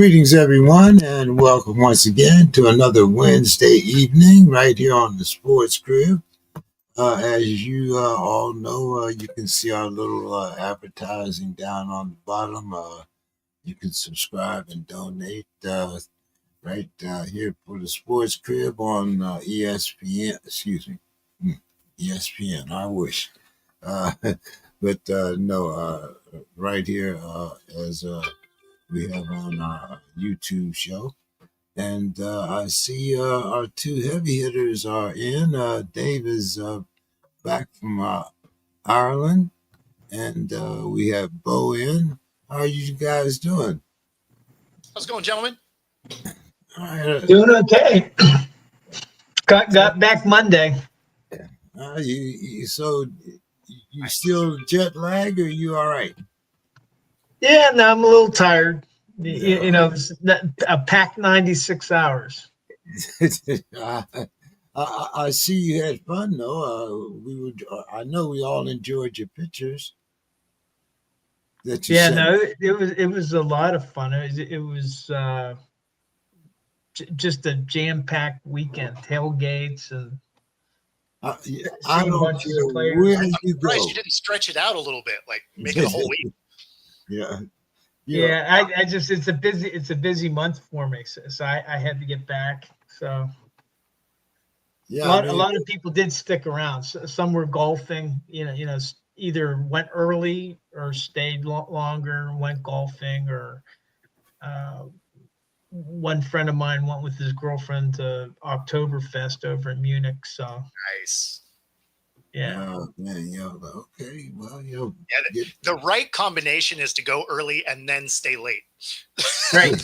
Greetings, everyone, and welcome once again to another Wednesday evening right here on the Sports Krib. As you all know, you can see our little advertising down on the bottom. You can subscribe and donate right here for the Sports Krib on ESPN. Excuse me, ESPN. I wish, but no, right here as we have on our YouTube show. And I see our two heavy hitters are in. Dave is back from Ireland, and we have Bo in. How are you guys doing? How's it going, gentlemen? All right. Doing okay. Got back Monday. So you still jet lag, or you all right? Yeah, no, I'm a little tired. Yeah. You know, a packed 96 hours. I see you had fun though. I know we all enjoyed your pictures. That you sent. No, it was a lot of fun. It was just a jam-packed weekend, tailgates and I seeing don't bunches care of players. where I'm you go. surprised you didn't stretch it out a little bit, like make it a whole week. Yeah. Yeah, I just it's a busy month for me, so I had to get back. So Yeah, a lot of people did stick around. Some were golfing, either went early or stayed longer, went golfing, or one friend of mine went with his girlfriend to Oktoberfest over in Munich. So Nice. yeah. Oh, man, okay. Well, Yeah, the right combination is to go early and then stay late. Right.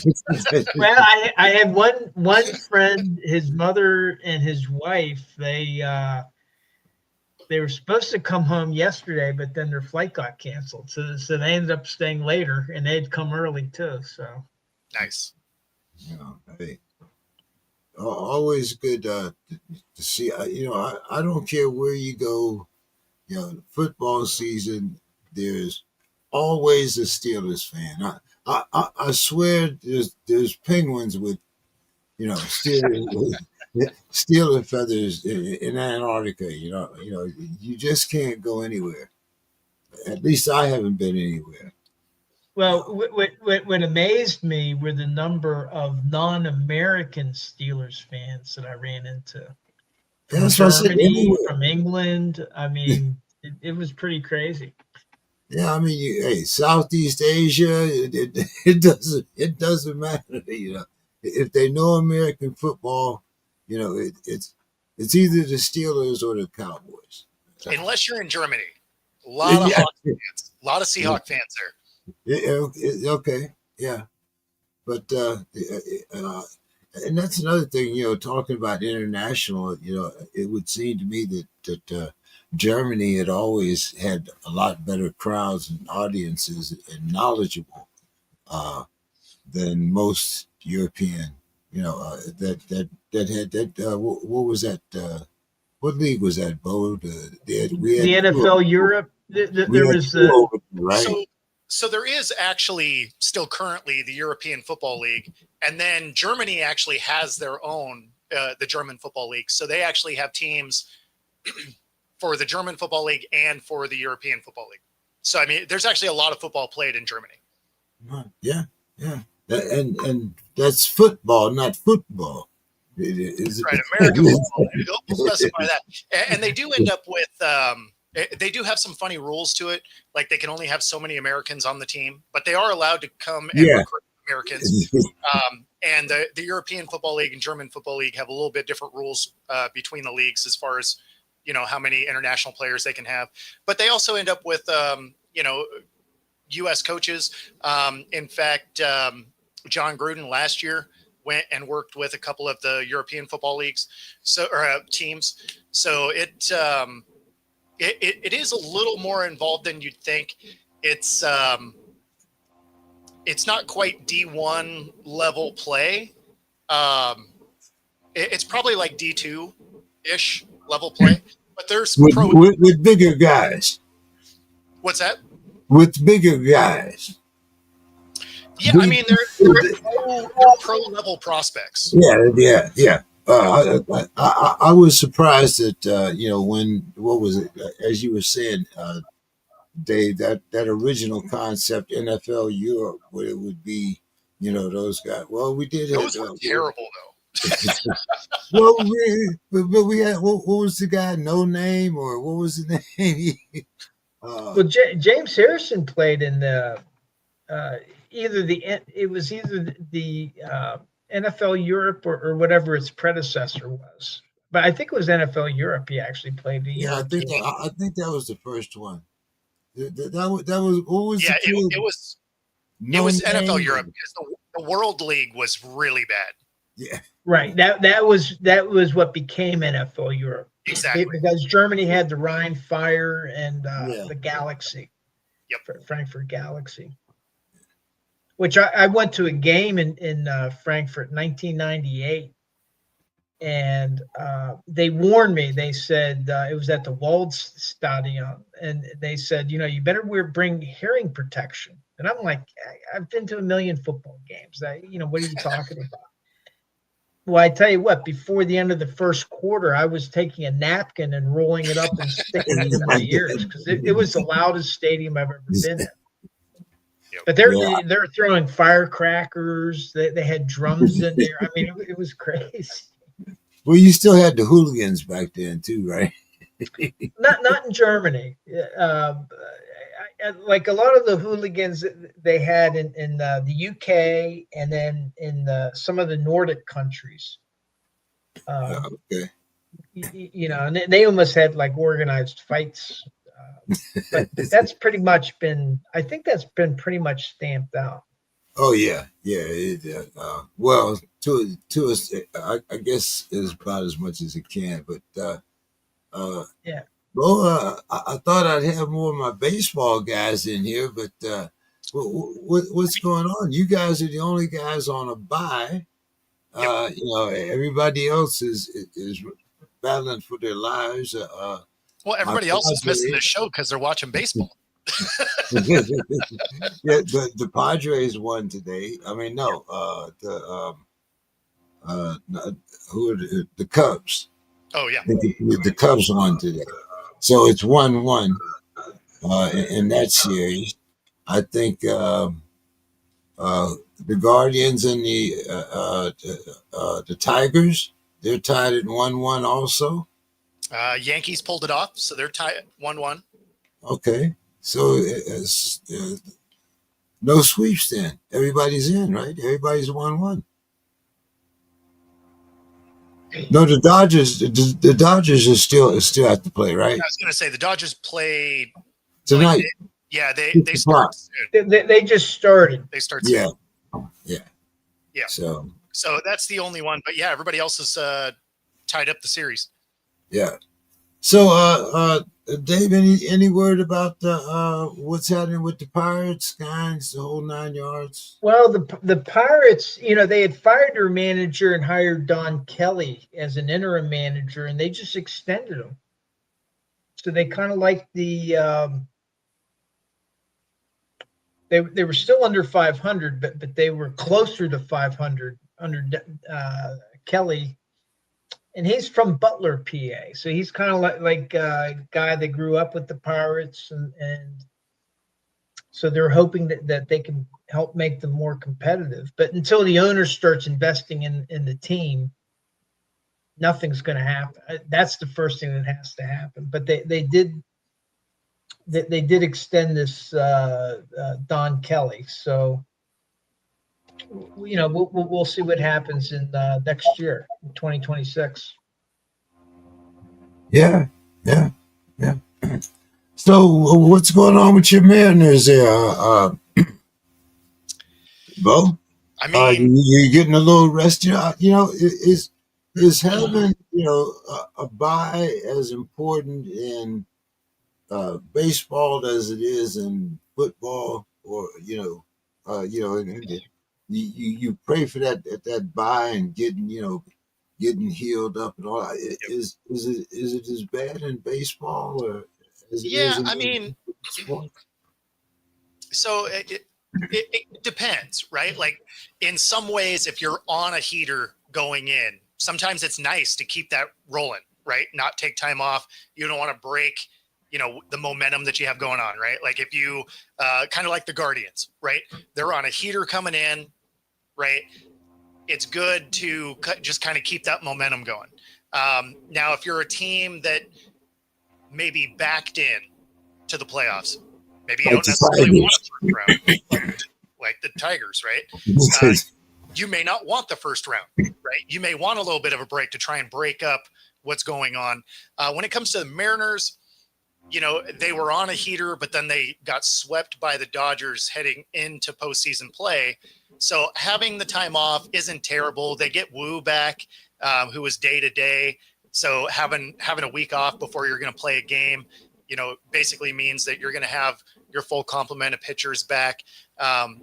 Well, I had one friend, his mother and his wife, they were supposed to come home yesterday, but then their flight got canceled. So they ended up staying later, and they'd come early too. So Nice. Hey, always good to see. I don't care where you go. Football season, there's always a Steelers fan. I swear there's penguins with Steeler feathers in Antarctica. You just can't go anywhere. At least I haven't been anywhere. Well, what amazed me were the number of non-American Steelers fans that I ran into. From That's what I said, Germany, anywhere. from England. I mean, it was pretty crazy. Yeah, I mean, Southeast Asia, it doesn't matter. If they know American football, it's either the Steelers or the Cowboys. Unless you're in Germany, a lot of hockey fans, a lot of Seahawks fans there. Okay, yeah, but and that's another thing. Talking about international, it would seem to me that Germany had always had a lot better crowds and audiences and knowledgeable than most European. That had that. What was that? What league was that, Bo? The NFL Europe. There was right. So there is actually still currently the European Football League, and then Germany actually has their own, the German Football League. So they actually have teams for the German Football League and for the European Football League. So, I mean, there's actually a lot of football played in Germany. Yeah. And that's football, not football. Right, American football. They'll specify that. And they do end up with they do have some funny rules to it. Like they can only have so many Americans on the team, but they are allowed to come and recruit Americans. And the European Football League and German Football League have a little bit different rules between the leagues as far as, how many international players they can have. But they also end up with, U.S. coaches. In fact, John Gruden last year went and worked with a couple of the European Football Leagues, teams. So it is a little more involved than you'd think. It's not quite D1 level play. It's probably like D2-ish level play, but there's with bigger guys. What's that? With bigger guys. Yeah, I mean they're pro level prospects. Yeah. I was surprised that when what was it as you were saying, Dave, that original concept NFL Europe, what it would be, those guys. Well, we did it. Those were terrible though. Well, but we had what was the guy? No Name, or what was the name? Well, James Harrison played in the either the NFL Europe or whatever its predecessor was. But I think it was NFL Europe. He actually played the year. Yeah, I think that was the first one. That was what was yeah, the kid? it was No it was Name. NFL Europe because the World League was really bad. Yeah. Right. That was what became NFL Europe. Exactly. Because Germany had the Rhine Fire and Yeah. the Galaxy. Yep. Frankfurt Galaxy. Which I went to a game in Frankfurt, 1998, and they warned me. They said it was at the Waldstadion, and they said, you better bring hearing protection. And I'm like, I've been to a million football games. What are you talking about? Well, I tell you what, before the end of the first quarter, I was taking a napkin and rolling it up and sticking it in my ears because it was the loudest stadium I've ever been in. But they're throwing firecrackers. They had drums in there. I mean, it was crazy. Well, you still had the hooligans back then too, right? Not in Germany. Like a lot of the hooligans they had in the UK and then in some of the Nordic countries. Okay. And they almost had like organized fights. But that's pretty much been. I think that's been pretty much stamped out. Oh yeah. Well, to us, I guess it's about as much as it can. But yeah. Well, I thought I'd have more of my baseball guys in here, but what's going on? You guys are the only guys on a bye. Everybody else is battling for their lives. Well, everybody else is missing this show because they're watching baseball. Yeah, the Padres won today. I mean, no, who are the Cubs? Oh yeah, the Cubs won today, so it's 1-1 in that series. I think the Guardians and the Tigers, they're tied at 1-1 also. Yankees pulled it off, so they're tied 1-1. Okay, so no sweeps then. Everybody's in, right? Everybody's 1-1. No, the Dodgers. The Dodgers are still have to play, right? I was going to say the Dodgers played tonight. They start soon. They just started. They start soon. Yeah. So that's the only one, but yeah, everybody else is tied up the series. Yeah. So, Dave, any word about what's happening with the Pirates, guys, the whole 9 yards? Well, the Pirates, they had fired their manager and hired Don Kelly as an interim manager, and they just extended him. So they kind of like the they were still under 500, but they were closer to 500 under Kelly. And he's from Butler, PA. So he's kind of like a guy that grew up with the Pirates. And so they're hoping that they can help make them more competitive. But until the owner starts investing in the team, nothing's going to happen. That's the first thing that has to happen. But they did extend this Don Kelly. So, we'll see what happens in next year, 2026. Yeah. So, what's going on with your Mariners there, Bo? I mean, you're getting a little rested. Is having a bye as important in baseball as it is in football, or you pray for that bye and getting healed up and all. Is it as bad in baseball or as it is in I mean, sport? so it depends, right? Like in some ways, if you're on a heater going in, sometimes it's nice to keep that rolling, right? Not take time off. You don't want to break, the momentum that you have going on, right? Like if you kind of like the Guardians, right? They're on a heater coming in, right? It's good to just kind of keep that momentum going. Now, if you're a team that maybe backed in to the playoffs, maybe you don't necessarily want a first round, like the Tigers, right? You may not want the first round, right? You may want a little bit of a break to try and break up what's going on. When it comes to the Mariners, they were on a heater, but then they got swept by the Dodgers heading into postseason play. So having the time off isn't terrible. They get Wu back, who was day to day. So having a week off before you're going to play a game, basically means that you're going to have your full complement of pitchers back.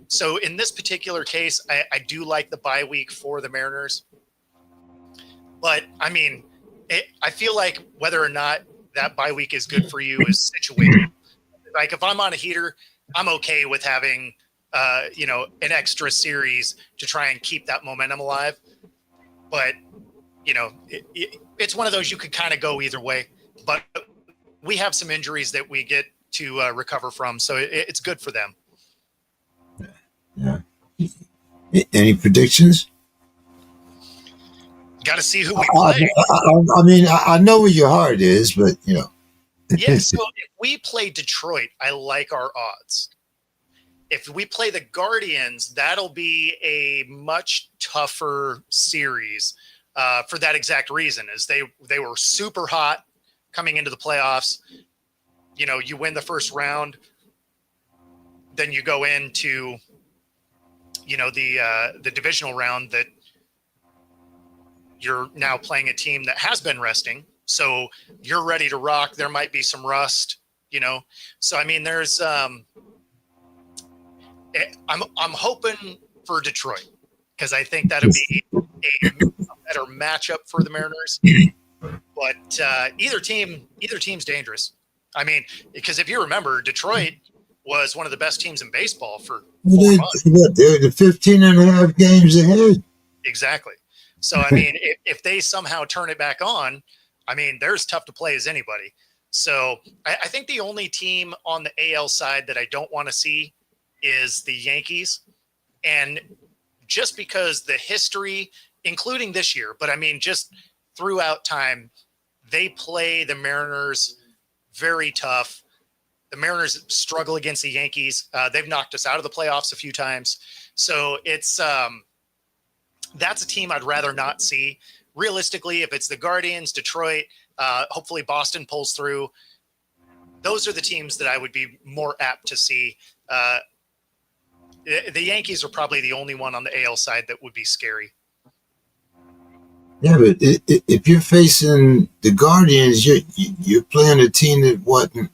So in this particular case, I do like the bye week for the Mariners. But I mean, I feel like whether or not that bye week is good for you is situated. Like if I'm on a heater, I'm okay with having, an extra series to try and keep that momentum alive. But, it's one of those you could kind of go either way. But we have some injuries that we get to recover from, so it's good for them. Yeah. Any predictions? Got to see who we play. I mean, I know where your heart is, but Yeah, so if we play Detroit, I like our odds. If we play the Guardians, that'll be a much tougher series for that exact reason, is they were super hot coming into the playoffs. You win the first round, then you go into, the divisional round that you're now playing a team that has been resting. So you're ready to rock. There might be some rust, So, I mean, there's I'm hoping for Detroit because I think that'll be a better matchup for the Mariners. But either team's dangerous. I mean, because if you remember, Detroit was one of the best teams in baseball for 4 months. They're the 15 and a half games ahead. Exactly. So, I mean, if they somehow turn it back on, I mean, they're as tough to play as anybody. So I think the only team on the AL side that I don't want to see is the Yankees. And just because the history, including this year, but I mean, just throughout time, they play the Mariners very tough. The Mariners struggle against the Yankees. They've knocked us out of the playoffs a few times. So it's that's a team I'd rather not see. Realistically, if it's the Guardians, Detroit, hopefully Boston pulls through. Those are the teams that I would be more apt to see. The Yankees are probably the only one on the AL side that would be scary. Yeah, but if you're facing the Guardians, you're playing a team that won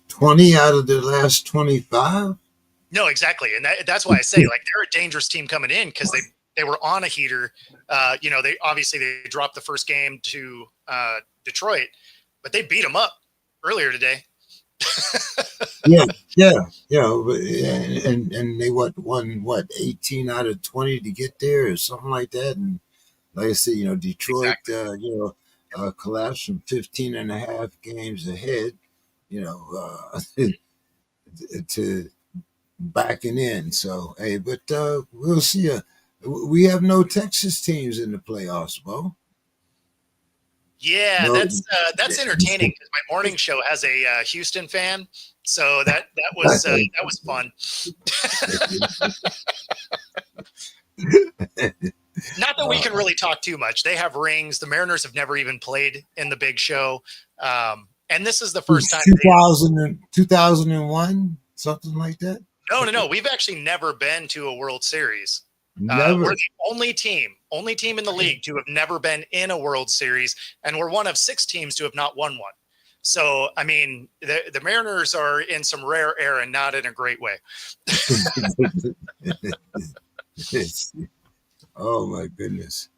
20 out of their last 25. No, exactly, and that's why I say like they're a dangerous team coming in because they were on a heater. They dropped the first game to Detroit, but they beat them up earlier today. yeah, and they won 18 out of 20 to get there or something like that. And like I said, Detroit, exactly. Collapsed from 15 and a half games ahead, to backing in. So hey, but we'll see. We have no Texas teams in the playoffs, Bo. Yeah, no. That's entertaining because my morning show has a Houston fan, so that was fun. Not that we can really talk too much. They have rings. The Mariners have never even played in the big show, and this is the first time. 2001, something like that. No. We've actually never been to a World Series. Never. We're the only team in the league to have never been in a World Series, and we're one of 6 teams to have not won one. So, I mean, the Mariners are in some rare air and not in a great way. Oh, my goodness.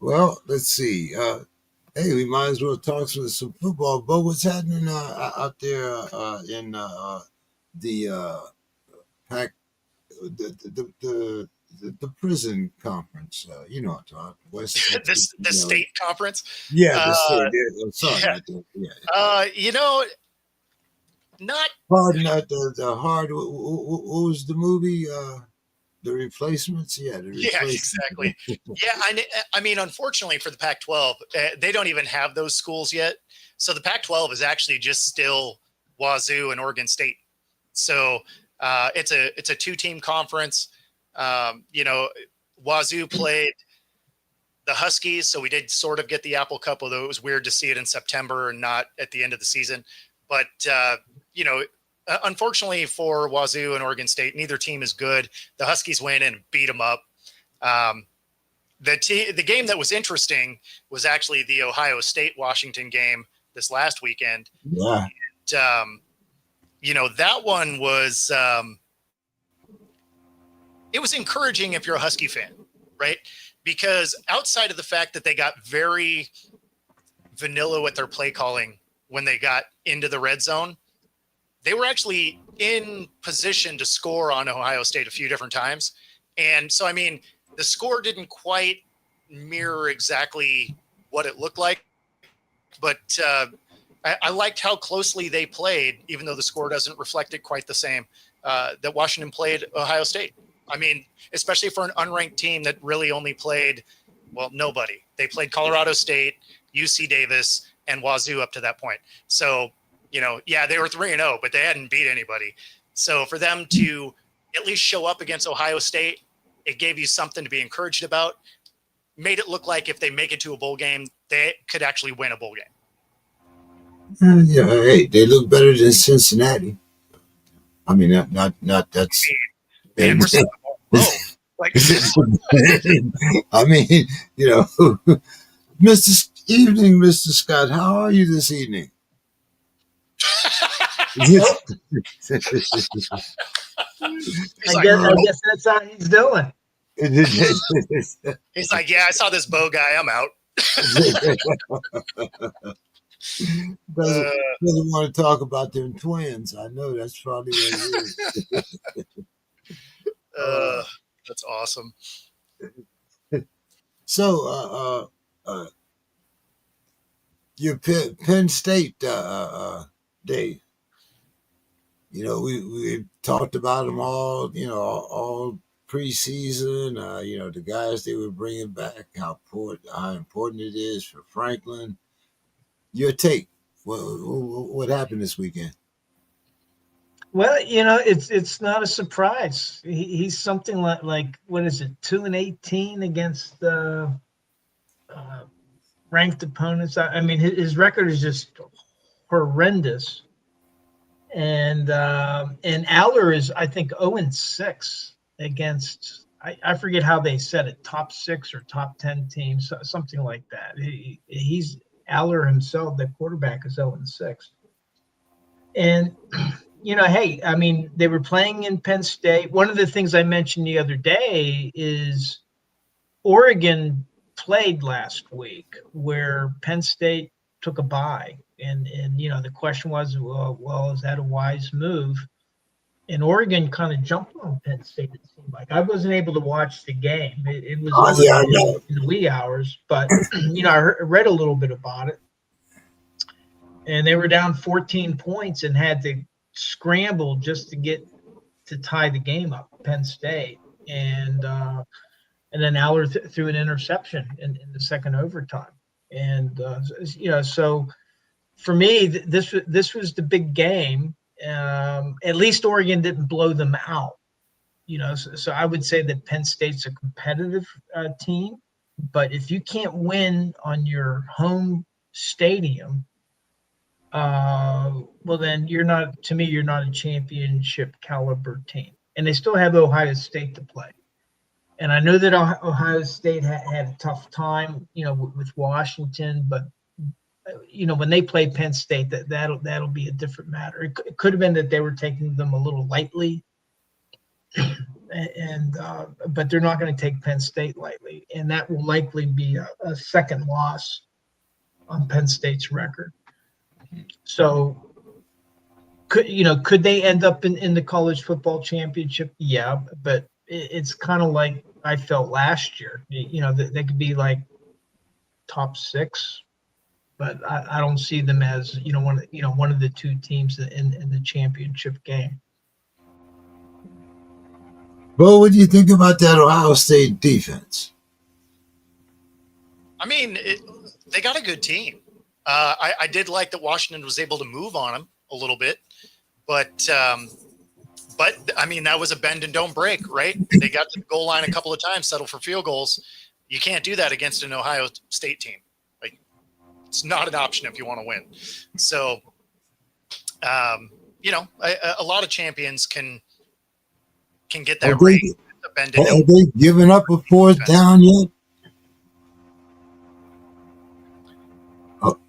Well, let's see. Hey, we might as well talk some football. But what's happening out there in the pack the prison conference. You know what I'm talking about. West Texas. The state conference. Yeah, the state. Sorry Yeah. about that. Not Pardon that. The hard. What was the movie? The Replacements. Yeah, the Replacements. exactly. Yeah, I mean, unfortunately for the Pac-12, they don't even have those schools yet. So the Pac-12 is actually just still Wazoo and Oregon State. So it's a two-team conference. Wazoo played the Huskies, so we did sort of get the Apple Cup, although it was weird to see it in September and not at the end of the season. But unfortunately for Wazoo and Oregon State, neither team is good. The Huskies win and beat them up. The game that was interesting was actually the Ohio State-Washington game this last weekend. Yeah. And, that one was it was encouraging if you're a Husky fan, right? Because outside of the fact that they got very vanilla with their play calling when they got into the red zone, they were actually in position to score on Ohio State a few different times. And so, I mean, the score didn't quite mirror exactly what it looked like, but I liked how closely they played, even though the score doesn't reflect it quite the same, that Washington played Ohio State. I mean, especially for an unranked team that really only played, nobody. They played Colorado State, UC Davis, and Wazoo up to that point. So, they were 3-0, but they hadn't beat anybody. So for them to at least show up against Ohio State, it gave you something to be encouraged about, made it look like if they make it to a bowl game, they could actually win a bowl game. Yeah, hey, they look better than Cincinnati. I mean, not that's. Man, we're setting the ball low. Like, I mean, Mr. Scott, how are you this evening? I guess that's how he's doing. He's like, yeah, I saw this bow guy. I'm out. Doesn't want to talk about them twins. I know that's probably what it is. That's awesome. So, your Penn State, Dave. We talked about them all. All preseason. The guys they were bringing back, how important it is for Franklin. Your take. What happened this weekend? Well, it's not a surprise. He's something like what is it, 2-18 against ranked opponents. I mean, his record is just horrendous. And Aller is, I think, 0-6 against. I forget how they said it, top 6 or top 10 teams, something like that. He's Aller himself, the quarterback, is 0-6. And hey, I mean, they were playing in Penn State. One of the things I mentioned the other day is Oregon played last week where Penn State took a bye. And the question was, well, is that a wise move? And Oregon kind of jumped on Penn State, it seemed like. I wasn't able to watch the game. It was in the wee hours. But, I read a little bit about it. And they were down 14 points and had to scramble just to get to tie the game up, Penn State. And then Aller threw an interception in the second overtime. And, so for me, this was the big game. At least Oregon didn't blow them out. So I would say that Penn State's a competitive team. But if you can't win on your home stadium, well, then you're not a championship caliber team. And they still have Ohio State to play. And I know that Ohio State had a tough time, with Washington, but when they play Penn State, that'll be a different matter. It could have been that they were taking them a little lightly, but they're not going to take Penn State lightly, and that will likely be a second loss on Penn State's record. So, could they end up in the college football championship? Yeah, but it's kind of like I felt last year. They could be like top 6, but I don't see them as one of the 2 teams in the championship game. Well, what do you think about that Ohio State defense? I mean, they got a good team. I did like that Washington was able to move on them a little bit, but I mean, that was a bend and don't break, right? They got to the goal line a couple of times, settled for field goals. You can't do that against an Ohio State team. Like, it's not an option if you want to win. So, a lot of champions can get that rate. Have they given up a 4th down yet?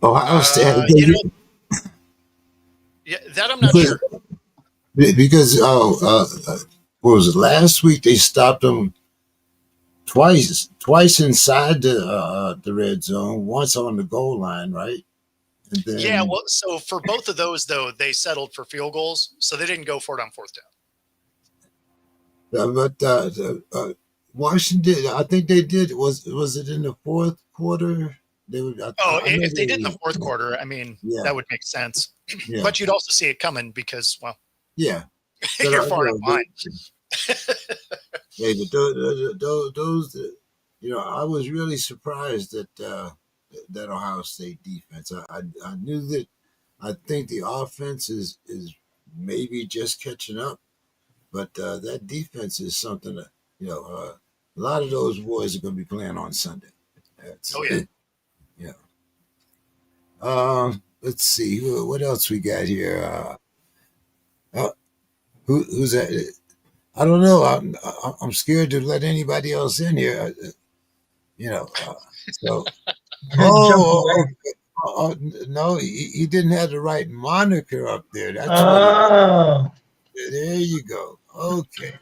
Ohio State. Yeah, that I'm not sure. Because what was it? Last week they stopped them twice inside the red zone, once on the goal line, right? And then, yeah. Well, so for both of those though, they settled for field goals, so they didn't go for it on 4th down. But Washington, I think they did. Was it in the 4th quarter? If they did in the 4th quarter, I mean, that would make sense. Yeah. But you'd also see it coming because, well, yeah, you're far enough behind. Hey, but those, I was really surprised at that Ohio State defense. I knew that. I think the offense is maybe just catching up, but that defense is something that a lot of those boys are going to be playing on Sunday. Yeah. Let's see what else we got here. Who's that? I don't know. I'm scared to let anybody else in here. So. No, he didn't have the right moniker up there. That's there you go. Okay.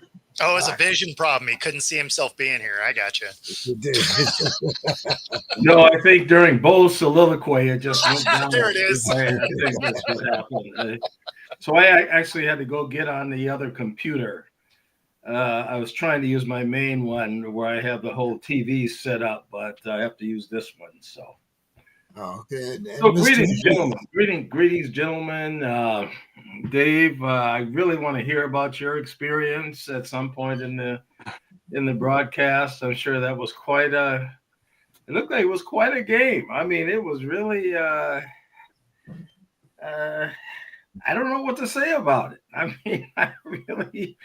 Oh, it's a vision problem. He couldn't see himself being here. I got you. No, I think during Bo's soliloquy, it just went down. There it is. I think that's what happened. So I actually had to go get on the other computer. I was trying to use my main one where I have the whole TV set up, but I have to use this one. So. Oh, okay. So greetings, gentlemen. Greetings, gentlemen. Dave, I really want to hear about your experience at some point in the broadcast. I'm sure that was it looked like it was quite a game. I mean, it was really I don't know what to say about it. I mean, I really,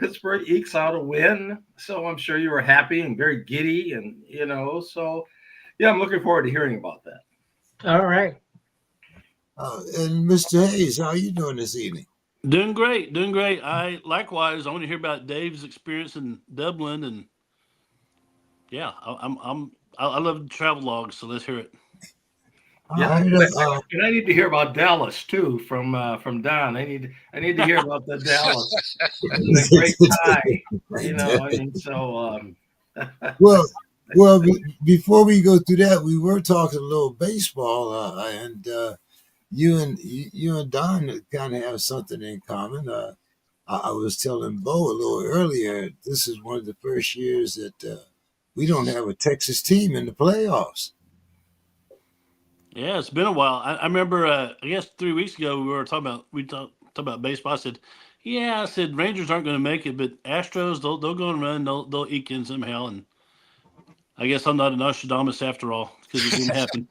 Pittsburgh ekes out a win, so I'm sure you were happy and very giddy, and so. Yeah, I'm looking forward to hearing about that. All right. And Mr. Hayes, how are you doing this evening? Doing great. I likewise. I want to hear about Dave's experience in Dublin, and yeah, I love travel logs, so let's hear it. Yeah, and I need to hear about Dallas too from Don. I need to hear about the Dallas. It's a great tie, and so. Well, before we go through that, we were talking a little baseball, and you and Don kind of have something in common. I was telling Bo a little earlier, this is one of the first years that we don't have a Texas team in the playoffs. Yeah, it's been a while. I remember, I guess 3 weeks ago we talked about baseball. I said, Rangers aren't going to make it, but Astros they'll go and run. They'll eke in somehow, and I guess I'm not an Nostradamus after all because it didn't happen.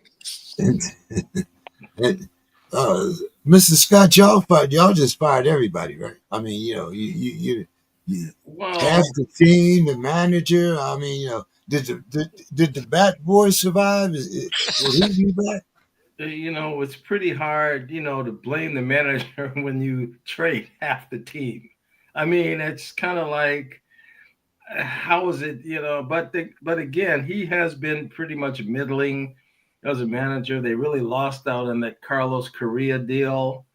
Mr. Scott, y'all just fired everybody, right? I mean, you half the team, the manager. I mean, did the Bat Boy survive? Will he be back? It's pretty hard, to blame the manager when you trade half the team. I mean, it's kind of like, how is it, but again, he has been pretty much middling as a manager. They really lost out on that Carlos Correa deal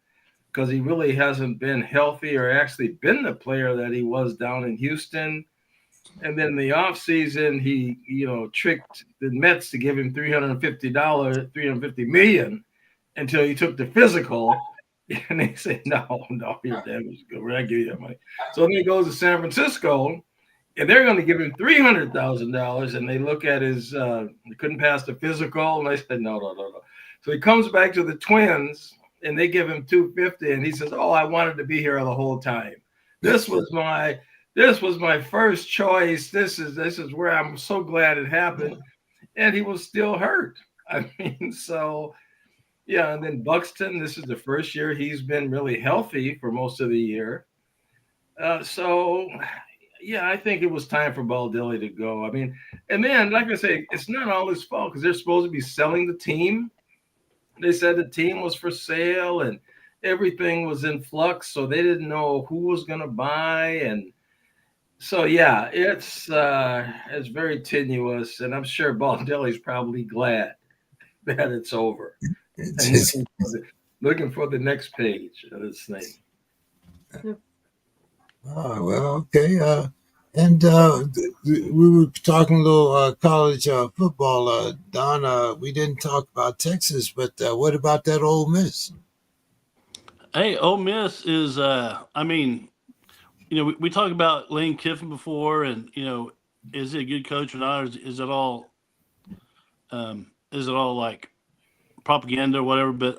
because he really hasn't been healthy or actually been the player that he was down in Houston. And then in the offseason, he, tricked the Mets to give him $350 million until he took the physical. And they say, no, you're damaged. We're not giving you that money. So then he goes to San Francisco, and they're going to give him $300,000. And they look at his, he couldn't pass the physical. And they said, no. So he comes back to the Twins, and they give him $250. And he says, oh, I wanted to be here the whole time. This was my first choice. This is where I'm so glad it happened. And he was still hurt. I mean, so. Yeah, and then Buxton, this is the first year he's been really healthy for most of the year. So, yeah, I think it was time for Baldelli to go. I mean, and then, like I say, it's not all his fault because they're supposed to be selling the team. They said the team was for sale and everything was in flux, so they didn't know who was going to buy. And so, yeah, it's very tenuous, and I'm sure Baldelli's probably glad that it's over. Looking for the next page of this thing. Oh, well, okay. And we were talking a little college football. Don, we didn't talk about Texas, but what about that Ole Miss? Hey, Ole Miss is, I mean, we talked about Lane Kiffin before, and, is he a good coach or not? Or is it all like propaganda or whatever? But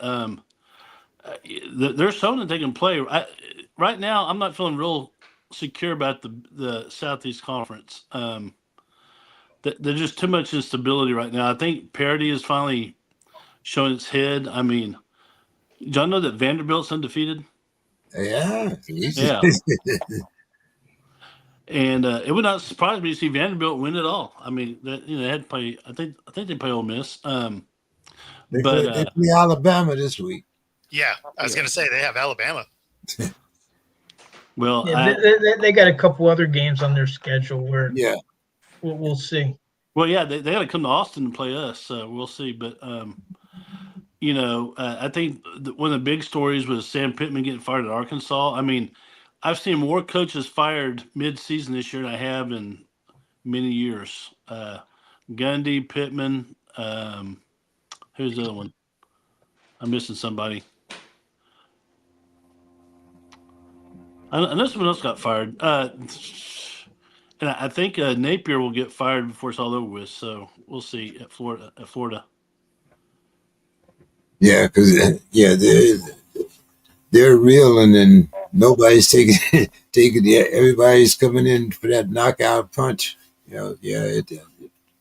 they're showing that they can play. Right now, I'm not feeling real secure about the Southeast Conference. There's just too much instability right now. I think parity is finally showing its head. I mean, do y'all know that Vanderbilt's undefeated? Yeah. Yeah. And it would not surprise me to see Vanderbilt win it all. I mean, they had to play. I think they play Ole Miss. They play Alabama this week. Yeah, I was going to say they have Alabama. Well, yeah, they got a couple other games on their schedule where we'll see. Well, yeah, they got to come to Austin and play us, so we'll see. But I think one of the big stories was Sam Pittman getting fired at Arkansas. I mean, I've seen more coaches fired mid-season this year than I have in many years. Gundy, Pittman. Who's the other one? I'm missing somebody. I know someone else got fired. And I think Napier will get fired before it's all over with. So we'll see at Florida. Yeah, because they're reeling and nobody's taking everybody's coming in for that knockout punch. It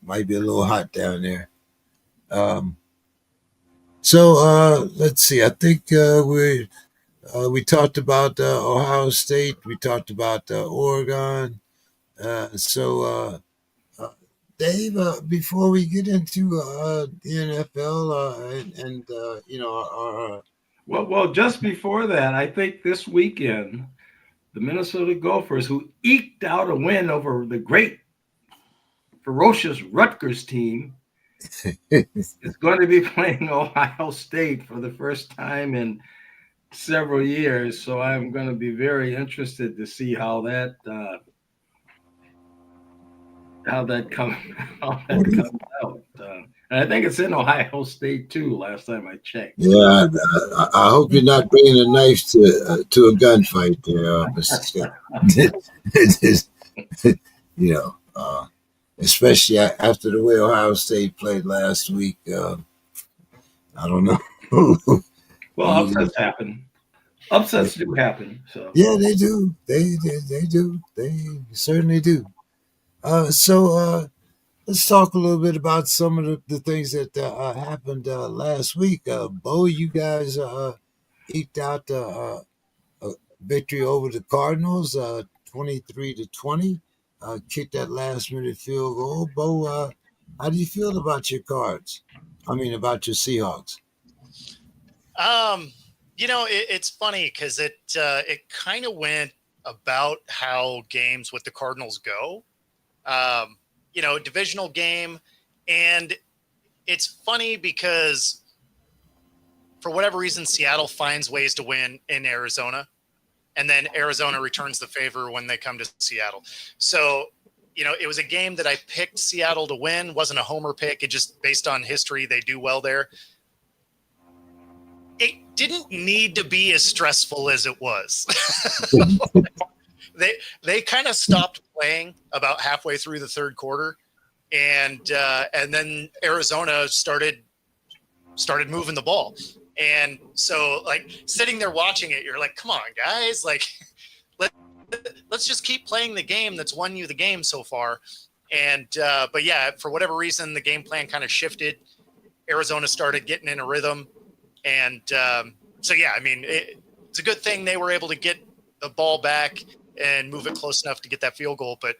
might be a little hot down there. So let's see. I think we talked about Ohio State. We talked about Oregon. So Dave, before we get into the NFL and Well, just before that, I think this weekend, the Minnesota Gophers, who eked out a win over the great, ferocious Rutgers team, is going to be playing Ohio State for the first time in several years. So I'm going to be very interested to see how that comes out. And I think it's in Ohio State too. Last time I checked. Yeah, I hope you're not bringing a knife to a gunfight there, Mr. Scott. Especially after the way Ohio State played last week. I don't know. Well, upsets happen. Upsets do happen. So yeah, they do. They do. They certainly do. So let's talk a little bit about some of the things that happened last week. Bo, you guys eked out a victory over the Cardinals, 23-20. Kicked that last minute field goal. Bo, how do you feel about your Cards? I mean, about your Seahawks? It's funny because it kind of went about how games with the Cardinals go. Divisional game, and it's funny because for whatever reason, Seattle finds ways to win in Arizona, and then Arizona returns the favor when they come to Seattle. So, it was a game that I picked Seattle to win. Wasn't a homer pick. It just based on history, they do well there. It didn't need to be as stressful as it was. They kind of stopped playing about halfway through the third quarter, and then Arizona started moving the ball. And so, like, sitting there watching it, you're like, come on, guys, like, let's just keep playing the game that's won you the game so far. And but yeah, for whatever reason, the game plan kind of shifted. Arizona started getting in a rhythm, and so yeah, I mean, it's a good thing they were able to get the ball back and move it close enough to get that field goal. But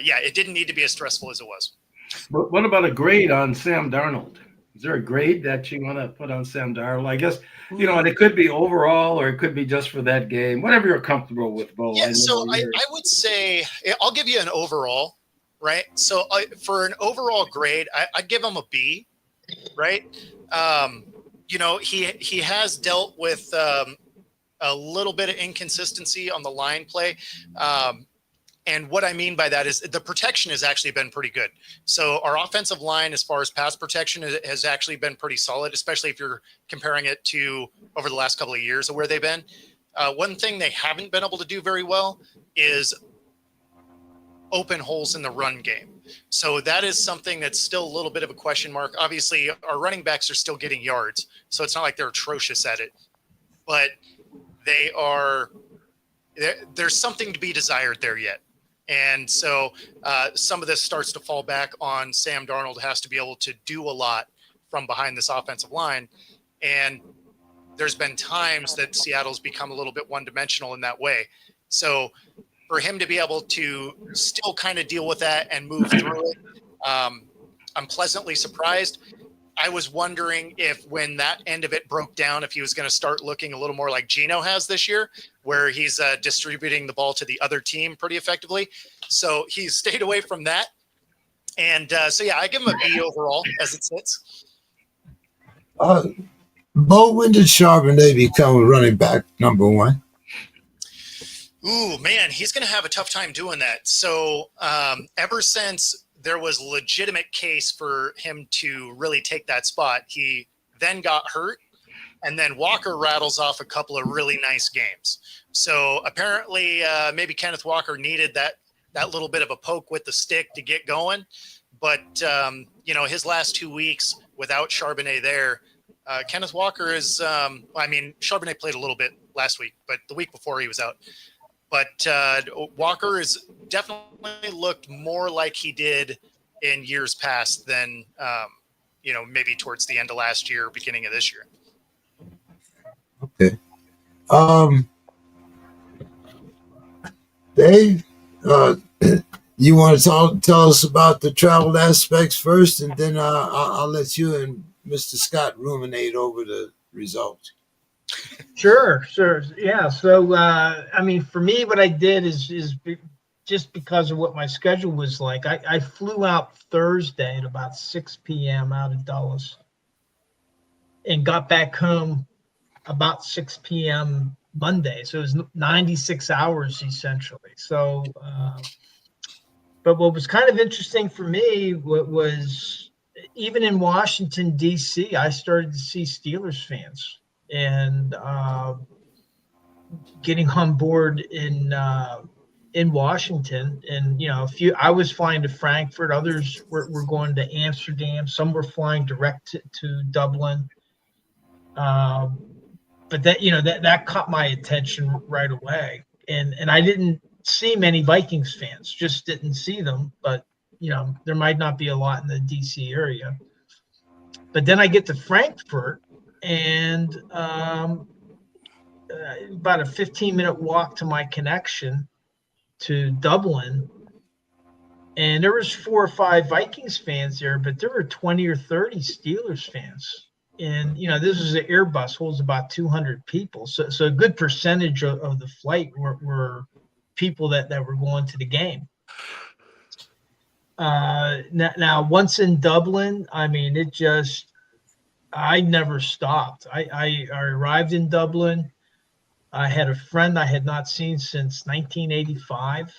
yeah, it didn't need to be as stressful as it was. But what about a grade on Sam Darnold? Is there a grade that you want to put on Sam Darnold? I guess, you know, and it could be overall or it could be just for that game, whatever you're comfortable with, Bo. Yeah, so I would say I'll give you an overall, right? So for an overall grade, I'd give him a B, right? You know, he has dealt with a little bit of inconsistency on the line play. And what I mean by that is the protection has actually been pretty good. So our offensive line, as far as pass protection, has actually been pretty solid, especially if you're comparing it to over the last couple of years of where they've been. One thing they haven't been able to do very well is open holes in the run game. So that is something that's still a little bit of a question mark. Obviously, our running backs are still getting yards, so it's not like they're atrocious at it. But there's something to be desired there yet. And so some of this starts to fall back on Sam Darnold. Has to be able to do a lot from behind this offensive line. And there's been times that Seattle's become a little bit one-dimensional in that way. So for him to be able to still kind of deal with that and move through it, I'm pleasantly surprised. I was wondering if when that end of it broke down, if he was going to start looking a little more like Geno has this year, where he's distributing the ball to the other team pretty effectively. So he's stayed away from that. And so, yeah, I give him a B overall as it sits. Bo, when did Charbonnet become running back number one? Ooh, man, he's going to have a tough time doing that. So ever since there was a legitimate case for him to really take that spot, he then got hurt, and then Walker rattles off a couple of really nice games. So apparently maybe Kenneth Walker needed that little bit of a poke with the stick to get going. But, you know, his last 2 weeks without Charbonnet there, Kenneth Walker is Charbonnet played a little bit last week, but the week before he was out. But Walker is definitely looked more like he did in years past than, you know, maybe towards the end of last year, beginning of this year. Okay. Dave, you want to tell us about the travel aspects first, and then I'll let you and Mr. Scott ruminate over the results. Sure. Yeah. So, I mean, for me, what I did is just because of what my schedule was like, I flew out Thursday at about 6 p.m. out of Dulles and got back home about 6 p.m. Monday. So it was 96 hours essentially. So, but what was kind of interesting for me was even in Washington, D.C., I started to see Steelers fans. And getting on board in Washington, and you know, I was flying to Frankfurt, others were going to Amsterdam, some were flying direct to Dublin. But that caught my attention right away, and I didn't see many Vikings fans, just didn't see them. But you know, there might not be a lot in the DC area. But then I get to Frankfurt. And about a 15-minute walk to my connection to Dublin. And there was 4 or 5 Vikings fans there, but there were 20 or 30 Steelers fans. And, you know, this was an Airbus, holds about 200 people. So a good percentage of the flight were people that were going to the game. Now, once in Dublin, I mean, I never stopped. I arrived in Dublin. I had a friend I had not seen since 1985,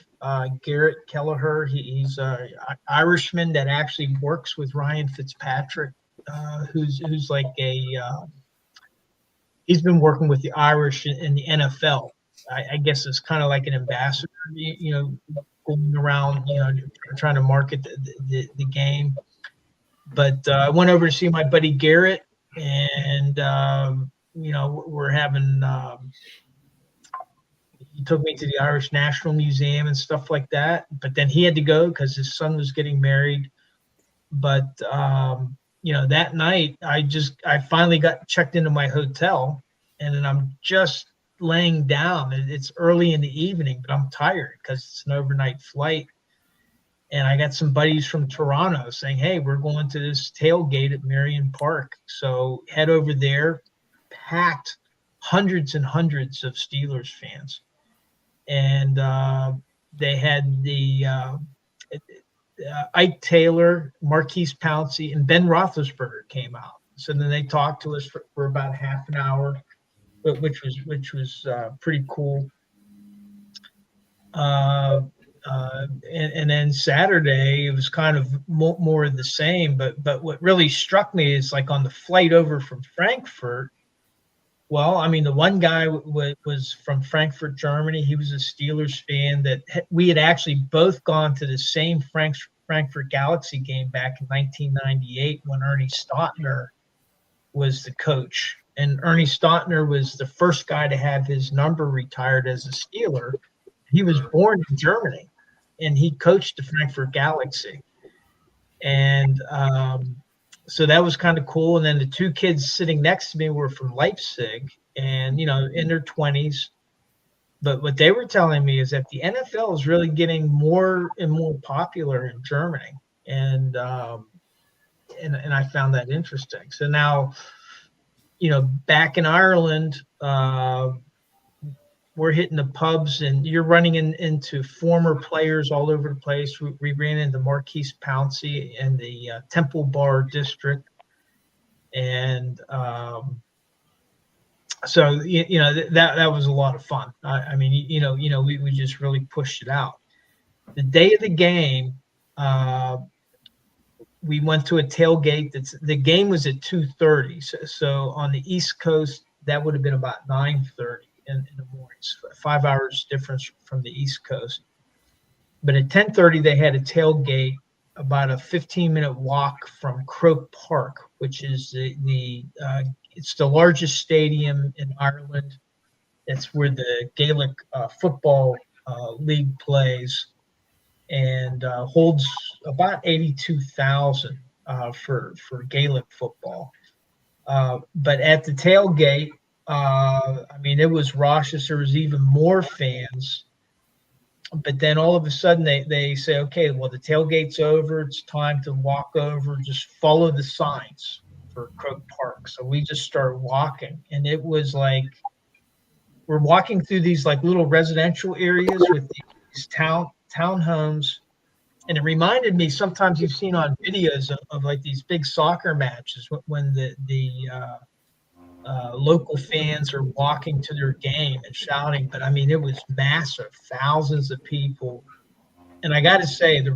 Garrett Kelleher. He's an Irishman that actually works with Ryan Fitzpatrick, who's like a he's been working with the Irish in the NFL. I guess it's kind of like an ambassador, going around, trying to market the game. But I went over to see my buddy Garrett, and we're having. He took me to the Irish National Museum and stuff like that. But then he had to go because his son was getting married. But that night I finally got checked into my hotel, and then I'm just laying down. It's early in the evening, but I'm tired because it's an overnight flight. And I got some buddies from Toronto saying, hey, we're going to this tailgate at Marion Park. So head over there, packed, hundreds and hundreds of Steelers fans. And they had the Ike Taylor, Marquise Pouncey, and Ben Roethlisberger came out. So then they talked to us for about half an hour, which was pretty cool. And then Saturday it was kind of more of the same. But what really struck me is like on the flight over from Frankfurt. Well, I mean, the one guy was from Frankfurt, Germany. He was a Steelers fan that we had actually both gone to the same Frankfurt Galaxy game back in 1998 when Ernie Stautner was the coach. And Ernie Stautner was the first guy to have his number retired as a Steeler. He was born in Germany, and he coached the Frankfurt Galaxy. And so that was kind of cool. And then the two kids sitting next to me were from Leipzig and, in their 20s. But what they were telling me is that the NFL is really getting more and more popular in Germany. And I found that interesting. So now, back in Ireland, we're hitting the pubs, and you're running into former players all over the place. We ran into Marquise Pouncey in the Temple Bar district, and so that was a lot of fun. I mean, we just really pushed it out. The day of the game, we went to a tailgate. The game was at 2:30, so on the East Coast that would have been about 9:30. In the mornings, 5 hours difference from the East Coast. But at 10:30, they had a tailgate about a 15-minute walk from Croke Park, which is it's the largest stadium in Ireland. That's where the Gaelic football league plays, and holds about 82,000 for Gaelic football. But at the tailgate, it was raucous. There was even more fans. But then all of a sudden they say, okay, well, the tailgate's over. It's time to walk over. Just follow the signs for Croke Park. So we just started walking. And it was like we're walking through these like little residential areas with these townhomes. And it reminded me, sometimes you've seen on videos of like these big soccer matches when the local fans are walking to their game and shouting. But I mean, it was massive, thousands of people. And I got to say, there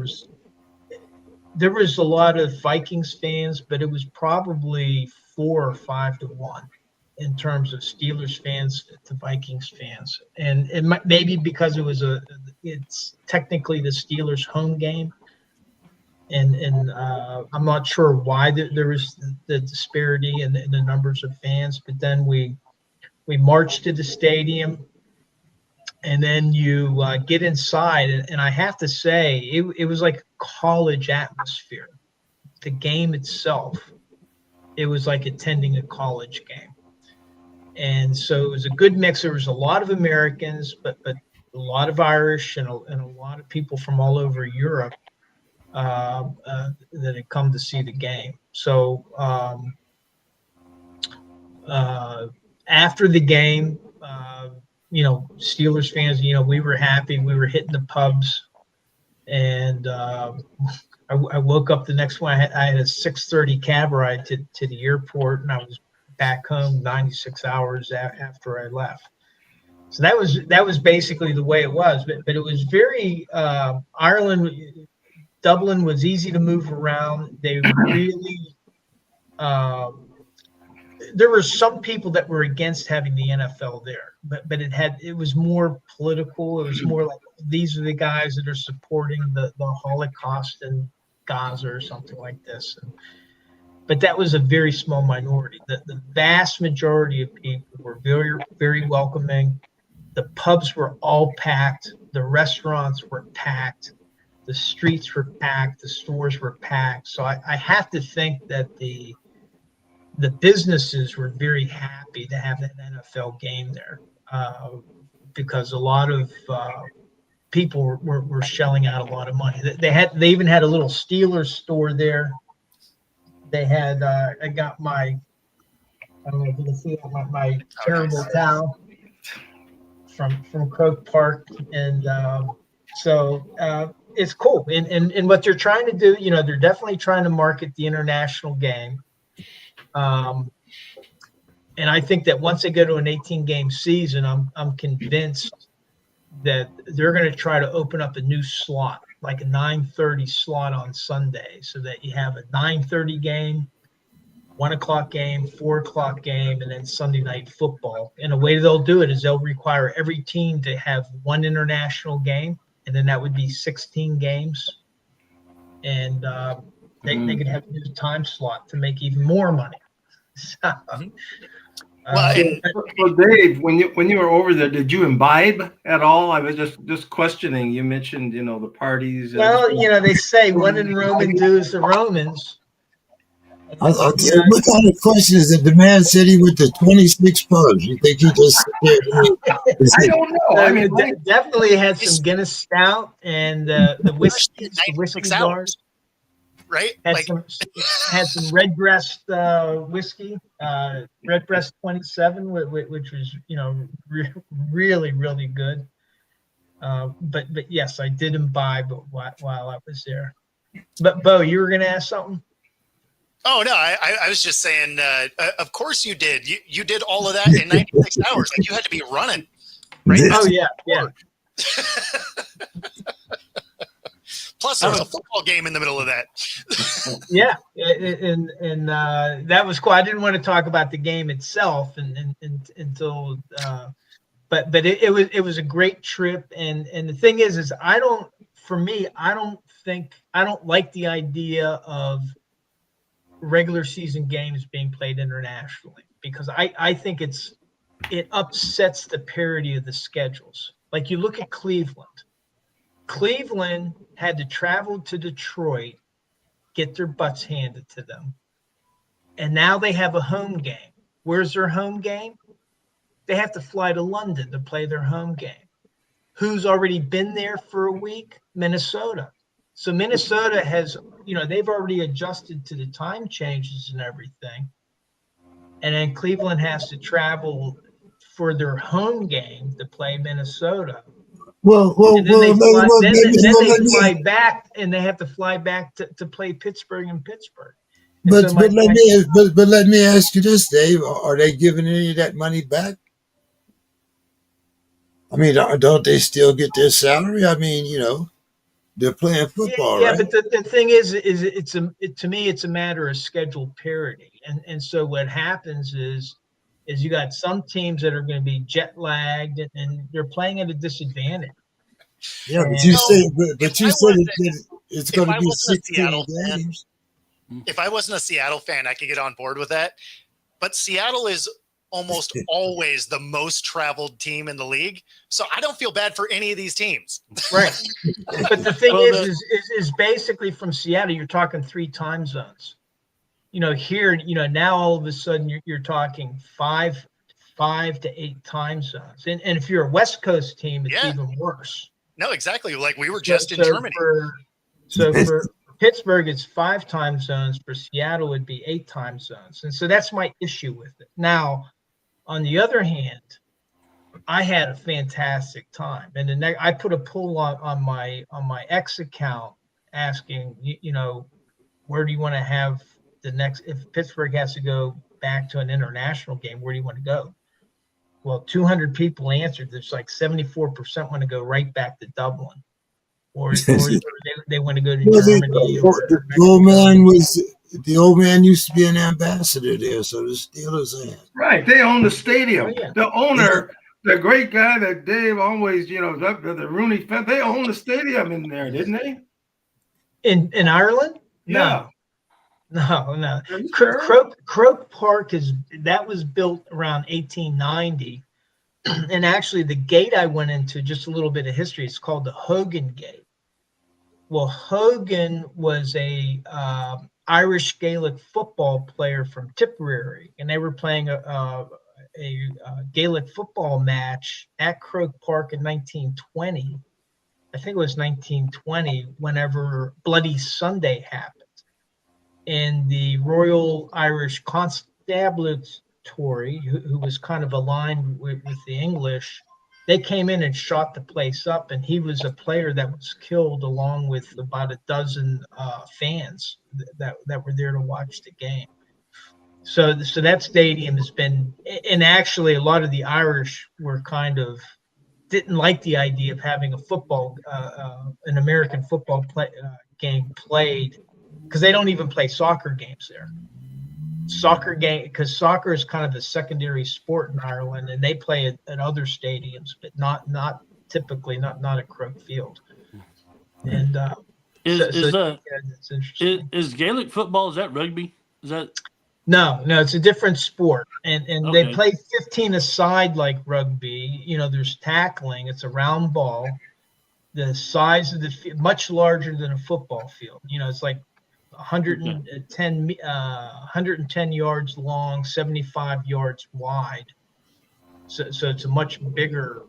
was a lot of Vikings fans, but it was probably 4 or 5 to 1 in terms of Steelers fans to Vikings fans. And it might, maybe because it's technically the Steelers home game. And I'm not sure why there was the disparity in the numbers of fans. But then we marched to the stadium, and then you get inside. And I have to say, it was like college atmosphere. The game itself, it was like attending a college game. And so it was a good mix. There was a lot of Americans, but a lot of Irish and a lot of people from all over Europe that had come to see the game. So after the game, Steelers fans, we were happy. We were hitting the pubs, and I woke up the next one. I had a 6:30 cab ride to the airport, and I was back home 96 hours after I left. So that was basically the way it was. But it was very Ireland. Dublin was easy to move around. They really there were some people that were against having the NFL there, but it was more political. It was more like, these are the guys that are supporting the Holocaust in Gaza or something like this. But that was a very small minority. The vast majority of people were very, very welcoming. The pubs were all packed. The restaurants were packed. The streets were packed. The stores were packed. So I have to think that the businesses were very happy to have that NFL game there, because a lot of people were shelling out a lot of money. They even had a little Steelers store there. They had I got I don't know if you can see my terrible towel from Croke Park, and so it's cool. And what they're trying to do, they're definitely trying to market the international game. And I think that once they go to an 18-game season, I'm convinced that they're going to try to open up a new slot, like a 9:30 slot on Sunday, so that you have a 9:30 game, 1 o'clock game, 4 o'clock game, and then Sunday night football. And the way they'll do it is they'll require every team to have one international game, and then that would be 16 games. And they could have a new time slot to make even more money. So, so Dave, when you were over there, did you imbibe at all? I was just questioning. You mentioned, the parties. Well, they say when in Rome and do as the Romans. What kind of question is it? The man said he went to 26 pubs. You think he just? I don't know. I mean, definitely had some Guinness Stout and the whiskey bars. Right? Had some Redbreast whiskey, Redbreast 27, which was really, really good. But yes, I did imbibe while I was there. But Bo, you were going to ask something? Oh no, I was just saying. Of course you did. You did all of that in 96 hours. Like, you had to be running. Right? Oh yeah. Plus, there was a football game in the middle of that. Yeah, and that was cool. I didn't want to talk about the game itself until, but it was a great trip. And the thing is I don't like the idea of regular season games being played internationally, because I think it upsets the parity of the schedules. Like, you look at Cleveland had to travel to Detroit, get their butts handed to them, and now they have a home game. Where's their home game? They have to fly to London to play their home game. Who's already been there for a week? Minnesota. So Minnesota has, they've already adjusted to the time changes and everything. And then Cleveland has to travel for their home game to play Minnesota. And then they fly back, and they have to fly back to play Pittsburgh and Pittsburgh. But let me ask you this, Dave: are they giving any of that money back? I mean, don't they still get their salary? I mean, they're playing football, yeah, right? But the thing is to me, it's a matter of schedule parity, and so what happens is you got some teams that are going to be jet lagged, and they're playing at a disadvantage. Yeah, but you said it's going to be 16 games. If I wasn't a Seattle fan, I could get on board with that. But Seattle is almost always the most traveled team in the league, so I don't feel bad for any of these teams. Right. But the thing is basically from Seattle, you're talking 3 time zones. Here, now all of a sudden you're talking 5 to 8 time zones. And if you're a West Coast team, it's even worse. No, exactly. Like, we were just in Germany. For Pittsburgh, it's 5 time zones. For Seattle, it'd be 8 time zones. And so that's my issue with it. Now, on the other hand, I had a fantastic time. And I put a poll on my X account asking, where do you want to have the next, if Pittsburgh has to go back to an international game, where do you want to go? Well, 200 people answered. There's like 74% want to go right back to Dublin, or they want to go to Germany. The old man was the old man used to be an ambassador there, so the Steelers are. Right, they own the stadium. Oh, yeah. The owner, the great guy that Dave always, the Rooney fan, they own the stadium in there, didn't they? In Ireland? Yeah. No. Sure? Croke Park was built around 1890. And actually the gate I went into, just a little bit of history, it's called the Hogan Gate. Well, Hogan was a Irish Gaelic football player from Tipperary, and they were playing a Gaelic football match at Croke Park in 1920. I think it was 1920, whenever Bloody Sunday happened. And the Royal Irish Constabulary, who was kind of aligned with the English, they came in and shot the place up, and he was a player that was killed along with about a dozen fans that were there to watch the game. So that stadium has been, and actually a lot of the Irish were didn't like the idea of having an American football game played, because they don't even play soccer games there. Because soccer is kind of a secondary sport in Ireland, and they play at other stadiums, but not typically not at Croke Field. And it's interesting. Is Gaelic football, is that rugby? Is that? No, it's a different sport, and Okay. they play 15-a-side like rugby. There's tackling. It's a round ball, the size of the field, much larger than a football field. It's like 110 yards long, 75 yards wide. So it's a much bigger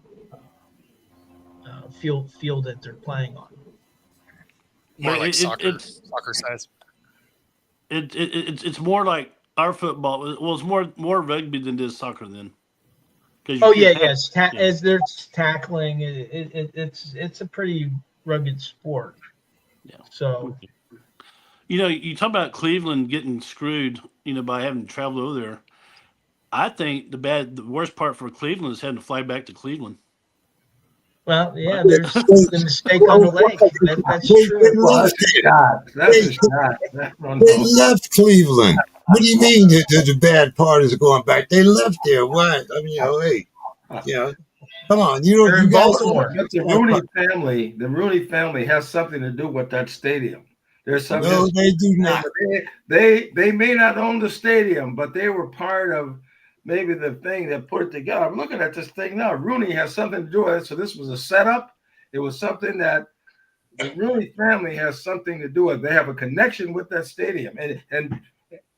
field that they're playing on. More like soccer size. It's more like our football. Well, it's more rugby than it is soccer then. As there's tackling, it's a pretty rugged sport. Yeah. So. You talk about Cleveland getting screwed, by having to travel over there. I think the worst part for Cleveland is having to fly back to Cleveland. Well, yeah, there's the mistake on the lake. That's true. They left Cleveland. What do you mean the bad part is going back? They left there. Why? I mean, come on. They're in Baltimore. But the Rooney family has something to do with that stadium. There's something. No, they do not. They may not own the stadium, but they were part of maybe the thing that put it together. I'm looking at this thing now. Rooney has something to do with it. So this was a setup. It was something that the Rooney family has something to do with. They have a connection with that stadium.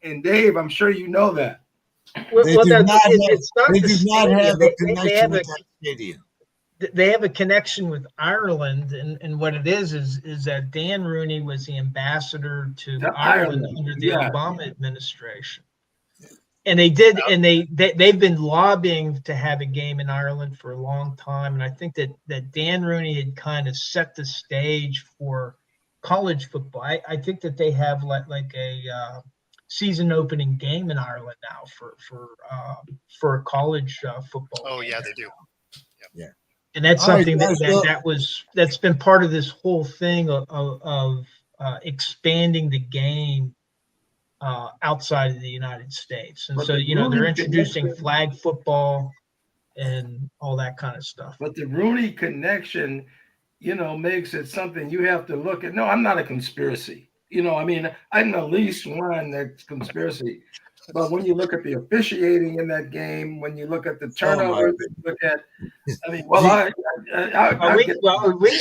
And Dave, I'm sure you know that. They do not have a connection with that stadium. They have a connection with Ireland, and what it is that Dan Rooney was the ambassador to Ireland under the Obama administration. And they did, and they've been lobbying to have a game in Ireland for a long time. And I think that Dan Rooney had kind of set the stage for college football. I think that they have like a season opening game in Ireland now for college football. Oh yeah, they do. Yeah. And that's something that's been part of this whole thing of expanding the game outside of the United States. And they're introducing flag football and all that kind of stuff. But the Rooney connection, makes it something you have to look at. No, I'm not a conspiracy. I'm at least one that's conspiracy. But when you look at the officiating in that game, when you look at the turnovers, we can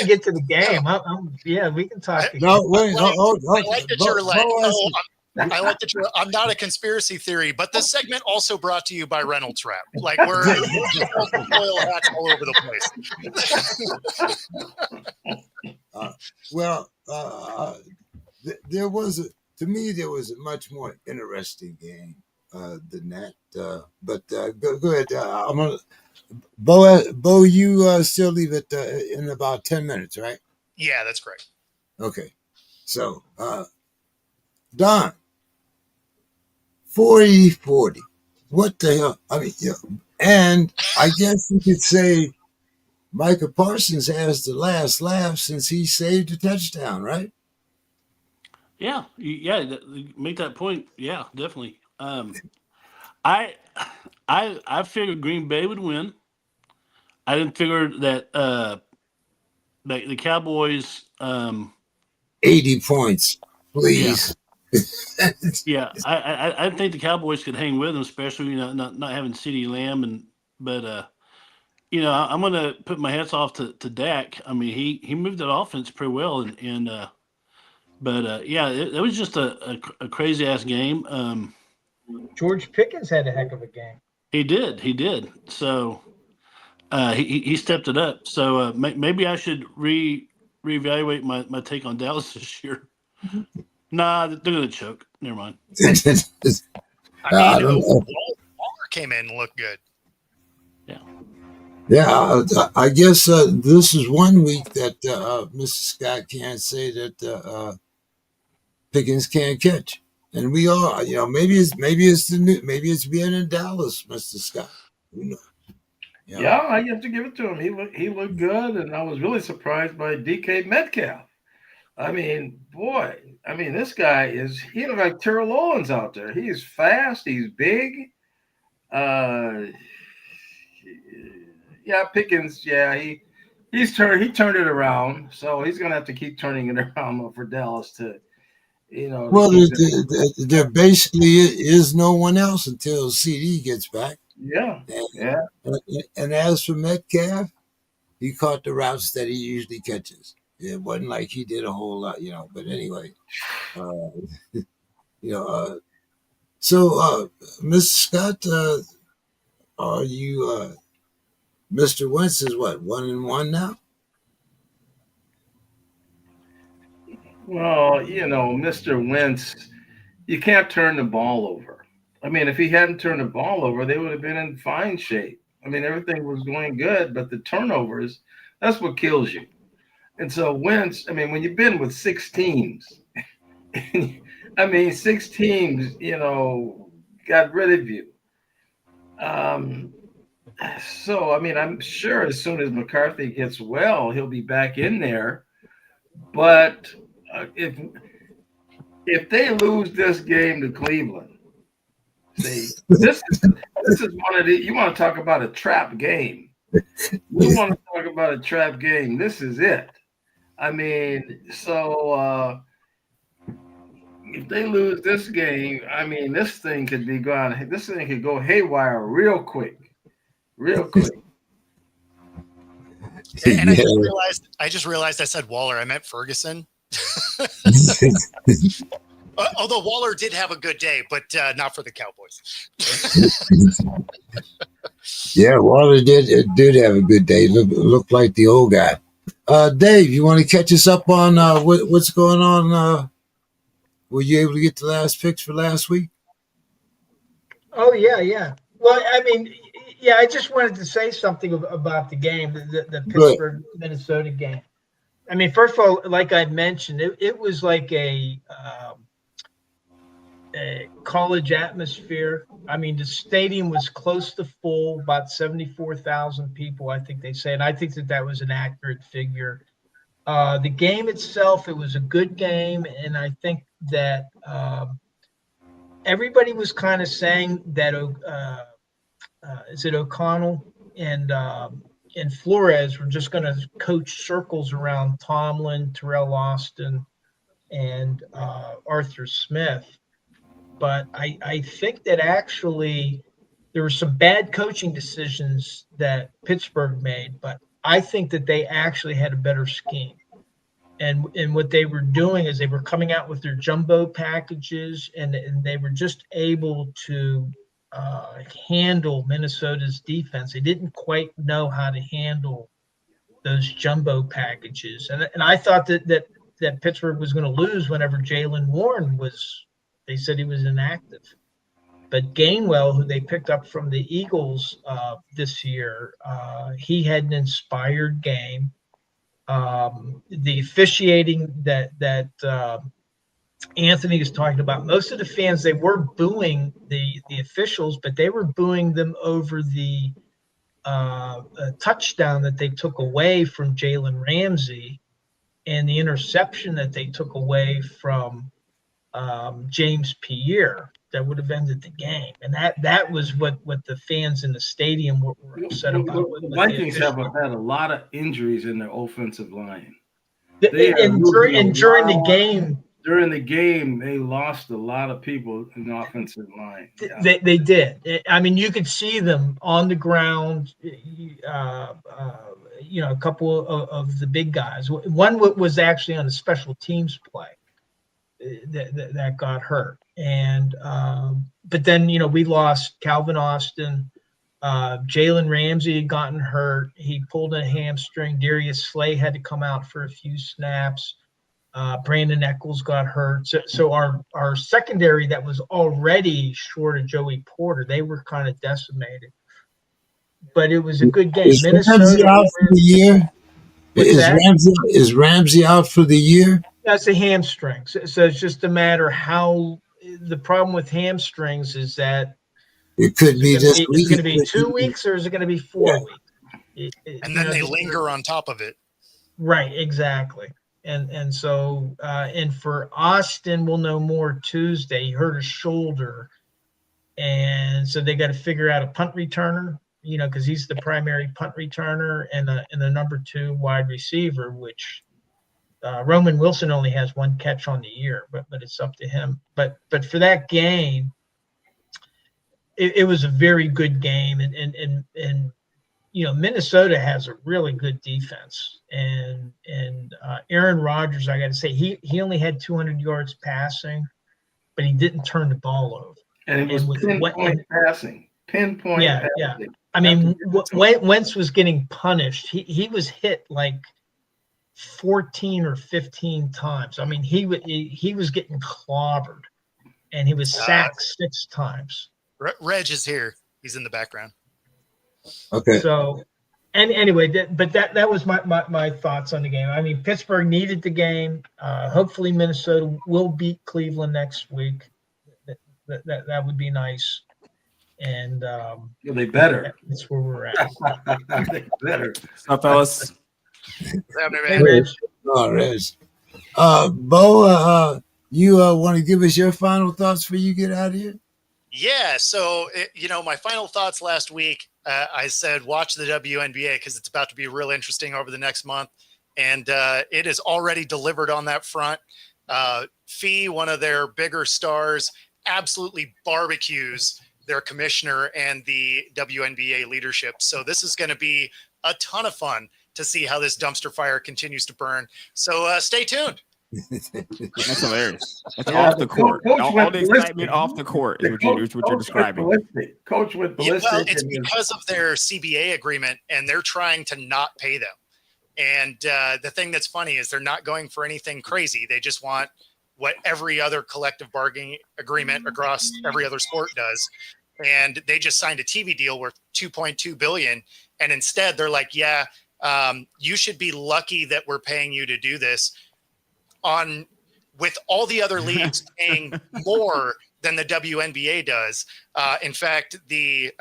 get to the game. We can talk. I like that you're. I'm not a conspiracy theory, but this segment also brought to you by Reynolds Wrap. Like we're oil hats all over the place. There was a much more interesting game than that. But go ahead. I'm gonna Bo. You still leave it in about 10 minutes, right? Yeah, that's great. Okay. So, Don, 40-40. What the hell? I mean, and I guess you could say Micah Parsons has the last laugh since he saved a touchdown, right? Yeah, make that point. Yeah, definitely. I figured Green Bay would win. I didn't figure that the Cowboys. 80 points, Yeah, please. yeah. I think the Cowboys could hang with them, especially not having CeeDee Lamb but I'm gonna put my hats off to Dak. I mean he moved that offense pretty well but yeah, it was just a crazy ass game. George Pickens had a heck of a game. He did. So he stepped it up. So maybe I should reevaluate my take on Dallas this year. Nah, they're gonna choke. Never mind. I don't know. Waller came in and looked good. Yeah, I guess this is one week that Mr. Scott can't say that Pickens can't catch, and we are. Maybe it's being in Dallas, Mr. Scott. Who knows? Yeah, I have to give it to him. He looked good, and I was really surprised by DK Metcalf. I mean, boy, this guy he looks like Terrell Owens out there. He's fast, he's big. Yeah, Pickens, yeah, he turned it around. So he's gonna have to keep turning it around for Dallas to. Well, there basically is no one else until CD gets back. Yeah, And as for Metcalf, he caught the routes that he usually catches. It wasn't like he did a whole lot, But anyway, so Mr. Scott, are you? Mr. Wentz is what, 1-1 now? Well, Mr. Wentz, you can't turn the ball over. I mean, if he hadn't turned the ball over, they would have been in fine shape. I mean, everything was going good, but the turnovers, that's what kills you. And so Wentz, when you've been with 6 teams, 6 teams, got rid of you. So, I'm sure as soon as McCarthy gets well, he'll be back in there. But if they lose this game to Cleveland, see, this is one of the, you want to talk about a trap game. You want to talk about a trap game. This is it. So if they lose this game, this thing could be gone. This thing could go haywire real quick. And I just realized I said Waller. I meant Ferguson. Although Waller did have a good day, but not for the Cowboys. Yeah, Waller did have a good day. Looked like the old guy. Dave, you want to catch us up on what's going on? Were you able to get the last picks for last week? Oh yeah. Well, I just wanted to say something about the game, the Pittsburgh Minnesota game. First of all, like I mentioned, it was like a college atmosphere. The stadium was close to full, about 74,000 people, I think they say, and I think that was an accurate figure. The game itself, it was a good game, and I think that everybody was kind of saying that is it O'Connell and Flores were just going to coach circles around Tomlin, Terrell Austin, and Arthur Smith. But I think that actually there were some bad coaching decisions that Pittsburgh made, but I think that they actually had a better scheme. And what they were doing is they were coming out with their jumbo packages, and they were just able to handle Minnesota's defense. They didn't quite know how to handle those jumbo packages. And I thought that Pittsburgh was going to lose whenever Jaylen Warren they said he was inactive. But Gainwell, who they picked up from the Eagles this year, he had an inspired game. The officiating that Anthony is talking about, most of the fans, they were booing the officials, but they were booing them over the touchdown that they took away from Jalen Ramsey and the interception that they took away from James Pierre that would have ended the game, and that was what the fans in the stadium were upset about. The Vikings have had a lot of injuries in their offensive line. And during the game. During the game, they lost a lot of people in the offensive line. Yeah. They did. I mean, you could see them on the ground. A couple of the big guys. One was actually on a special teams play that got hurt, and but then we lost Calvin Austin. Jalen Ramsey had gotten hurt. He pulled a hamstring. Darius Slay had to come out for a few snaps. Brandon Eccles got hurt. So our secondary that was already short of Joey Porter, they were kind of decimated. But it was a good game. Is Ramsey out for the year? Is Ramsey out for the year? That's a hamstring. So it's just a matter how the problem with hamstrings is that it could be this week. It's going to be 2 weeks or is it going to be 4 weeks? And then they linger on top of it. Right, exactly. And so and for Austin, we'll know more Tuesday. He hurt his shoulder, and so they got to figure out a punt returner, because he's the primary punt returner and the number 2 wide receiver, which Roman Wilson only has 1 catch on the year, but it's up to him. But for that game, it was a very good game, and Minnesota has a really good defense, and Aaron Rodgers, I got to say, he only had 200 yards passing, but he didn't turn the ball over. And it was pinpoint passing. Yeah. I mean, Wentz was getting punished. He was hit like 14 or 15 times. I mean, he was getting clobbered, and he was sacked 6 times. Reg is here. He's in the background. Okay. So, and anyway, that was my thoughts on the game. I mean, Pittsburgh needed the game. Hopefully, Minnesota will beat Cleveland next week. That would be nice. And they better. That's where we're at. They better. What's up, fellas? Hey, Reg. Oh, Reg. Bo, you want to give us your final thoughts before you get out of here? Yeah, so, my final thoughts last week, I said watch the WNBA because it's about to be real interesting over the next month. And it is already delivered on that front. Fee, one of their bigger stars, absolutely barbecues their commissioner and the WNBA leadership. So this is going to be a ton of fun to see how this dumpster fire continues to burn. So stay tuned. That's hilarious. That's off the court. All the excitement off the court is what you're describing. Coach went ballistic. Yeah, well, it's because of their CBA agreement, and they're trying to not pay them. And the thing that's funny is they're not going for anything crazy. They just want what every other collective bargaining agreement across every other sport does. And they just signed a TV deal worth $2.2 billion. And instead they're like, you should be lucky that we're paying you to do this with all the other leagues paying more than the WNBA does. In fact, the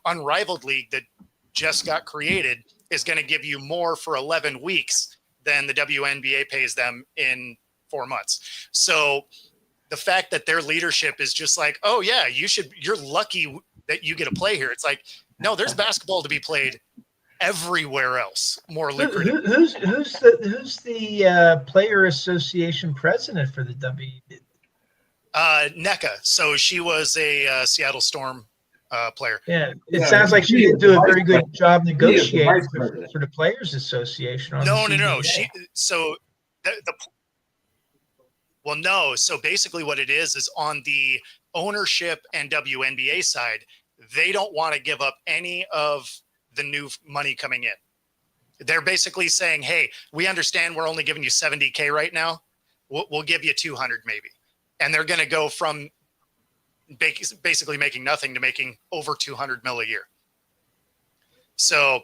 unrivaled league that just got created is going to give you more for 11 weeks than the WNBA pays them in 4 months. So the fact that their leadership is just like, oh yeah, you're lucky that you get to play here. It's like, no, there's basketball to be played everywhere else, more lucrative. Who's the player association president for the WNBA? NECA. So she was a Seattle Storm player. Yeah, it sounds like she didn't do a very good job negotiating for the Players Association. No. So basically what it is on the ownership and WNBA side, they don't want to give up any of the new money coming in. They're basically saying, hey, we understand we're only giving you $70K right now. We'll give you 200 maybe. And they're going to go from basically making nothing to making over 200 mil a year. So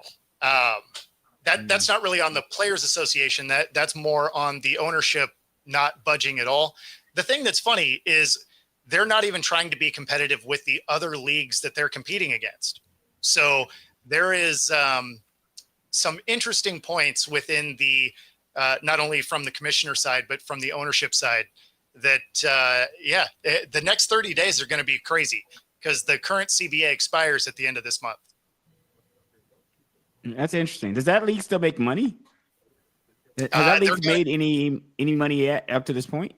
that's not really on the Players Association. That's more on the ownership not budging at all. The thing that's funny is they're not even trying to be competitive with the other leagues that they're competing against. So there is some interesting points within the not only from the commissioner side, but from the ownership side, that, the next 30 days are going to be crazy because the current CBA expires at the end of this month. That's interesting. Does that league still make money? Has that league made any money yet up to this point?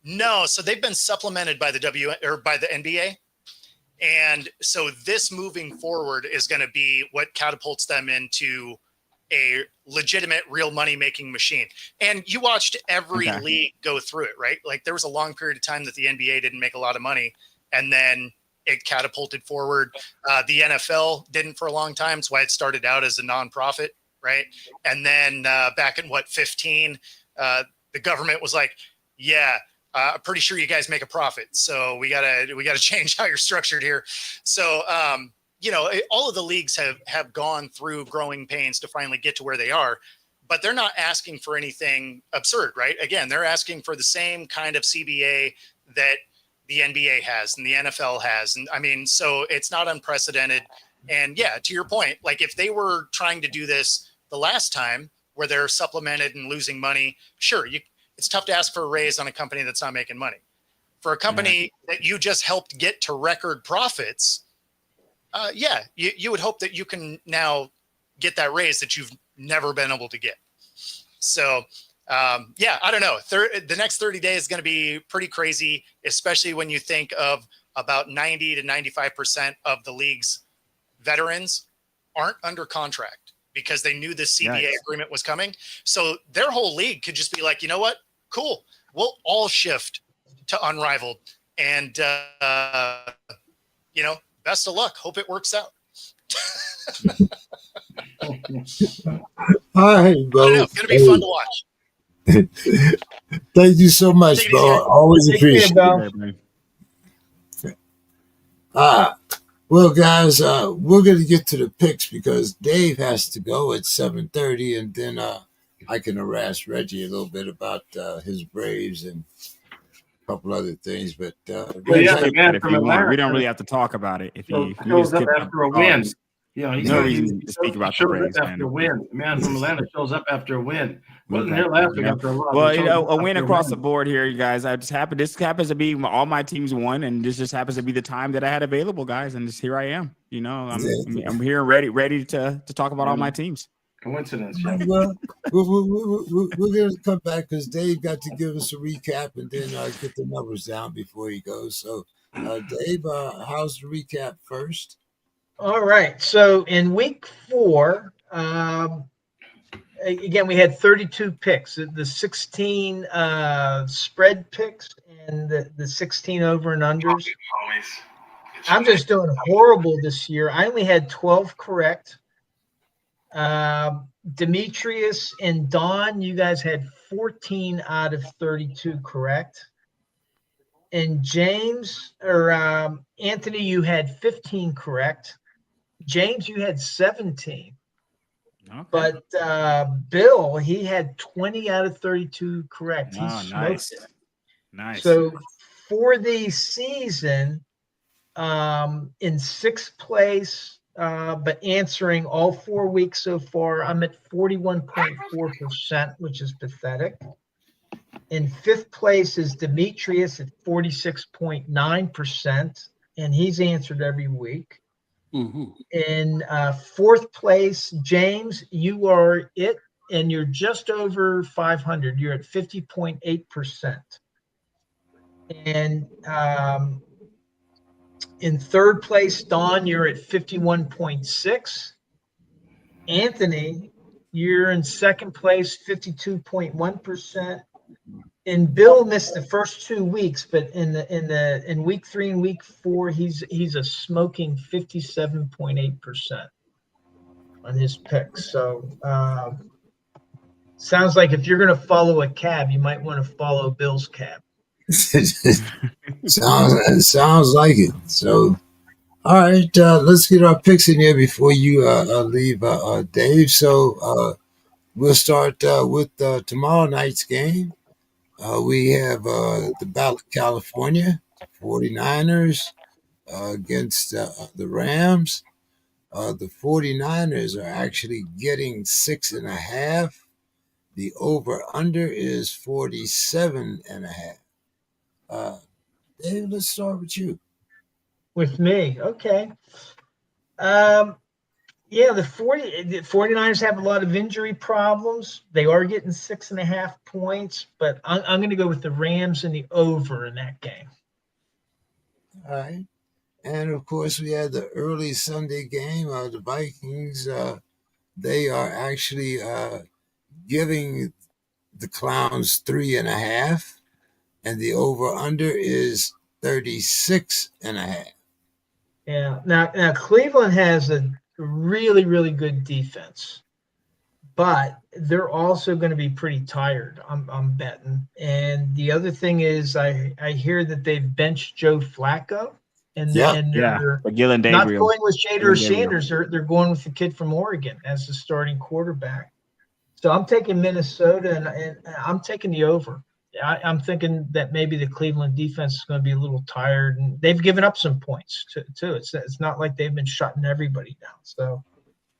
No. So they've been supplemented by by the NBA. And so this moving forward is going to be what catapults them into a legitimate real money making machine. And you watched every league go through it, right? Like there was a long period of time that the NBA didn't make a lot of money, and then it catapulted forward. The NFL didn't for a long time. That's why it started out as a nonprofit, right? And then back in 15, the government was like, yeah, I'm pretty sure you guys make a profit, so we gotta change how you're structured here. So, all of the leagues have gone through growing pains to finally get to where they are, but they're not asking for anything absurd, right? Again, they're asking for the same kind of CBA that the NBA has and the NFL has, and I mean, so it's not unprecedented. And yeah, to your point, like if they were trying to do this the last time, where they're supplemented and losing money, sure, it's tough to ask for a raise on a company that's not making money. For a company that you just helped get to record profits, you would hope that you can now get that raise that you've never been able to get. So, I don't know. The next 30 days is going to be pretty crazy, especially when you think of about 90 to 95% of the league's veterans aren't under contract because they knew this CBA agreement was coming. So their whole league could just be like, you know what? Cool. We'll all shift to unrivaled, and best of luck. Hope it works out. All right, bro. It's going to be fun to watch. Thank you so much, bro. Always appreciate it. Well, guys, we're going to get to the picks because Dave has to go at 7:30, and then I can harass Reggie a little bit about his Braves and a couple other things. But we don't really have to talk about it. If he shows up after a win, no reason to speak about the Braves. After a win, the man from Atlanta shows up after a win. Wasn't here last week after a loss. Well, a win across the board here, you guys. This happens to be all my teams won, and this just happens to be the time that I had available, guys. And here I am. I'm here ready to talk about all my teams. Coincidence. Well, we're going to come back because Dave got to give us a recap and then get the numbers down before he goes. So, Dave, how's the recap first? All right. So in week 4, again, we had 32 picks, the 16 spread picks and the 16 over and unders. I'm just doing horrible this year. I only had 12 correct. Demetrius and Don, you guys had 14 out of 32 correct. And James or Anthony, you had 15 correct. James, you had 17. Okay. But Bill, he had 20 out of 32 correct. He smoked it. Nice. So for the season, in 6th place, but answering all 4 weeks so far, I'm at 41.4%, which is pathetic. In 5th place is Demetrius at 46.9%, and he's answered every week. Mm-hmm. In 4th place, James, you are it, and you're just over 500. You're at 50.8%. And in 3rd place, Don, you're at 51.6. Anthony, you're in 2nd place, 52.1%. And Bill missed the first 2 weeks, but in week 3 and week 4, he's a smoking 57.8% on his picks. So sounds like if you're going to follow a cab, you might want to follow Bill's cab. Sounds like it. So, all right, let's get our picks in here before you leave, Dave. So we'll start with tomorrow night's game. We have the Battle of California, 49ers against the Rams. The 49ers are actually getting 6.5. The over-under is 47.5. Dave, let's start with you. With me, okay. Yeah, the 49ers have a lot of injury problems. They are getting 6.5 points, but I'm going to go with the Rams and the over in that game. All right. And, of course, we had the early Sunday game. The Vikings, they are actually giving the Clowns 3.5, and the over-under is 36.5. Yeah. Now Cleveland has a really, really good defense, but they're also going to be pretty tired. I'm betting. And the other thing is, I hear that they've benched Joe Flacco, and they're but Gillen not Gabriel. going with Shader Sanders. They're going with the kid from Oregon as the starting quarterback. So I'm taking Minnesota, and I'm taking the over. I'm thinking that maybe the Cleveland defense is going to be a little tired, and they've given up some points too. It's not like they've been shutting everybody down. So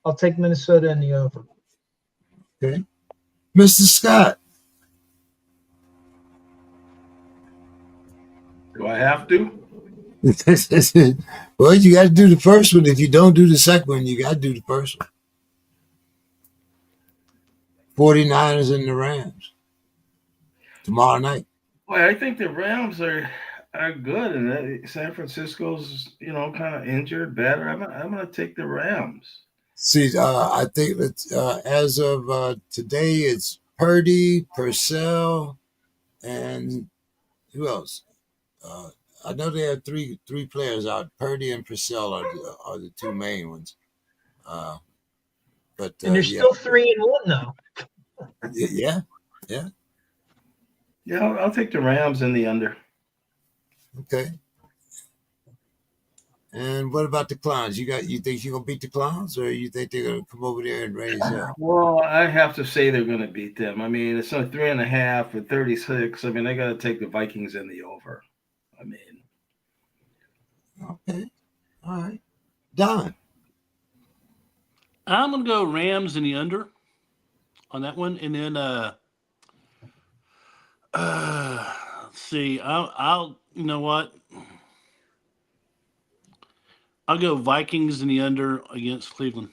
I'll take Minnesota in the over. Okay. Mr. Scott. Do I have to? Well, you got to do the first one. If you don't do the second one, you got to do the first one. 49ers and the Rams tomorrow night. Well, I think the Rams are good, and San Francisco's kind of injured, better. I'm gonna take the Rams. See, I think that as of today, it's Purdy, Purcell, and who else? I know they have three players out. Purdy and Purcell are the two main ones. But and they're still 3-1 though. Yeah. Yeah, I'll take the Rams in the under. Okay. And what about the Clowns? You think you're gonna beat the Clowns, or you think they're gonna come over there and raise hell? Well, I have to say they're gonna beat them. I mean, it's only 3.5 for 36. I mean, they gotta take the Vikings in the over. I mean, okay, all right, Don. I'm gonna go Rams in the under on that one, and then let's see. I'll you know what? I'll go Vikings in the under against Cleveland.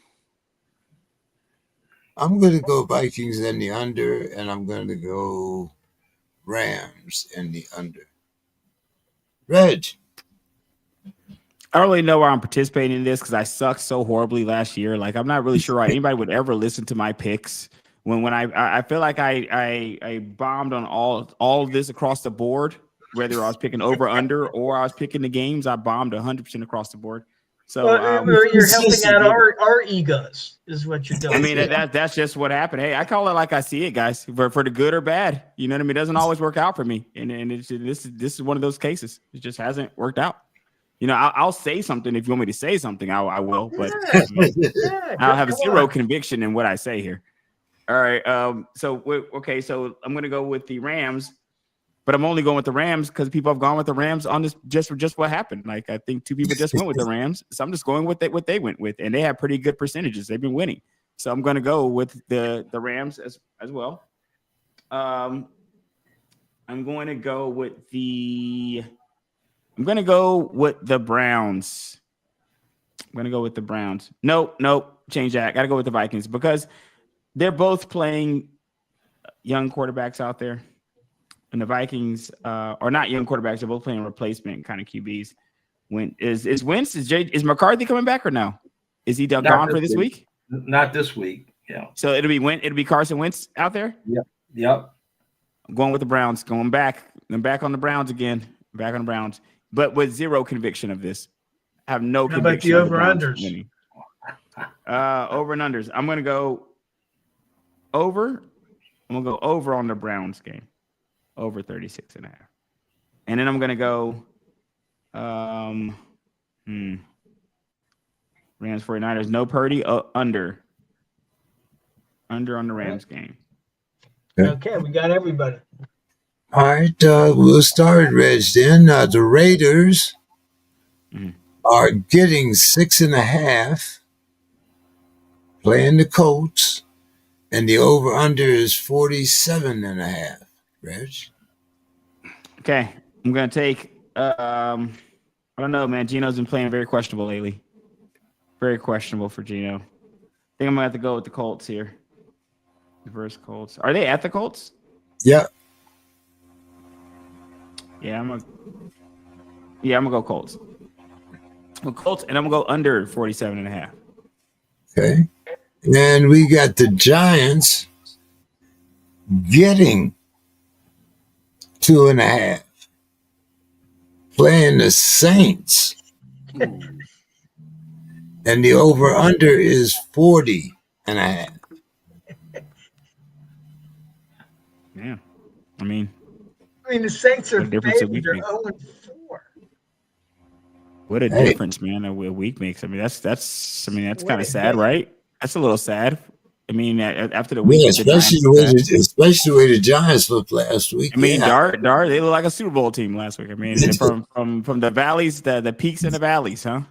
I'm going to go Vikings in the under, and I'm going to go Rams in the under. Reg. I don't really know why I'm participating in this because I sucked so horribly last year. Like, I'm not really sure why anybody would ever listen to my picks. When I feel like I bombed on all of this across the board, whether I was picking over, under, or I was picking the games, I bombed 100% across the board. So you're helping out our egos, is what you're doing. I mean, that's just what happened. Hey, I call it like I see it, guys. For the good or bad, you know what I mean. It doesn't always work out for me, and this is one of those cases. It just hasn't worked out. I'll say something if you want me to say something. I will, but I'll have zero conviction in what I say here. All right. So I'm going to go with the Rams. But I'm only going with the Rams because people have gone with the Rams on this just what happened. Like, I think two people just went with the Rams. So I'm just going with what they went with. And they have pretty good percentages. They've been winning. So I'm going to go with the Rams as well. I'm going to go with the Browns. I'm going to go with the Browns. Nope. Change that. Got to go with the Vikings because they're both playing young quarterbacks out there. And the Vikings are not young quarterbacks. They're both playing replacement kind of QBs. Is McCarthy coming back or no? Is he gone for this week? Not this week. Yeah. So it'll be Carson Wentz out there? Yep. I'm going with the Browns. Going back. I'm back on the Browns again. Back on the Browns. But with zero conviction of this. I have no conviction. How about the over-unders? Over and unders. I'm going to go over. I'm going to go over on the Browns game. Over 36.5. And then I'm going to go Rams 49ers. No Purdy. Under on the Rams game. Okay, we got everybody. All right, we'll start, Reg, then. The Raiders are getting 6.5, playing the Colts, and the over-under is 47.5. Reg? Okay. I'm gonna take. I don't know, man. Gino's been playing very questionable lately. Very questionable for Gino. I think I'm gonna have to go with the Colts here. The first Colts. Are they at the Colts? Yeah. Yeah, I'm gonna go Colts. Well, Colts, and I'm gonna go under 47.5. Okay. And we got the Giants getting 2.5. Playing the Saints. And the over-under is 40.5. Yeah. I mean, the Saints are what difference a favored. week They're makes? 0-4. What a difference, man, a week makes. I mean, that's kind of sad, right? That's a little sad. I mean, after the week, especially the way the Giants looked last week. I mean, Dart, they look like a Super Bowl team last week. I mean, from the valleys, the peaks and the valleys, huh?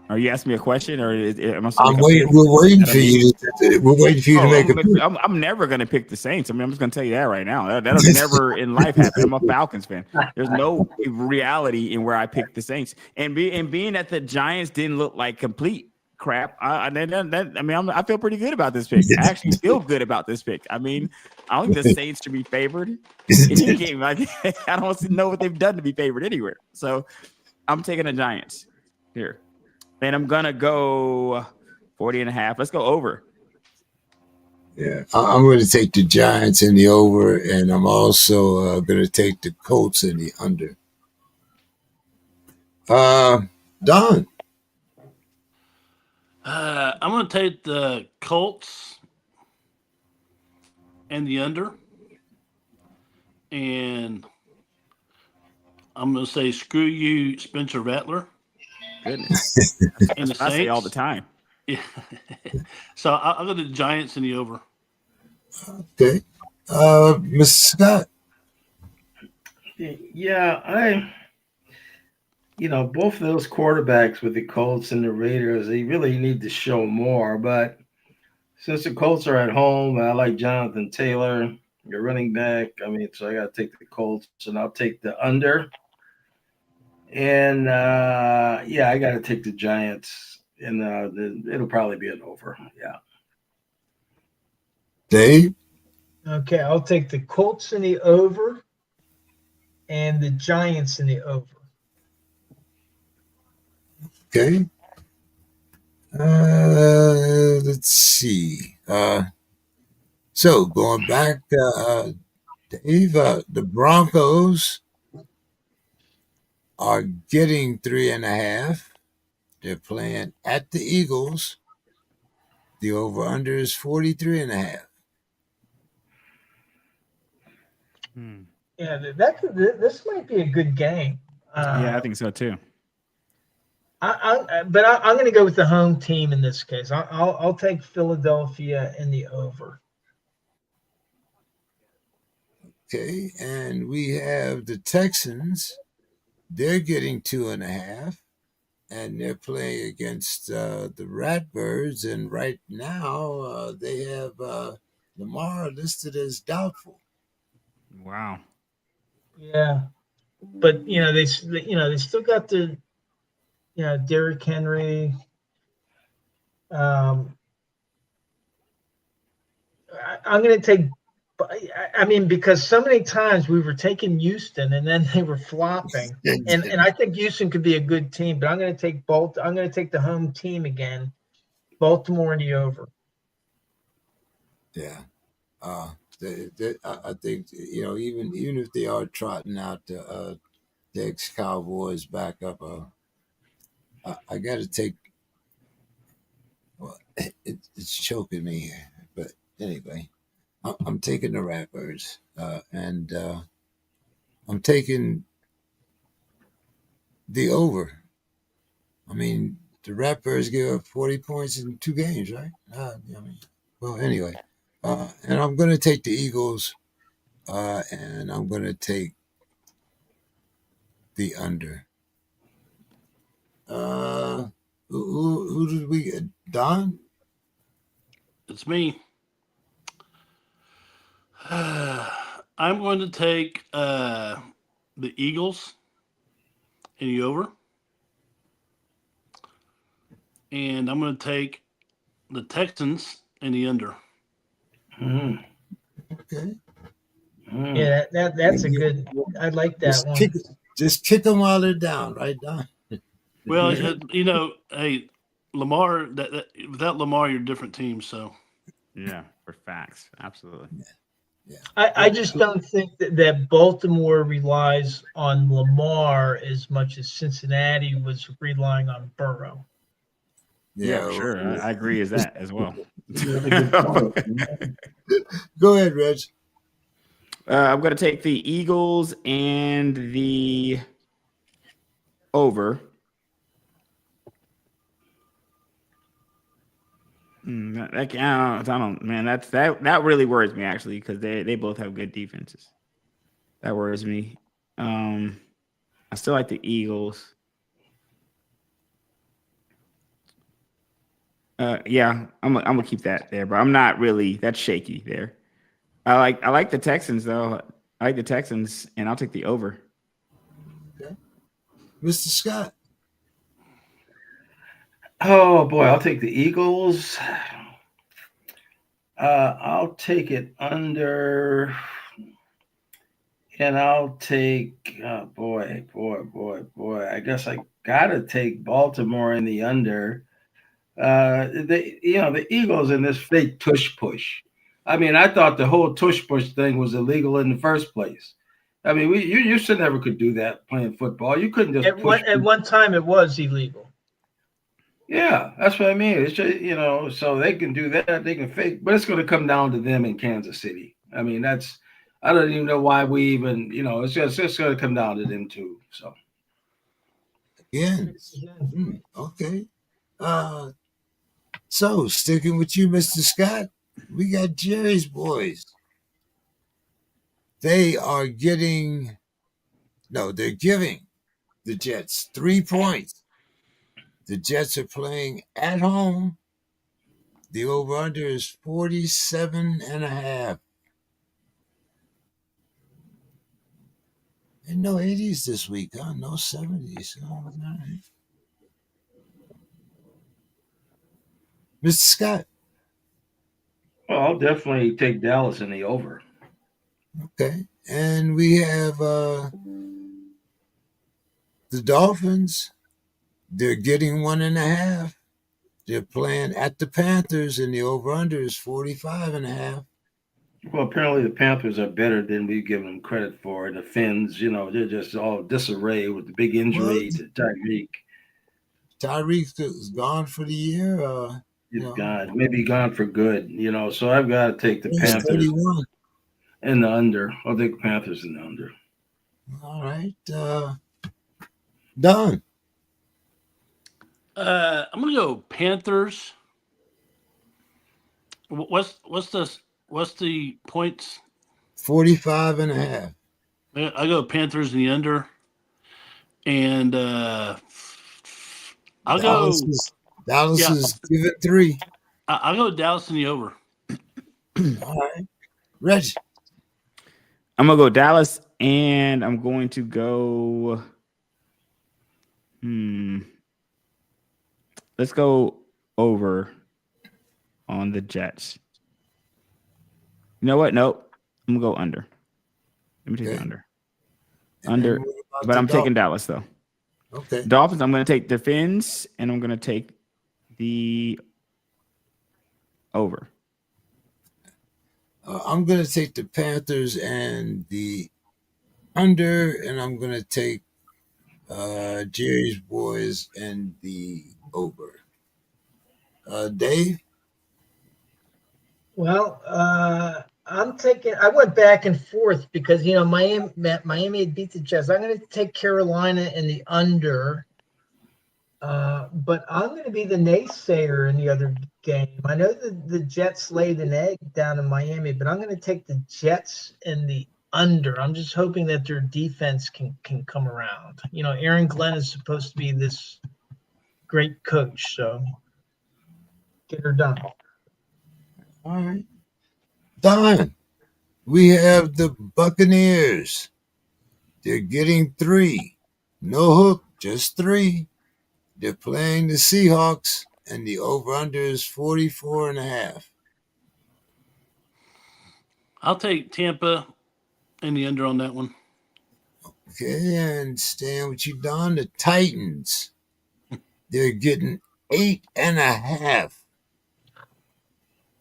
Are you asking me a question, or am I? We're waiting for you to make a pick. I'm never going to pick the Saints. I mean, I'm just going to tell you that right now. That'll never in life happen. I'm a Falcons fan. There's no reality in where I picked the Saints, and being that the Giants didn't look like complete crap. I feel pretty good about this pick. I actually feel good about this pick. I mean, I don't think the Saints should be favored in any game. I don't know what they've done to be favored anywhere. So I'm taking the Giants here. And I'm going to go 40.5. Let's go over. Yeah, I'm going to take the Giants in the over, and I'm also going to take the Colts in the under. Don? I'm going to take the Colts and the under. And I'm going to say, screw you, Spencer Rattler. Goodness. And the Saints. I say all the time. Yeah. So I'll go to the Giants in the over. Okay. Mr. Scott? Yeah, both of those quarterbacks with the Colts and the Raiders, they really need to show more. But since the Colts are at home, I like Jonathan Taylor, your running back. So I got to take the Colts, and I'll take the under. And, I got to take the Giants, and it'll probably be an over. Yeah. Dave? Okay, I'll take the Colts in the over and the Giants in the over. Okay. Let's see. So going back, Dave, the Broncos are getting 3.5. They're playing at the Eagles. The over-under is 43.5. Yeah, this might be a good game. Yeah, I think so too. I'm going to go with the home team in this case. I'll take Philadelphia in the over. Okay, and we have the Texans. They're getting 2.5, and they're playing against the Ratbirds. And right now, they have Lamar listed as doubtful. Wow. Yeah, but they still got the Derrick Henry. I'm going to take. Because so many times we were taking Houston and then they were flopping, and I think Houston could be a good team. But I'm going to take both. I'm going to take the home team again, Baltimore in the over. Yeah, I think even if they are trotting out the ex-Cowboys back up, I got to take. Well, it's choking me here, but anyway. I'm taking the Ratbirds, and I'm taking the over. The Ratbirds gave up 40 points in 2 games, right? Anyway, and I'm going to take the Eagles, and I'm going to take the under. Who did we get? Don? It's me. I'm going to take the Eagles in the over. And I'm going to take the Texans in the under. Mm. Okay. Mm. Yeah, that's a good. I like that one. Just kick them while they're down, right, Don? Well, hey, Lamar. Without Lamar, you're a different team. So. Yeah, for facts, absolutely. Yeah. I just don't think that Baltimore relies on Lamar as much as Cincinnati was relying on Burrow. Yeah, for sure. I agree as that as well. Go ahead, Reg. I'm going to take the Eagles and the over. I don't, man. That really worries me actually because they both have good defenses. That worries me. I still like the Eagles. Yeah, I'm gonna keep that there, but I'm not really. That's shaky there. I like the Texans though. I like the Texans, and I'll take the over. Okay. Mr. Scott. Oh boy, I'll take the Eagles. I'll take it under, and I'll take boy. I guess I gotta take Baltimore in the under. The Eagles in this fake tush push. I mean, I thought the whole tush push thing was illegal in the first place. I mean, you should never could do that playing football. You couldn't just at one time it was illegal. Yeah, that's what I mean. It's just so they can do that, they can fake, but it's going to come down to them in Kansas City. I mean, I don't even know why we even, it's going to come down to them too. So Again. Okay. So sticking with you, Mr. Scott, we got Jerry's boys. They're giving the Jets 3 points. The Jets are playing at home. The over-under is 47.5. And no 80s this week, huh? No 70s. Oh, all right. Mr. Scott. well, I'll definitely take Dallas in the over. Okay. And we have the Dolphins. They're getting 1.5. They're playing at the Panthers, and the over-under is 45.5. Well, apparently the Panthers are better than we give them credit for. The Finns, they're just all disarray with the big injury to Tyreek. Tyreek is gone for the year. He's gone, maybe gone for good. So I've got to take the Panthers 31. in the under. I'll take the Panthers in the under. All right, Don. I'm gonna go Panthers. What's the points? 45.5. I go Panthers in the under, and I'll Dallas is giving 3. I'll go Dallas in the over. All right, Reg. I'm gonna go Dallas, and I'm going to go. Let's go over on the Jets. You know what? Nope. I'm gonna go under. Let me take the under. Under, but I'm taking Dallas though. Okay. Dolphins. I'm gonna take the Fins, and I'm gonna take the over. I'm gonna take the Panthers and the under, and I'm gonna take Jerry's boys and the over. Dave? Well, I went back and forth because, Miami had beat the Jets. I'm going to take Carolina in the under, but I'm going to be the naysayer in the other game. I know that the Jets laid an egg down in Miami, but I'm going to take the Jets in the under. I'm just hoping that their defense can come around. Aaron Glenn is supposed to be this great coach, so get her done. All right. Don, we have the Buccaneers. They're getting 3. No hook, just 3. They're playing the Seahawks, and the over-under is 44.5. I'll take Tampa and the under on that one. Okay, and staying with you, Don, the Titans. They're getting 8.5.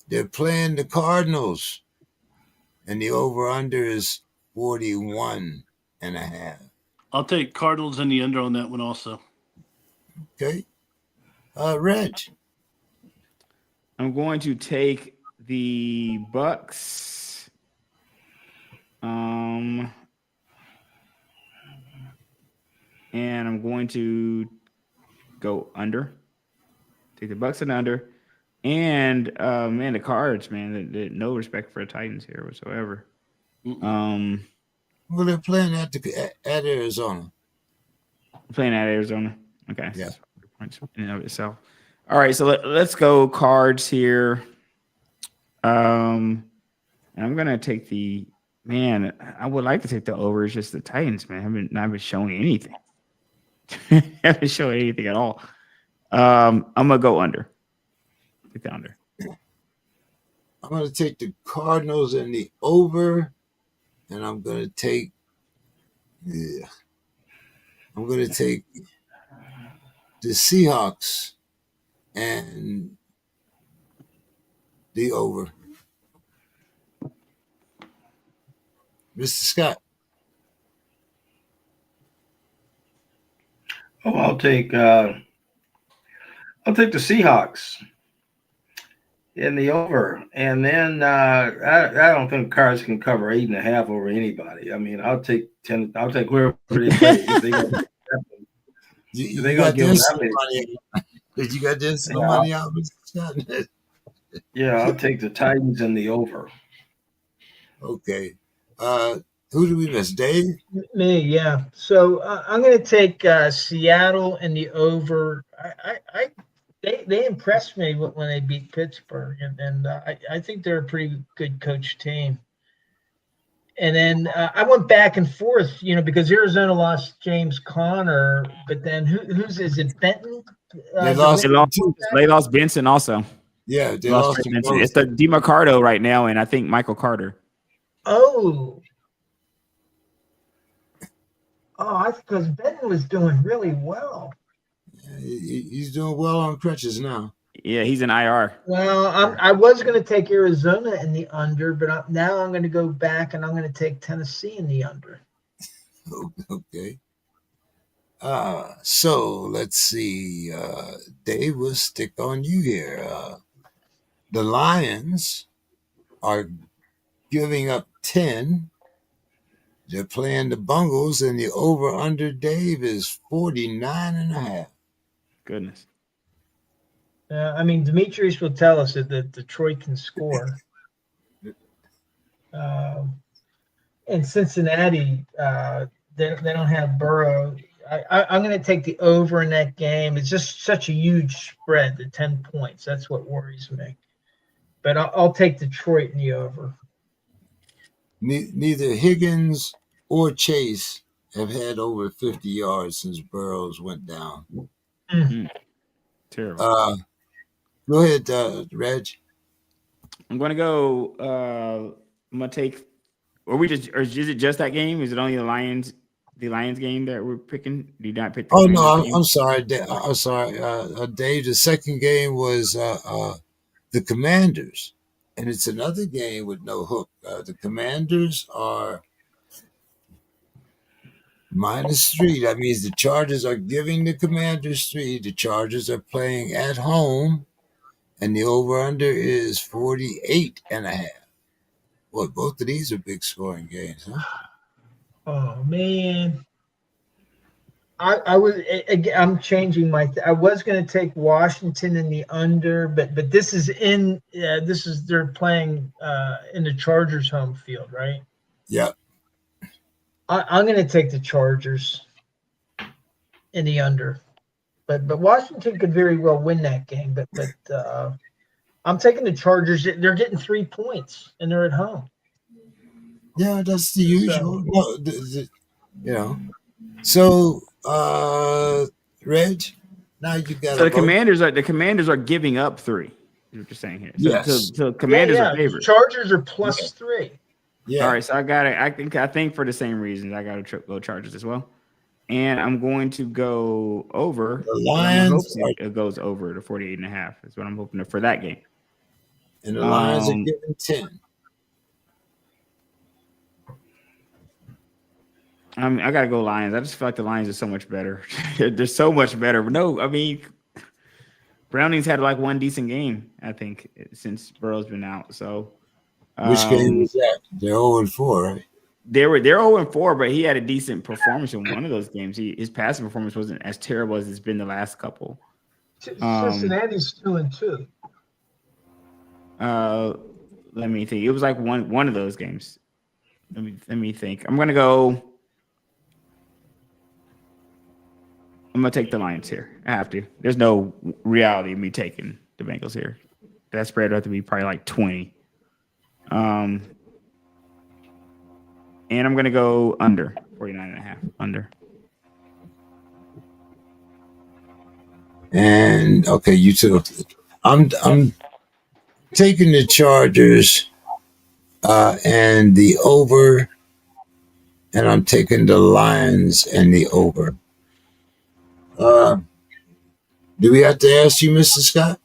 They're playing the Cardinals, and the over-under is 41.5. I'll take Cardinals and the under on that one also. Okay. Reg. I'm going to take the Bucks. And I'm going to go under. Take the Bucks and under. And man, the Cards, man, no respect for the Titans here whatsoever. Well, they're playing at Arizona. Playing at Arizona. Okay. Yeah. Points in and of itself. All right, so let's go Cards here. And I'm gonna take the man. I would like to take the over. It's just the Titans, man. Haven't been showing anything. Haven't shown anything at all. I'm gonna go under. Take the under. I'm gonna take the Cardinals and the over, and I'm gonna take the Seahawks and the over. Mr. Scott. Oh, I'll take the Seahawks in the over, and then I don't think Cards can cover 8.5 over anybody. I mean, I'll take 10. I'll take whoever they play. You got to some money out, Mr. Scott. Yeah, I'll take the Titans and the over. Okay. Who do we miss? Dave? Me, yeah. So I'm going to take Seattle and the over. They impressed me when they beat Pittsburgh, and I think they're a pretty good coach team. And then I went back and forth, because Arizona lost James Conner, but then is it Benton? They lost Benson also. Yeah, they lost Benson. It's the DeMarcado right now, and I think Michael Carter. Oh, because Benton was doing really well. He's doing well on crutches now. Yeah, he's in IR. Well, I was going to take Arizona in the under, but now I'm going to go back and I'm going to take Tennessee in the under. Okay. So let's see. Dave, we'll stick on you here. The Lions are giving up 10. They're playing the Bungles, and the over-under, Dave, is 49.5. Goodness. Demetrius will tell us that Detroit can score. And Cincinnati, they don't have Burrow. I'm going to take the over in that game. It's just such a huge spread, the 10 points. That's what worries me. But I'll take Detroit in the over. Neither Higgins or Chase have had over 50 yards since Burrows went down. Mm-hmm. Terrible. Go ahead, Reg. I'm going to go. I'm going to take. Or is it just that game? Is it only the Lions game that we're picking? Do you not pick? Oh no, I'm sorry. I'm sorry, Dave. The second game was the Commanders, and it's another game with no hook. The Commanders are -3. That means the Chargers are giving the Commanders 3. The Chargers are playing at home, and the over-under is 48.5. Boy, both of these are big scoring games, huh? Oh man, I'm changing I was going to take Washington in the under, but this is they're playing in the Chargers home field, right? Yeah. I'm going to take the Chargers in the under, but Washington could very well win that game. But I'm taking the Chargers. They're getting 3 points and they're at home. Yeah, that's the usual. No, you know. So, Reg, now you got So a vote. the Commanders are giving up 3. Is what you're saying here. Yes. So Commanders are The favored. Chargers are +3. Yeah. All right, so I think for the same reasons, I got to go Chargers as well. And I'm going to go over. The Lions it goes over to 48.5. That's what I'm hoping for that game. And the Lions are giving 10. I got to go Lions. I just feel like the Lions are so much better. They're so much better. No, I mean, Browning's had like one decent game, I think, since Burrow's been out. So, which game is that? They're 0-4, right? They're 0-4, but he had a decent performance in one of those games. His passing performance wasn't as terrible as it's been the last couple. Cincinnati's 2-2. Let me think. It was like one of those games. Let me think. I'm gonna take the Lions here. I have to. There's no reality of me taking the Bengals here. That spread would have to be probably like 20. And I'm gonna go under 49.5. Under. And okay, you took. I'm taking the Chargers and the over, and I'm taking the Lions and the over. Do we have to ask you, Mr. Scott?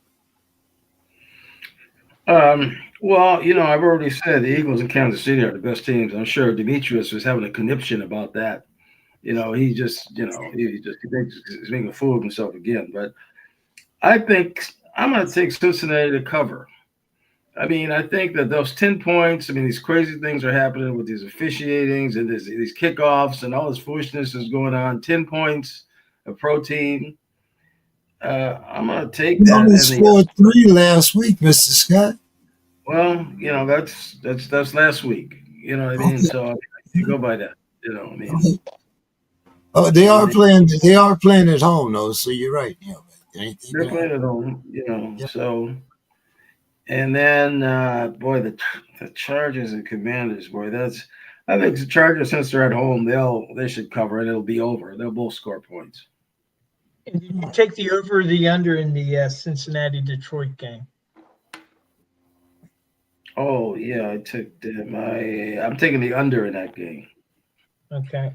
Well, I've already said the Eagles and Kansas City are the best teams. I'm sure Demetrius was having a conniption about that. He thinks he's making a fool of himself again. But I think I'm going to take Cincinnati to cover. I mean, I think that those 10 points, these crazy things are happening with these officiatings and these kickoffs and all this foolishness is going on. 10 points of protein. I'm going to take that. You only scored 3 last week, Mr. Scott. Well, that's last week. You know what I mean? Okay. So you go by that. You know what I mean? Okay. Oh, they are playing. They are playing at home, though. So you're right. They're playing at home. Yep. So, and then the Chargers and Commanders, I think the Chargers, since they're at home, they should cover it. It'll be over. They'll both score points. And did you take the over or the under in the Cincinnati-Detroit game? Oh, yeah, I took I'm taking the under in that game. Okay.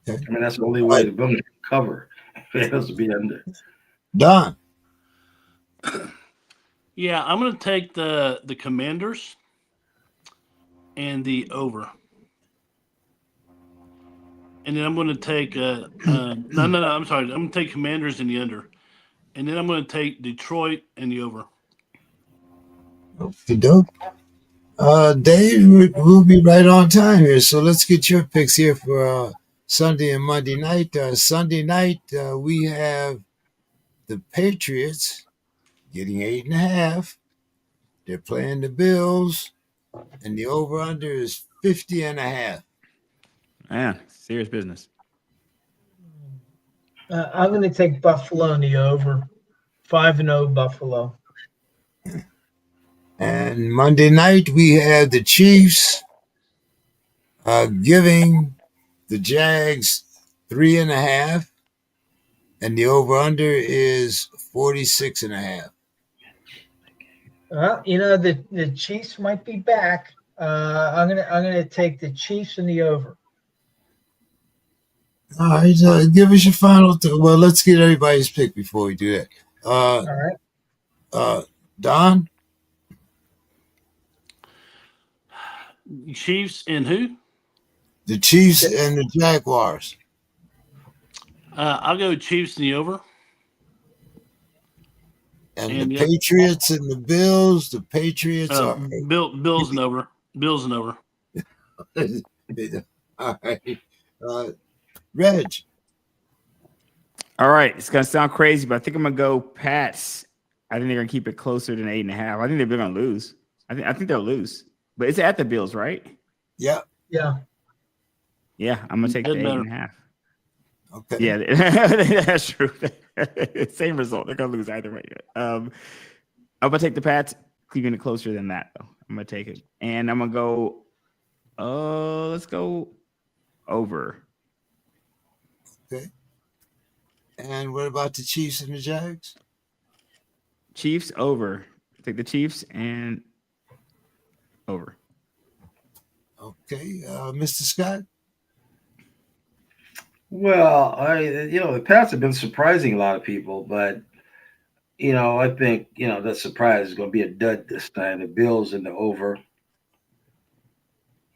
That's the only way to build a cover. It has to be under. Don. Yeah, I'm going to take the Commanders and the over. And then I'm going to take I'm sorry. I'm going to take Commanders and the under. And then I'm going to take Detroit and the over. Okay, dope. Dave, we'll be right on time here. So let's get your picks here for Sunday and Monday night. Sunday night, we have the Patriots getting 8.5. They're playing the Bills, and the over-under is 50.5. Man, serious business. I'm going to take Buffalo in the over. 5-0 Buffalo. And Monday night, we have the Chiefs giving the Jags 3.5, and the over/under is 46.5. Well, the Chiefs might be back. I'm gonna take the Chiefs in the over. All right, give us your final. Well, let's get everybody's pick before we do that. All right. Don? Chiefs and who? The Chiefs and the Jaguars. I'll go Chiefs and the over. And the Patriots and the Bills. The Patriots are Bills and over. Bills and over. All right. Reg. All right. It's gonna sound crazy, but I think I'm gonna go Pats. I think they're gonna keep it closer than 8.5. I think they're gonna lose. I think they'll lose. But it's at the Bills, right? Yeah. Yeah. Yeah, I'm gonna take the 8.5. Okay. Yeah, that's true. Same result. They're gonna lose either way. I'm gonna take the Pats, keeping it closer than that though. I'm gonna take it, and I'm gonna go Let's go over. Okay. And what about the Chiefs and the Jags? Chiefs over. Take the Chiefs and over. Okay. Mr. Scott? Well, the Pats have been surprising a lot of people, but I think that surprise is going to be a dud this time. The Bills in the over,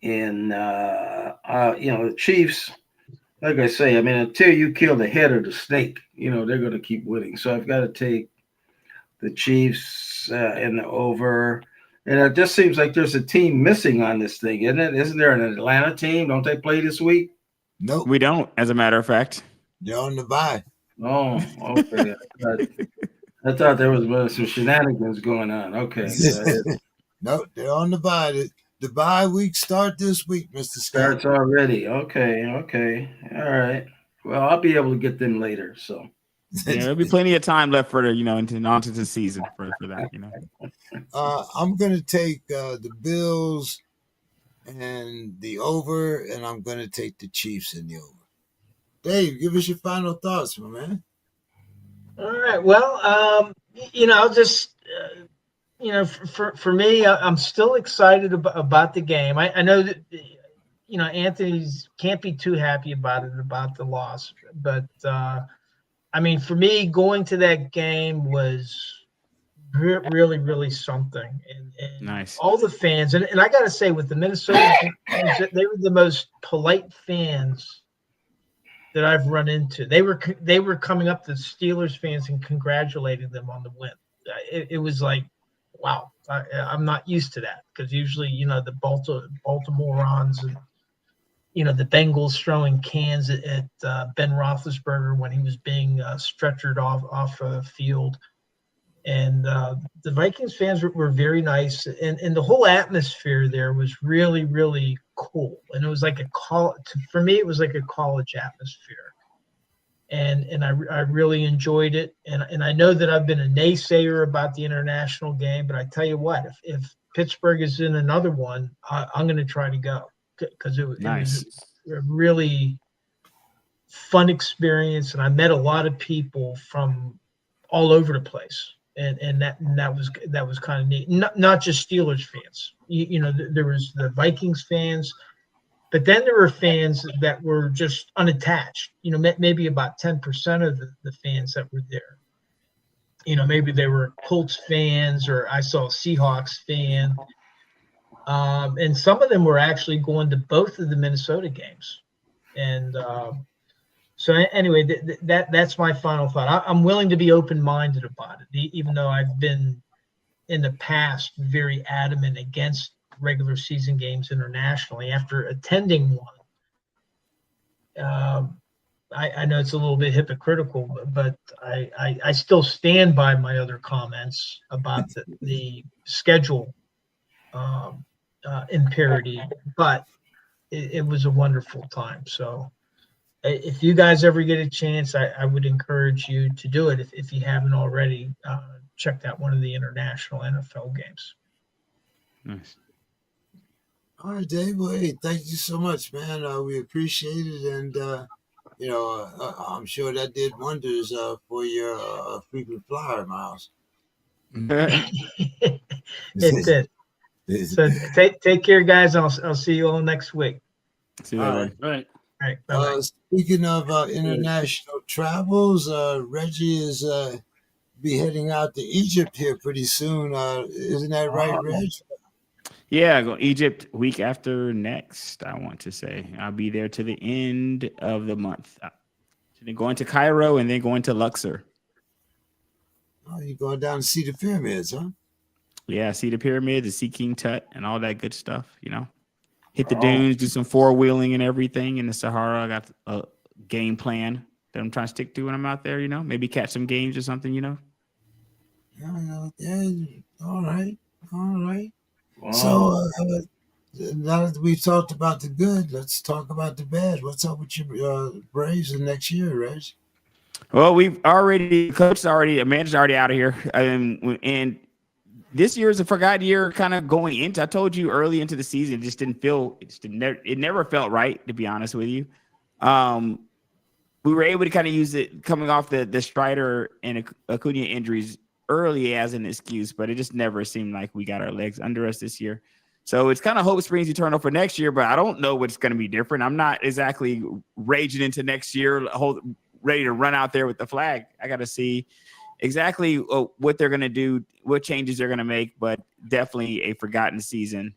and the Chiefs. Like I say, I mean, until you kill the head of the snake, they're going to keep winning. So I've got to take the Chiefs in the over. And it just seems like there's a team missing on this thing, isn't it? Isn't there an Atlanta team? Don't they play this week? Nope. We don't, as a matter of fact. They're on the bye. Oh, okay. I thought there was some shenanigans going on. Okay. Nope, they're on the bye. The bye week start this week, Mr. Scott. Starts already. Okay. All right. Well, I'll be able to get them later. So there'll be plenty of time left for onto the season for that. I'm gonna take the Bills and the over, and I'm gonna take the Chiefs in the over. Dave, give us your final thoughts, my man. All right. Well, I'll just. For me, I'm still excited about the game. I know that, Anthony's can't be too happy about the loss. But, for me, going to that game was really, really something. And nice. All the fans, and I got to say, with the Minnesota fans, they were the most polite fans that I've run into. They were coming up to Steelers fans and congratulating them on the win. It was like, wow, I'm not used to that, because usually, the Baltimoreans and, the Bengals throwing cans at Ben Roethlisberger when he was being stretchered off a field. And the Vikings fans were very nice. And the whole atmosphere there was really, really cool. And it was like for me, it was like a college atmosphere. And I really enjoyed it. And I know that I've been a naysayer about the international game, but I tell you what, if Pittsburgh is in another one, I'm going to try to go, because it was a really fun experience. And I met a lot of people from all over the place. And that was kind of neat. Not just Steelers fans. There was the Vikings fans. But then there were fans that were just unattached, maybe about 10% of the fans that were there. Maybe they were Colts fans, or I saw a Seahawks fan. And some of them were actually going to both of the Minnesota games. And so anyway, that's my final thought. I'm willing to be open-minded about it, even though I've been in the past very adamant against regular season games internationally after attending one. I know it's a little bit hypocritical, but I still stand by my other comments about the schedule imperative, but it was a wonderful time. So if you guys ever get a chance, I would encourage you to do it if you haven't already checked out one of the international NFL games. Nice. All right, Dave. Well, hey, thank you so much, man. We appreciate it, and I'm sure that did wonders for your frequent flyer miles. It did. So take care, guys. I'll see you all next week. See you later. Right. All right. Bye-bye. Speaking of international travels, Reggie is be heading out to Egypt here pretty soon. Isn't that right, Reg? Yeah, I go Egypt week after next, I want to say. I'll be there to the end of the month. Then going to Cairo and then going to Luxor. Oh, you're going down to see the pyramids, huh? Yeah, see the pyramids, the see King Tut, and all that good stuff, Hit the dunes, do some four-wheeling and everything in the Sahara. I got a game plan that I'm trying to stick to when I'm out there, Maybe catch some games or something, Yeah, all right. Wow. So now that we've talked about the good, let's talk about the bad. What's up with your Braves in next year, Reg? Well, Amanda's already out of here. And this year is a forgotten year kind of going into. I told you early into the season, it just didn't feel, it never felt right, to be honest with you. We were able to kind of use it coming off the Strider and Acuna injuries early as an excuse, but it just never seemed like we got our legs under us this year. So it's kind of hope springs eternal for next year, but I don't know what's going to be different. I'm not exactly raging into next year, ready to run out there with the flag. I got to see exactly what they're going to do, what changes they're going to make, but definitely a forgotten season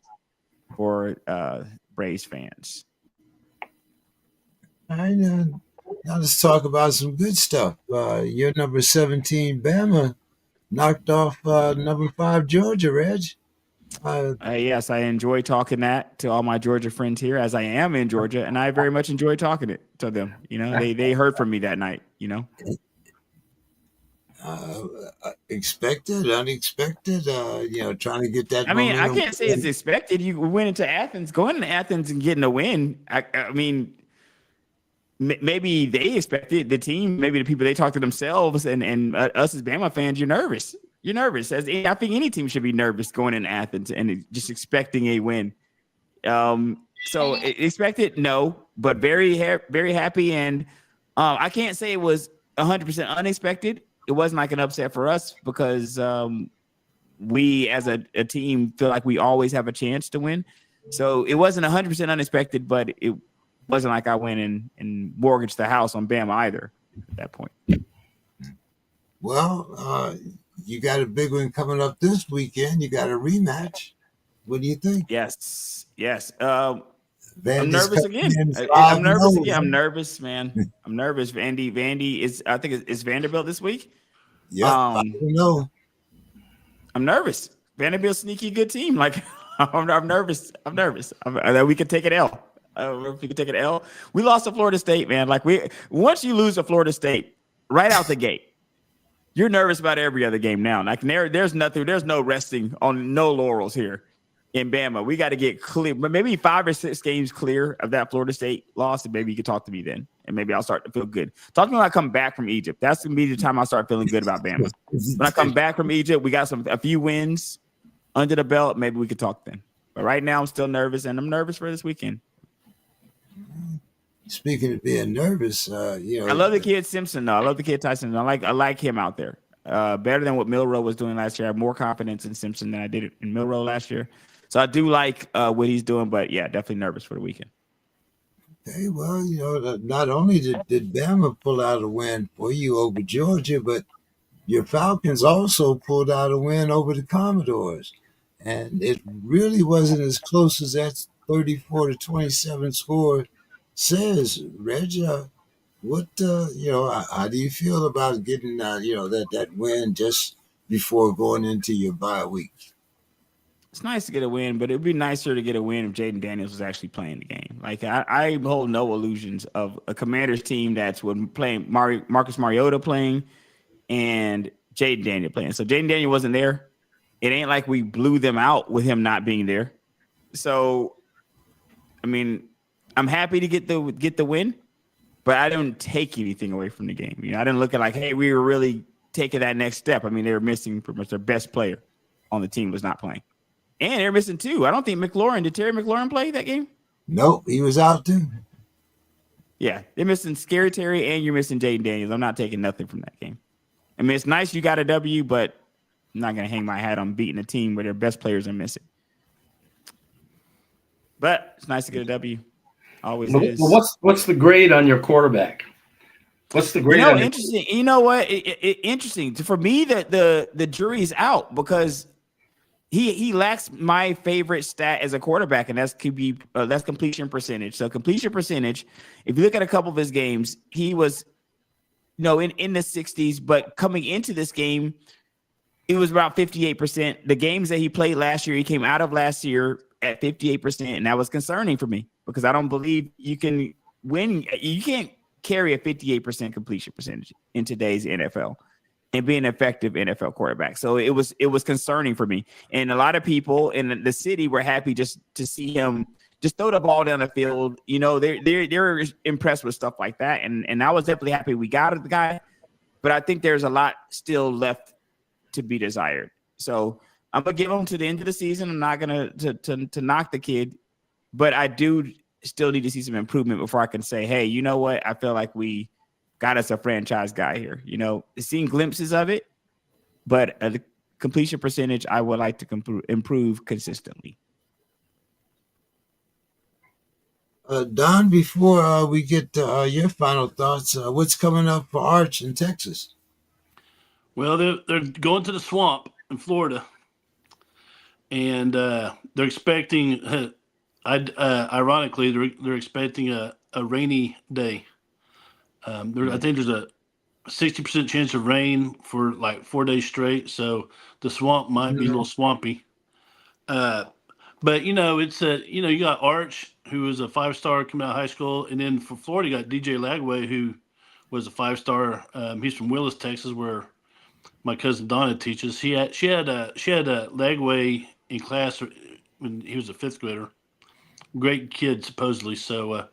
for Braves fans. I know. Now let's talk about some good stuff. Your number 17, Bama, knocked off number 5, Georgia, Reg. Yes, I enjoy talking that to all my Georgia friends here, as I am in Georgia, and I very much enjoy talking it to them. You know, they heard from me that night. You know, expected, unexpected. Trying to get that. I mean, I can't say it's expected. You went into Athens, going into Athens and getting a win. I mean, maybe they expected the team, maybe the people they talk to themselves, and us as Bama fans. You're nervous. You're nervous. I think any team should be nervous going in Athens and just expecting a win. So expected, no, but very happy. And I can't say it was 100% unexpected. It wasn't like an upset for us because we as a team feel like we always have a chance to win. So it wasn't 100% unexpected, but it wasn't like I went and mortgaged the house on Bama either at that point. Well, you got a big one coming up this weekend. You got a rematch. What do you think? Yes. I'm nervous again. I'm nervous, man. I'm nervous. Vandy is. I think it's Vanderbilt this week. Yeah, I don't know. I'm nervous. Vanderbilt's sneaky good team. Like I'm nervous. We could take an L. If we could take an L. We lost to Florida State, man. Like once you lose to Florida State right out the gate, you're nervous about every other game now. Like there's no resting on no laurels here in Bama. We got to get clear, but maybe 5 or 6 games clear of that Florida State loss, and maybe you can talk to me then, and maybe I'll start to feel good. Talk to me when I come back from Egypt. That's gonna be the time I start feeling good about Bama. When I come back from Egypt, we got a few wins under the belt. Maybe we could talk then. But right now, I'm still nervous, and I'm nervous for this weekend. Speaking of being nervous, I love the kid Simpson though. I love the kid Tyson. I like him out there. Better than what Milroe was doing last year. I have more confidence in Simpson than I did in Milroe last year. So I do like what he's doing, but yeah, definitely nervous for the weekend. Okay, well, not only did Bama pull out a win for you over Georgia, but your Falcons also pulled out a win over the Commodores. And it really wasn't as close as that 34-27 score says. Reg, what how do you feel about getting that win just before going into your bye week? It's nice to get a win, but it'd be nicer to get a win if Jaden Daniels was actually playing the game. Like I hold no illusions of a Commanders team that's playing Marcus Mariota playing and Jaden Daniels playing. So Jaden Daniels wasn't there. It ain't like we blew them out with him not being there. So, I mean, I'm happy to get the win, but I don't take anything away from the game. I didn't look at like, hey, we were really taking that next step. I mean, they were missing pretty much their best player on the team was not playing. And they're missing 2. I don't think did Terry McLaurin play that game? Nope, he was out too. Yeah, they're missing Scary Terry and you're missing Jaden Daniels. I'm not taking nothing from that game. I mean, it's nice you got a W, but I'm not going to hang my hat on beating a team where their best players are missing. But it's nice to get a W. Always is. Well, what's the grade on your quarterback? What's the grade? Interesting. You know what? Interesting. For me, the jury's out because he lacks my favorite stat as a quarterback, and that's completion percentage. So completion percentage, if you look at a couple of his games, he was in the 60s, but coming into this game, it was about 58%. The games that he played last year, he came out of last year at 58%, and that was concerning for me because I don't believe you can win. You can't carry a 58% completion percentage in today's NFL and be an effective NFL quarterback. So it was concerning for me. And a lot of people in the city were happy just to see him just throw the ball down the field. They're impressed with stuff like that. And I was definitely happy we got the guy, but I think there's a lot still left to be desired. So I'm gonna give him to the end of the season. I'm not gonna to knock the kid, but I do still need to see some improvement before I can say, hey, you know what? I feel like we got us a franchise guy here. You know, seeing glimpses of it, but the completion percentage I would like to improve consistently. Don, before we get to your final thoughts, what's coming up for Arch in Texas? Well, they're going to the swamp in Florida, and they're expecting. Ironically, they're expecting a rainy day. I think there's a 60% chance of rain for like 4 days straight, so the swamp might be a little swampy. But it's you got Arch, who was a 5-star coming out of high school, and then for Florida you got DJ Lagway, who was a 5-star. He's from Willis, Texas, where my cousin Donna teaches. She had a Lagway in class when he was a 5th grader. Great kid, supposedly. So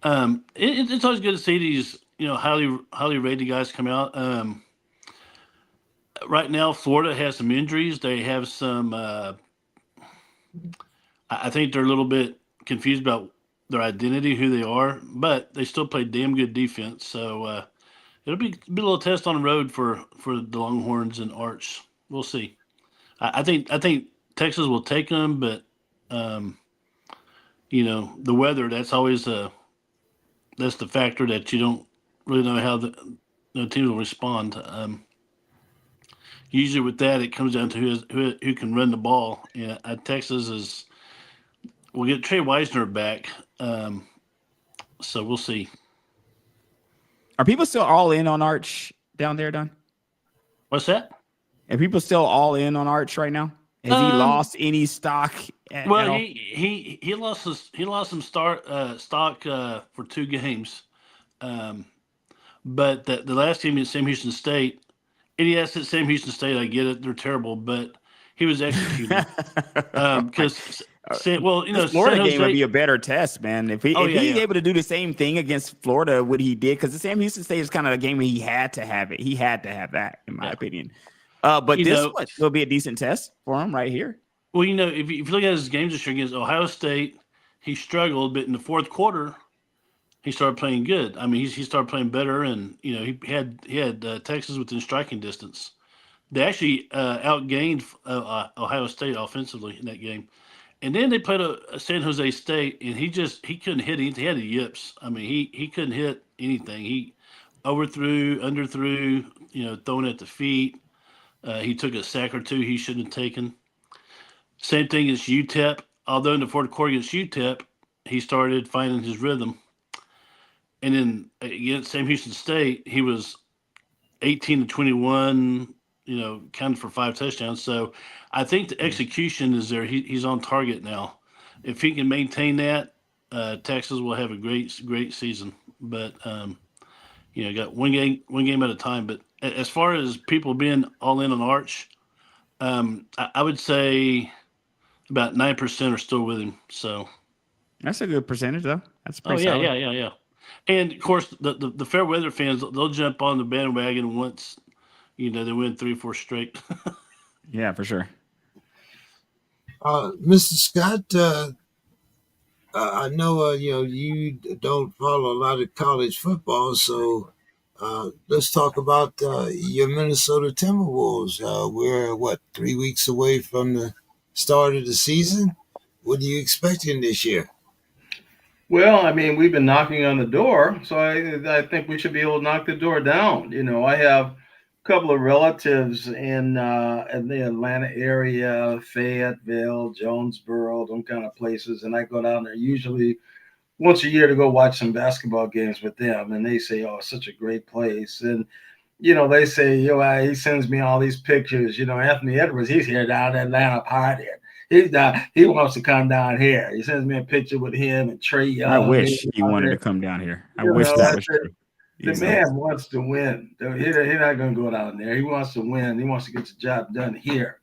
it's always good to see these highly rated guys come out. Right now, Florida has some injuries. They have some. I think they're a little bit confused about their identity, who they are, but they still play damn good defense. So it'll be a little test on the road for the Longhorns and Arch. We'll see. I think Texas will take them, but the weather, that's always that's the factor that you don't really know how the teams will respond. Usually with that, it comes down to who can run the ball. Yeah, Texas we'll get Trey Wisner back, so we'll see. Are people still all in on Arch down there, Don? What's that? Are people still all in on Arch right now? Has he lost any stock? Well, he lost some stock for 2 games, but the last game at Sam Houston State, and yes, at Sam Houston State, I get it, they're terrible, but he was executed because. The Florida game would be a better test, man. If he's able to do the same thing against Florida, what he did, because the Sam Houston State is kind of a game where he had to have it. He had to have that, in my opinion. But this will be a decent test for him right here. Well, if you look at his games this year against Ohio State, he struggled, but in the 4th quarter, he started playing good. I mean, he started playing better, and he had Texas within striking distance. They actually outgained Ohio State offensively in that game. And then they played a San Jose State, and he couldn't hit anything. He had the yips. I mean, he couldn't hit anything. He overthrew, underthrew, throwing at the feet. He took a sack or 2 he shouldn't have taken. Same thing as UTEP. Although in the 4th quarter against UTEP, he started finding his rhythm. And then against Sam Houston State, he was 18-21, counted for 5 touchdowns. So I think the execution is there. He's on target now. If he can maintain that, Texas will have a great season. But got one game at a time. But as far as people being all in on Arch, I would say about 9% are still with him. So that's a good percentage, though. That's pretty solid. Yeah. And of course, the fair weather fans, they'll jump on the bandwagon once they win 3 or 4 straight. Yeah, for sure. Mr. Scott, I know you don't follow a lot of college football, so let's talk about your Minnesota Timberwolves. We're 3 weeks away from the start of the season. What are you expecting this year? Well, I mean, we've been knocking on the door, so I think we should be able to knock the door down. I have a couple of relatives in the Atlanta area, Fayetteville, Jonesboro, them kind of places, and I go down there usually once a year to go watch some basketball games with them, and they say, "Oh, it's such a great place." And they say, he sends me all these pictures. Anthony Edwards, he's here down in Atlanta partying. He wants to come down here. He sends me a picture with him and Trey Young. I wish he wanted to come down here. I wish that was true. The man wants to win. He's not going to go down there. He wants to win. He wants to get the job done here.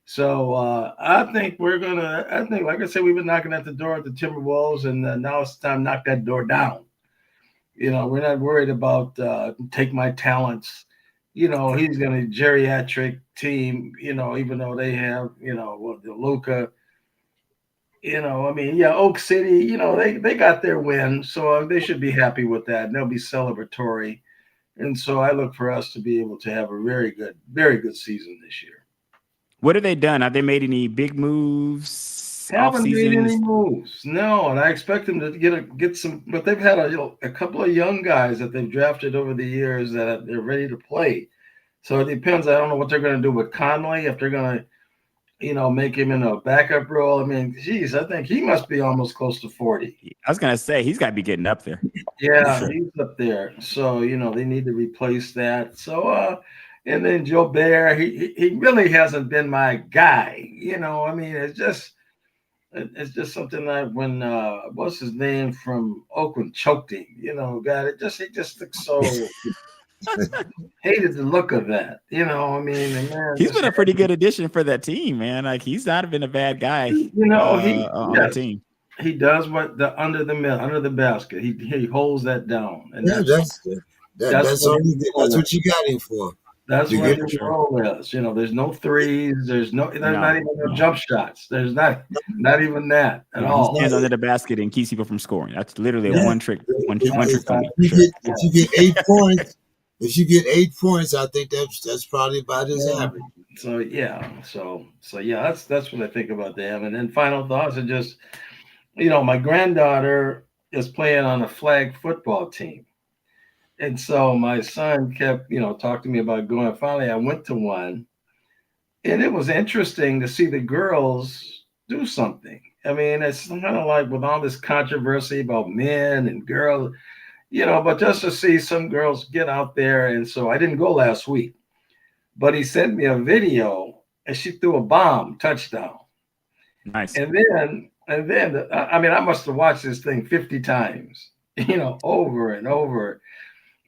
So I think like I said, we've been knocking at the door at the Timberwolves, and now it's time to knock that door down. We're not worried about take my talents he's going to geriatric team, even though they have, the Luca, I mean, yeah, Oak City, they got their win. So they should be happy with that. And they'll be celebratory. And so I look for us to be able to have a very good season this year. What have they done? Have they made any big moves? Haven't made any moves. No, and I expect them to get some. But they've had a couple of young guys that they've drafted over the years that they're ready to play. So it depends. I don't know what they're going to do with Conley, if they're going to, make him in a backup role. I mean, geez, I think he must be almost close to 40. I was going to say he's got to be getting up there. Yeah, he's up there. So, they need to replace that. So, and then Joe Bear, he really hasn't been my guy. I mean, it's just something that when what's his name from Oakland choked him, God, he just looks so hated the look of that. I mean, man, he's been a pretty good addition for that team, man. Like he's not been a bad guy. On the team. He does what under the basket. He holds that down, and that's what you got him for. That's what his role is. There's no threes. There's not even no jump shots. There's not even that at all. He stands under the basket and keeps people from scoring. That's literally a one trick. One trick. If you get 8 points, I think that's probably about his average. So that's what I think about them. And then final thoughts are just, my granddaughter is playing on a flag football team. And so my son kept, talking to me about going. Finally, I went to one, and it was interesting to see the girls do something. I mean, it's kind of like with all this controversy about men and girls, but just to see some girls get out there. And so I didn't go last week, but he sent me a video, and she threw a bomb touchdown. Nice. And then, I mean, I must have watched this thing 50 times, over and over.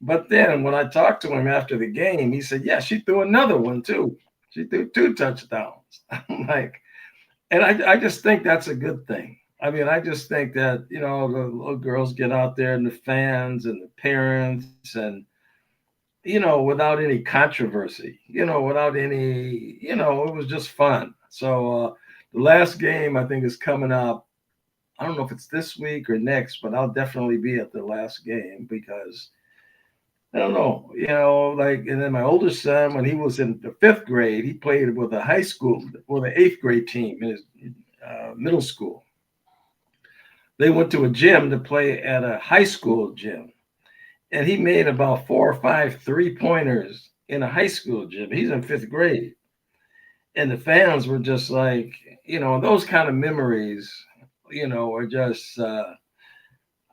But then when I talked to him after the game, he said, yeah, she threw another one too. She threw 2 touchdowns. I'm like, and I just think that's a good thing. I mean, I just think that, the little girls get out there and the fans and the parents and, without any controversy, without any, it was just fun. So the last game I think is coming up. I don't know if it's this week or next, but I'll definitely be at the last game because I don't know, and then my oldest son, when he was in the 5th grade, he played with a high school, with an 8th grade team in his middle school. They went to a gym to play at a high school gym, and he made about 4 or 5 3-pointers in a high school gym. He's in 5th grade, and the fans were just like, those kind of memories, are just.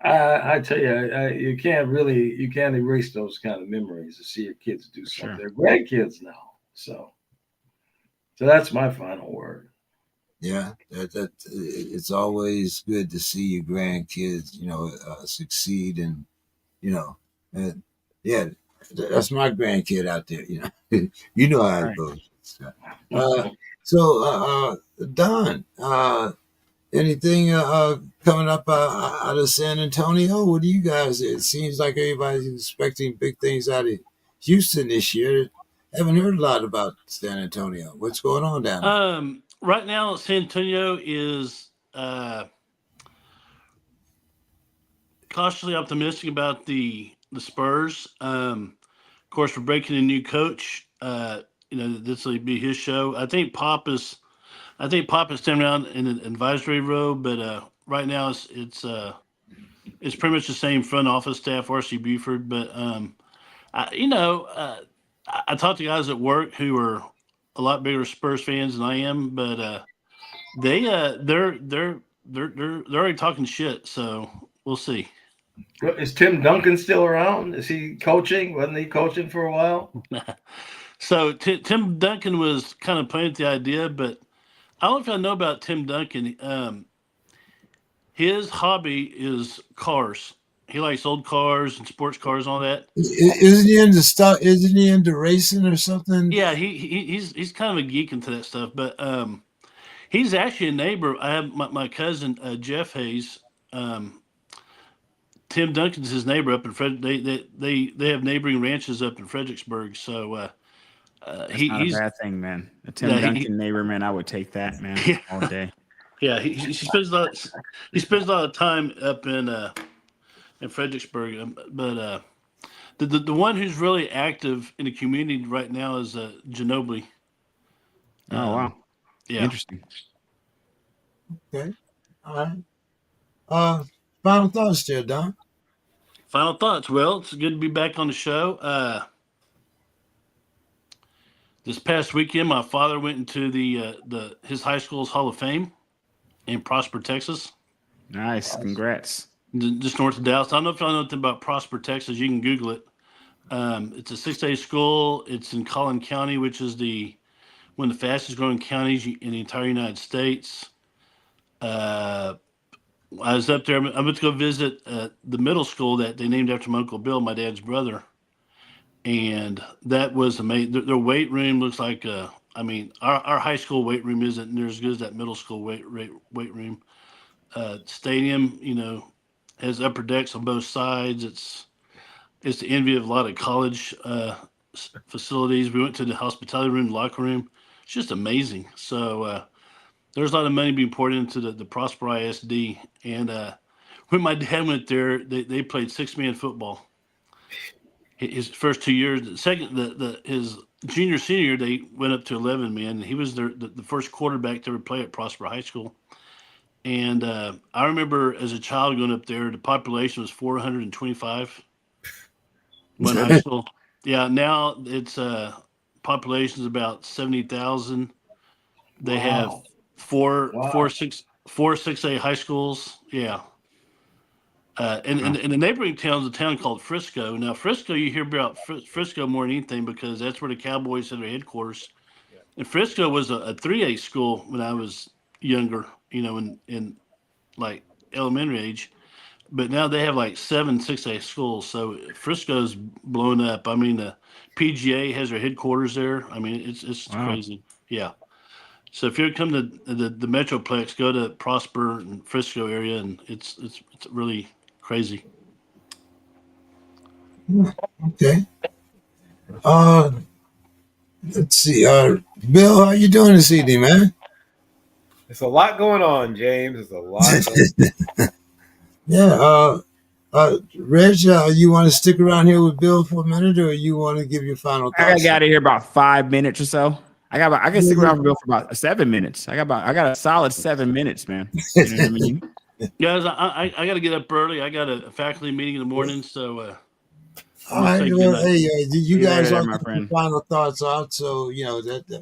I tell you, you can't erase those kind of memories to see your kids do something. They're grandkids now, so that's my final word. Yeah, that it's always good to see your grandkids, succeed, and and yeah, that's my grandkid out there. You know how it goes. So, Don, anything coming up out of San Antonio? What do you guys? It seems like everybody's expecting big things out of Houston this year. Haven't heard a lot about San Antonio. What's going on down there? Right now, San Antonio is cautiously optimistic about the Spurs. Of course, we're breaking a new coach. This will be his show. I think Pop is standing around in an advisory role, but right now it's pretty much the same front office staff, R.C. Buford. But I talked to guys at work who are a lot bigger Spurs fans than I am, but they're already talking shit. So we'll see. Is Tim Duncan still around? Is he coaching? Wasn't he coaching for a while? So Tim Duncan was kind of playing with the idea, but I don't know if y'all know about Tim Duncan. His hobby is cars. He likes old cars and sports cars and all that. Isn't he into stuff? Isn't he into racing or something? Yeah, he's kind of a geek into that stuff. But he's actually a neighbor. I have my cousin Jeff Hayes. Tim Duncan's his neighbor up in they have neighboring ranches up in Fredericksburg. So That's not a bad thing, man. A Tim Duncan neighbor, man, I would take that, man, all day. Yeah, he spends a lot of time up in Fredericksburg, but the one who's really active in the community right now is Ginobili. Oh wow, yeah, interesting. Okay, all right. Final thoughts there, Don. Final thoughts. Well, it's good to be back on the show. This past weekend, my father went into his high school's Hall of Fame in Prosper, Texas. Nice, congrats. Just north of Dallas. I don't know if y'all know anything about Prosper, Texas. You can Google it. It's a 6A school. It's in Collin County, which is one of the fastest growing counties in the entire United States. I was up there. I went to go visit the middle school that they named after my Uncle Bill, my dad's brother. And that was amazing. Their weight room looks like, our high school weight room isn't near as good as that middle school weight room. Stadium, has upper decks on both sides. It's the envy of a lot of college facilities. We went to the hospitality room, locker room. It's just amazing. So there's a lot of money being poured into the Prosper ISD. And when my dad went there, they played 6-man football. His first 2 years. His junior, senior year, they went up to 11-man. He was the first quarterback to ever play at Prosper High School. And I remember as a child going up there, the population was 425. One high school. Yeah, now it's population is about 70,000. They have four 6A high schools. Yeah. And the neighboring town is a town called Frisco. Now, Frisco, you hear about Frisco more than anything because that's where the Cowboys had their headquarters. Yeah. And Frisco was a 3A school when I was younger, in like elementary age. But now they have like 7 6A schools. So Frisco's blown up. I mean, the PGA has their headquarters there. I mean, it's crazy. Yeah. So if you come to the Metroplex, go to Prosper and Frisco area, and it's really crazy. Okay. Let's see. Bill, how you doing this evening, man? There's a lot going on, James. There's a lot going on. Yeah. Reg, you want to stick around here with Bill for a minute, or you want to give your final thoughts? I gotta get out of here about 5 minutes or so. I can stick around for Bill for about 7 minutes. I got a solid 7 minutes, man. You know what I mean? Guys, I got to get up early. I got a faculty meeting in the morning, so. All right. Well, hey, you guys all my get friend. your final thoughts out, so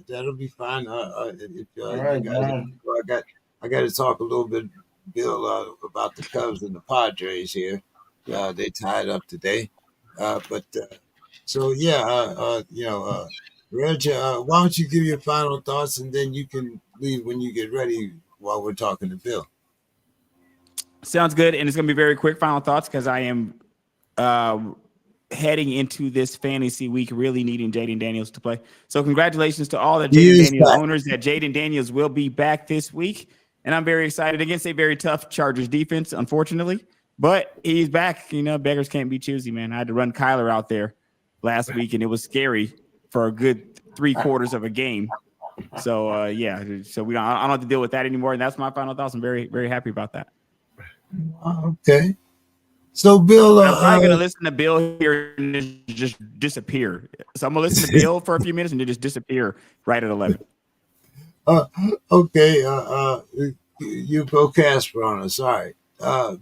that'll be fine. If All right, you guys, man. I got to talk a little bit, Bill, about the Cubs and the Padres here. They tied up today, Reg, why don't you give your final thoughts, and then you can leave when you get ready while we're talking to Bill. Sounds good, and it's gonna be very quick final thoughts because I am heading into this fantasy week really needing Jaden Daniels to play. So congratulations to all the Jaden Daniels owners that Jaden Daniels will be back this week, and I'm very excited against a very tough Chargers defense, unfortunately. But he's back. Beggars can't be choosy, man. I had to run Kyler out there last week, and it was scary for a good 3/4 of a game. So, I don't have to deal with that anymore, and that's my final thoughts. I'm very, very happy about that. Okay. So, Bill, I'm probably going to listen to Bill here and just disappear. So I'm going to listen to Bill for a few minutes and then just disappear right at 11. Okay. You go Casper on us. All right.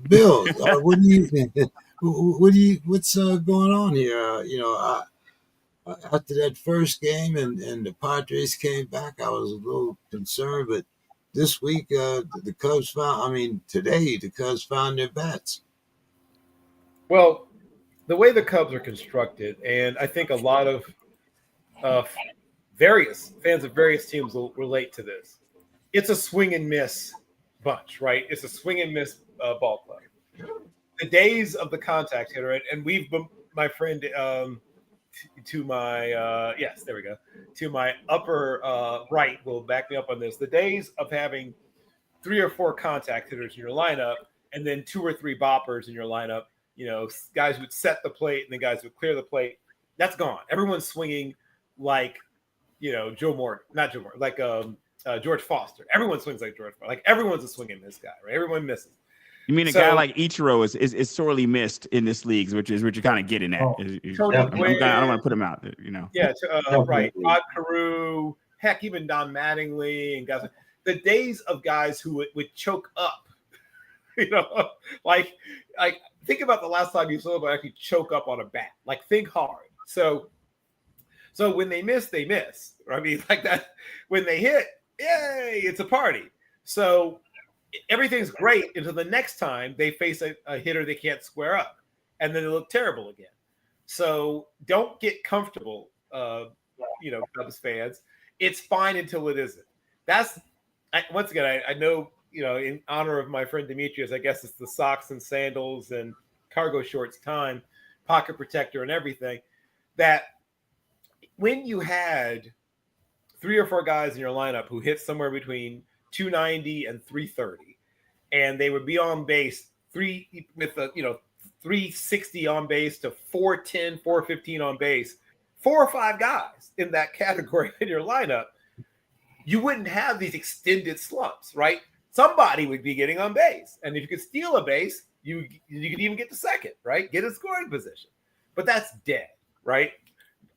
Bill, what do you think? What's going on here? After that first game and the Padres came back, I was a little concerned, but this week, the Cubs today, the Cubs found their bats. Well, the way the Cubs are constructed, and I think a lot of various fans of various teams will relate to this. It's a swing and miss bunch, right? It's a swing and miss ball club. The days of the contact hitter, and we've been, my friend, to my there we go, to my upper right will back me up on this. The days of having 3 or 4 contact hitters in your lineup and then 2 or 3 boppers in your lineup guys would set the plate and the guys would clear the plate. That's gone. Everyone's swinging like, George Foster. Everyone swings like George Foster. Like everyone's a swinging miss guy, right? Everyone misses. You mean a guy like Ichiro is sorely missed in this league, which is what you're kind of getting at. I don't want to put him out there, Yeah, right. Rod Carew, heck, even Don Mattingly and guys. The days of guys who would choke up, like think about the last time you saw them actually choke up on a bat. Like think hard. So when they miss, they miss. I mean, like that. When they hit, yay! It's a party. So everything's great until the next time they face a hitter they can't square up, and then they look terrible again. So don't get comfortable, Cubs fans. It's fine until it isn't. Once again, I know, in honor of my friend Demetrius, I guess it's the socks and sandals and cargo shorts time, pocket protector and everything, that when you had 3 or 4 guys in your lineup who hit somewhere between 290 and 330, and they would be on base 360 on base to 410, 415 on base, 4 or 5 guys in that category in your lineup, you wouldn't have these extended slumps, right? Somebody would be getting on base. And if you could steal a base, you could even get to second, right? Get a scoring position. But that's dead, right?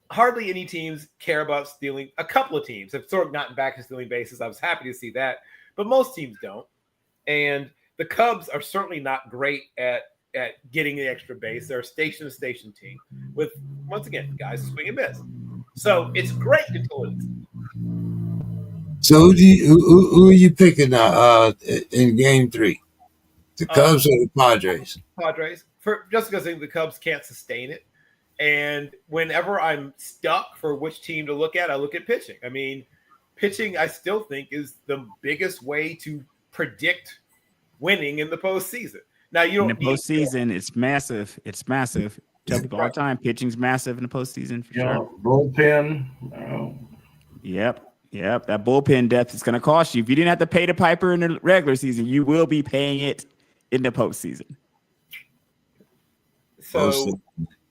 Hardly any teams care about stealing. A couple of teams have sort of gotten back to stealing bases. I was happy to see that. But most teams don't. And the Cubs are certainly not great at getting the extra base. They're a station-to-station team with, once again, guys swing and miss. So it's great until it's. So who are you picking in Game 3? The Cubs or the Padres? Padres. Just because I think the Cubs can't sustain it. And whenever I'm stuck for which team to look at, I look at pitching. I mean, pitching, I still think, is the biggest way to predict winning in the postseason. Now, you don't in the postseason, it's massive. It's massive. Tell people all the time, pitching's massive in the postseason for sure. Bullpen. Yep. That bullpen depth is going to cost you. If you didn't have to pay the piper in the regular season, you will be paying it in the postseason. So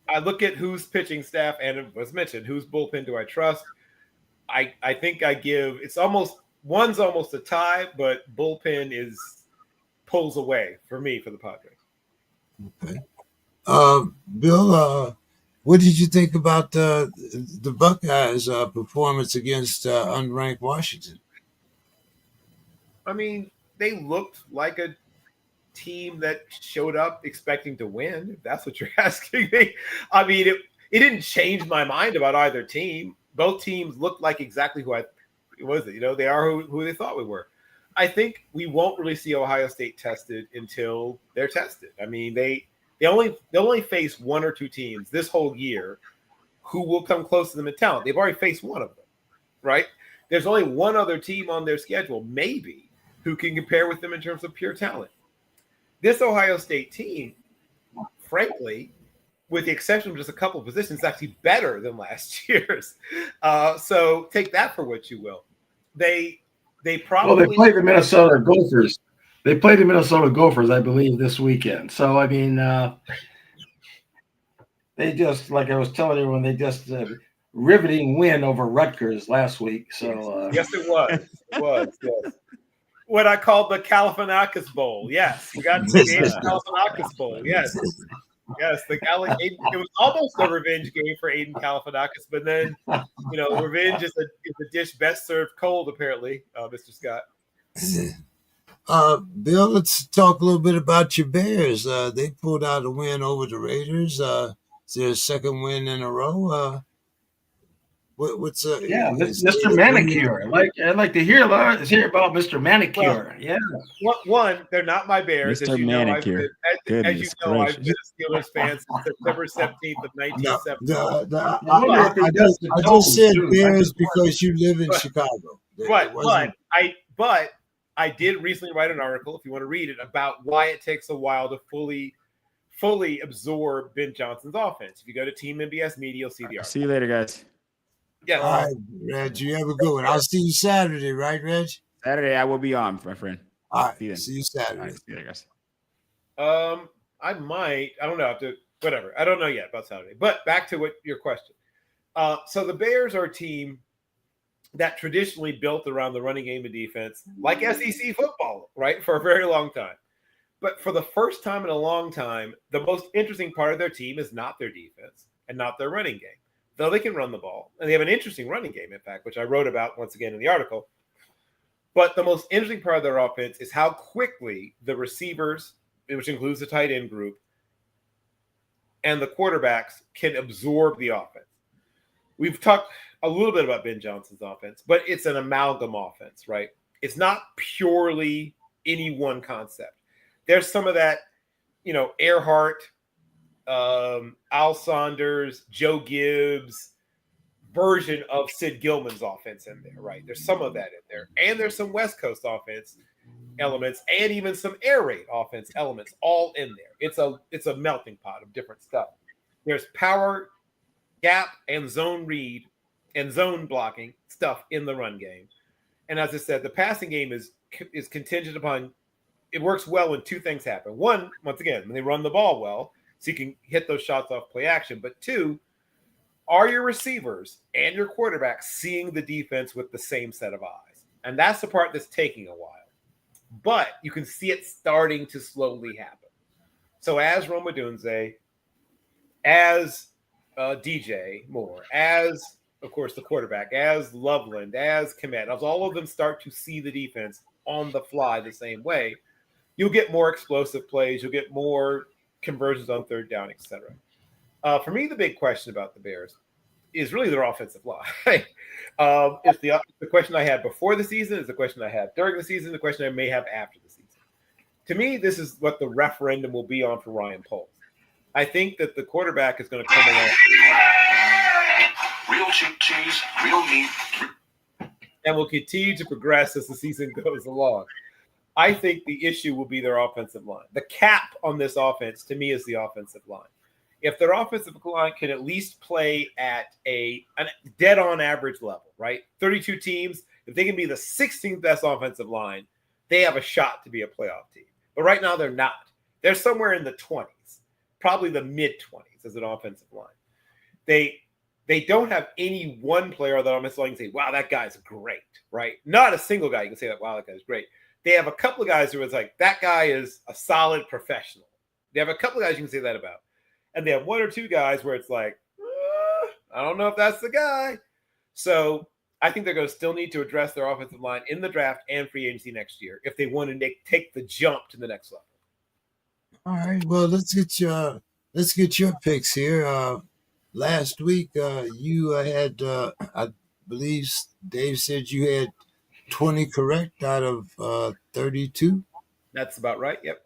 I look at who's pitching staff, and it was mentioned, whose bullpen do I trust? I think one's almost a tie, but bullpen pulls away for me for the Padres. Okay. Bill, what did you think about the Buckeyes' performance against unranked Washington? I mean, they looked like a team that showed up expecting to win, if that's what you're asking me. I mean, it didn't change my mind about either team. Both teams looked like exactly who they are who they thought we were. I think we won't really see Ohio State tested until they're tested. I mean, they only face 1 or 2 teams this whole year who will come close to them in talent. They've already faced one of them, right? There's only one other team on their schedule, maybe, who can compare with them in terms of pure talent. This Ohio State team, frankly, with the exception of just a couple of positions, is actually better than last year's. So take that for what you will. They played the Minnesota Gophers. They played the Minnesota Gophers, I believe, this weekend. So, I mean, they just, like I was telling everyone, they just riveting win over Rutgers last week. So yes, it was. It was, yes. What I called the Galifianakis Bowl. Yes, we got the Galifianakis Bowl. Yes. Yes, it was almost a revenge game for Aiden Galifianakis, but then, revenge is a dish best served cold, apparently, Mr. Scott. Bill, let's talk a little bit about your Bears. They pulled out a win over the Raiders. It's their second win in a row. What's Mr. Manicure. I'd like to hear about Mr. Manicure. Well, one, they're not my Bears. Mr. Manicure. I've been a Steelers fan since September 17th of 1970. I just said Bears because you live in Chicago. But I did recently write an article, if you want to read it, about why it takes a while to fully absorb Ben Johnson's offense. If you go to Team MBS Media, you'll see the article. See you later, guys. Yeah. All right, Reg, you have a good one. I'll see you Saturday, right, Reg? Saturday, I will be on, my friend. All right. See you Saturday. All right, see you later, guys. I might. I don't know. Whatever. I don't know yet about Saturday. But back to your question. So the Bears are a team that traditionally built around the running game and defense, like SEC football, right, for a very long time. But for the first time in a long time, the most interesting part of their team is not their defense and not their running game, though they can run the ball. And they have an interesting running game, in fact, which I wrote about once again in the article. But the most interesting part of their offense is how quickly the receivers, which includes the tight end group, and the quarterbacks can absorb the offense. We've talked a little bit about Ben Johnson's offense, but it's an amalgam offense, right? It's not purely any one concept. There's some of that, Earhart, Al Saunders, Joe Gibbs version of Sid Gillman's offense in there, right? There's some of that in there. And there's some West Coast offense elements and even some air raid offense elements all in there. It's a melting pot of different stuff. There's power, gap, and zone read and zone blocking stuff in the run game. And as I said, the passing game is contingent upon, it works well when two things happen. One, once again, when they run the ball well, so you can hit those shots off play action. But two, are your receivers and your quarterback seeing the defense with the same set of eyes? And that's the part that's taking a while. But you can see it starting to slowly happen. So as Rome Odunze, as DJ Moore, as, of course, the quarterback, as Loveland, as Kmet, as all of them start to see the defense on the fly the same way, you'll get more explosive plays. You'll get more conversions on third down, etc. For me, the big question about the Bears is really their offensive line. It's the question I had before the season, is the question I had during the season, the question I may have after the season. To me, this is what the referendum will be on for Ryan Poles. I think that the quarterback is going to come along. Real cheese, real meat. And will continue to progress as the season goes along. I think the issue will be their offensive line. The cap on this offense, to me, is the offensive line. If their offensive line can at least play at a dead-on average level, right? 32 teams, if they can be the 16th best offensive line, they have a shot to be a playoff team. But right now, they're not. They're somewhere in the 20s, probably the mid-20s as an offensive line. They don't have any one player that offensive line can say, wow, that guy's great, right? Not a single guy you can say that, wow, that guy's great. They have a couple of guys who is like, that guy is a solid professional. They have a couple of guys you can say that about. And they have one or two guys where it's like, I don't know if that's the guy. So I think they're going to still need to address their offensive line in the draft and free agency next year if they want to take the jump to the next level. All right. Well, let's get your picks here. Last week, you had, I believe Dave said you had 20 correct out of 32. That's about right. Yep.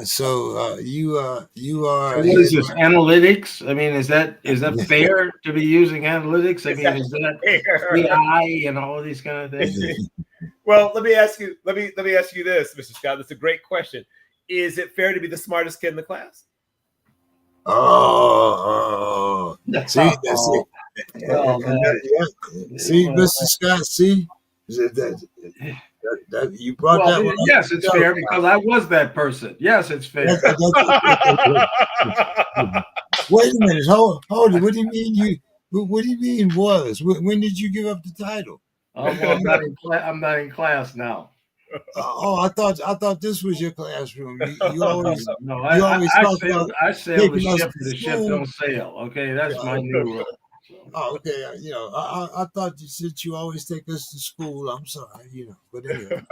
So you are. So what is this, analytics? I mean, is that fair to be using analytics? I mean, is that AI and all of these kind of things? Well, let me ask you this, Mr. Scott. That's a great question. Is it fair to be the smartest kid in the class? See, Mr. Scott. See, that you brought that one. Yes, it's fair because I was that person. Yes, it's fair. Wait a minute. Hold it. What do you mean What do you mean was? When did you give up the title? Well, I'm not in class now. I thought this was your classroom. You always no. I sail the ship, the ship don't sail. Okay, that's my new rule. Oh, okay. I thought you said you always take us to school. I'm sorry, but anyway.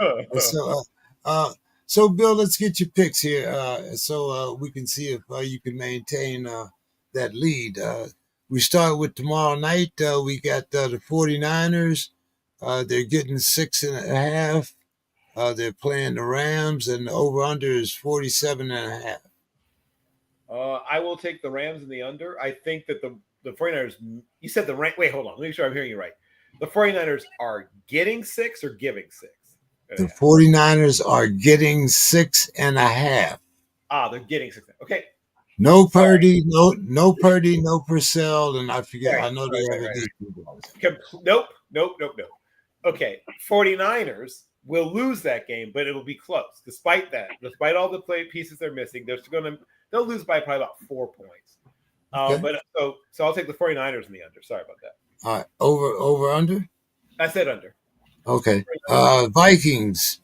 So Bill, let's get your picks here, so we can see if you can maintain that lead. We start with tomorrow night. We got the 49ers. They're getting 6.5. They're playing the Rams, and the over-under is 47.5. I will take the Rams and the under. I think that the 49ers, you said the rank. Wait, hold on. Let me make sure I'm hearing you right. The 49ers are getting 6 or giving 6? The 49ers are getting 6.5. They're getting 6. Okay. No Purdy, no Purdy, no Purcell, and I forget. Right, I know they have a Nope. Okay. 49ers will lose that game, but it'll be close. Despite all the play pieces they're missing, they're still going to They'll lose by probably about 4 points. Okay. But so I'll take the 49ers in the under. Sorry about that. All right. Over under. I said under. Okay. Vikings.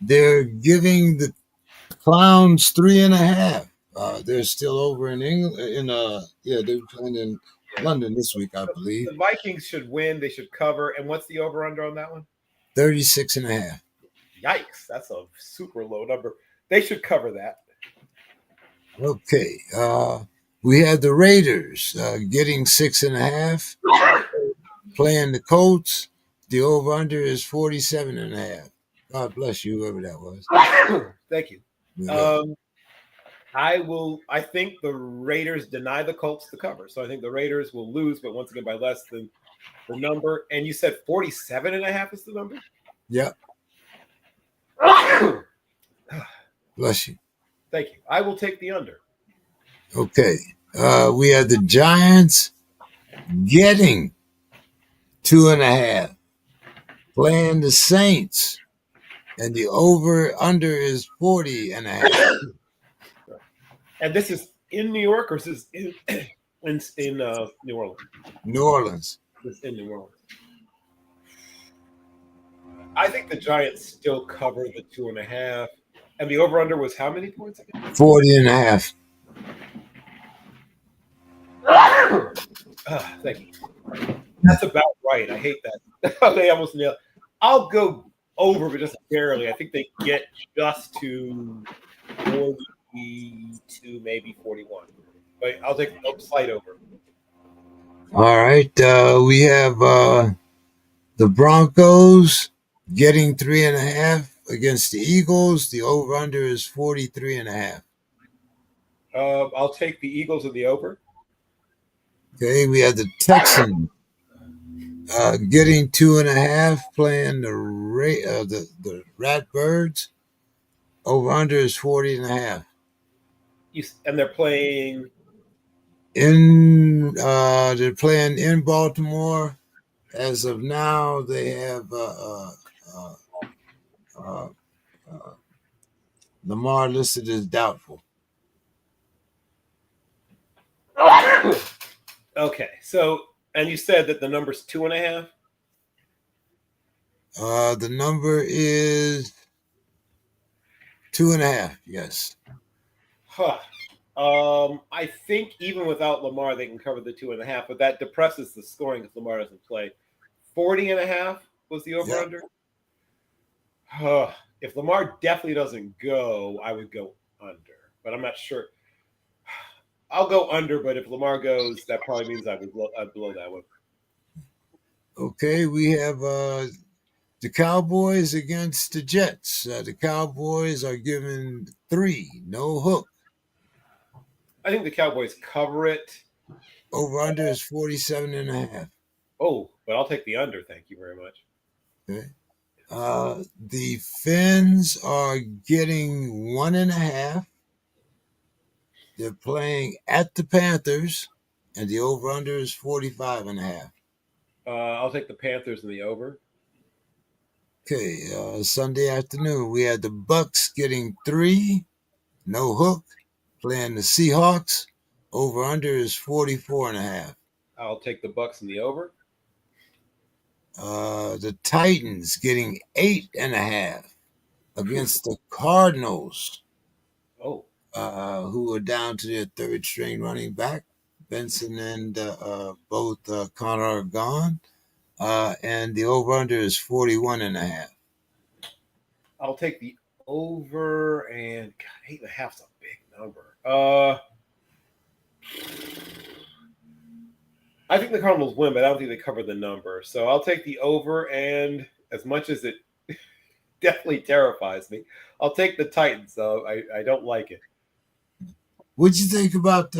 They're giving the Clowns 3.5. They're still over in England. They're playing in London this week, I believe. The Vikings should win. They should cover. And what's the over under on that one? 36.5. Yikes! That's a super low number. They should cover that. Okay. We had the Raiders getting 6.5, playing the Colts. The over under is 47.5. God bless you, whoever that was. Thank you. I think the Raiders deny the Colts the cover. So I think the Raiders will lose, but once again by less than the number. And you said 47.5 is the number? Yep. Bless you. Thank you. I will take the under. Okay. We had the Giants getting 2.5, playing the Saints, and the over-under is 40.5. And this is in New York, or is this in New Orleans? New Orleans. This is in New Orleans. I think the Giants still cover the 2.5. And the over-under was how many points again? 40.5. Thank you. That's about right. I hate that. They almost nailed. I'll go over, but just barely. I think they get just to 42, maybe 41. But I'll take a slight over. All right. We have the Broncos getting 3.5 against the Eagles. The over-under is 43.5. I'll take the Eagles and the over. Okay, we have the Texans getting 2.5, playing the Ratbirds. Over-under is 40.5. And they're playing they're playing in Baltimore. As of now, they have Lamar listed as doubtful. Okay, so and you said that the number's 2.5. The number is 2.5. Yes. Huh. I think even without Lamar, they can cover the 2.5, but that depresses the scoring because Lamar doesn't play. 40.5 was the over-under. If Lamar definitely doesn't go, I would go under, but I'm not sure. I'll go under, but if Lamar goes, that probably means I'd blow that one. Okay, we have the Cowboys against the Jets. The Cowboys are given 3, no hook. I think the Cowboys cover it. Over-under is 47.5. Oh, but I'll take the under. Thank you very much. Okay. The Finns are getting 1.5. They're playing at the Panthers, and the over-under is 45.5. I'll take the Panthers in the over. Okay, Sunday afternoon, we had the Bucks getting 3, no hook, playing the Seahawks. Over-under is 44.5. I'll take the Bucks in the over. The Titans getting 8.5 against the Cardinals. Oh. Who are down to their third-string running back. Benson and both Connor are gone. And the over-under is 41.5. I'll take the over, and God, 8.5 is a big number. I think the Cardinals win, but I don't think they cover the number. So I'll take the over, and as much as it definitely terrifies me, I'll take the Titans, though. I don't like it. What'd you think about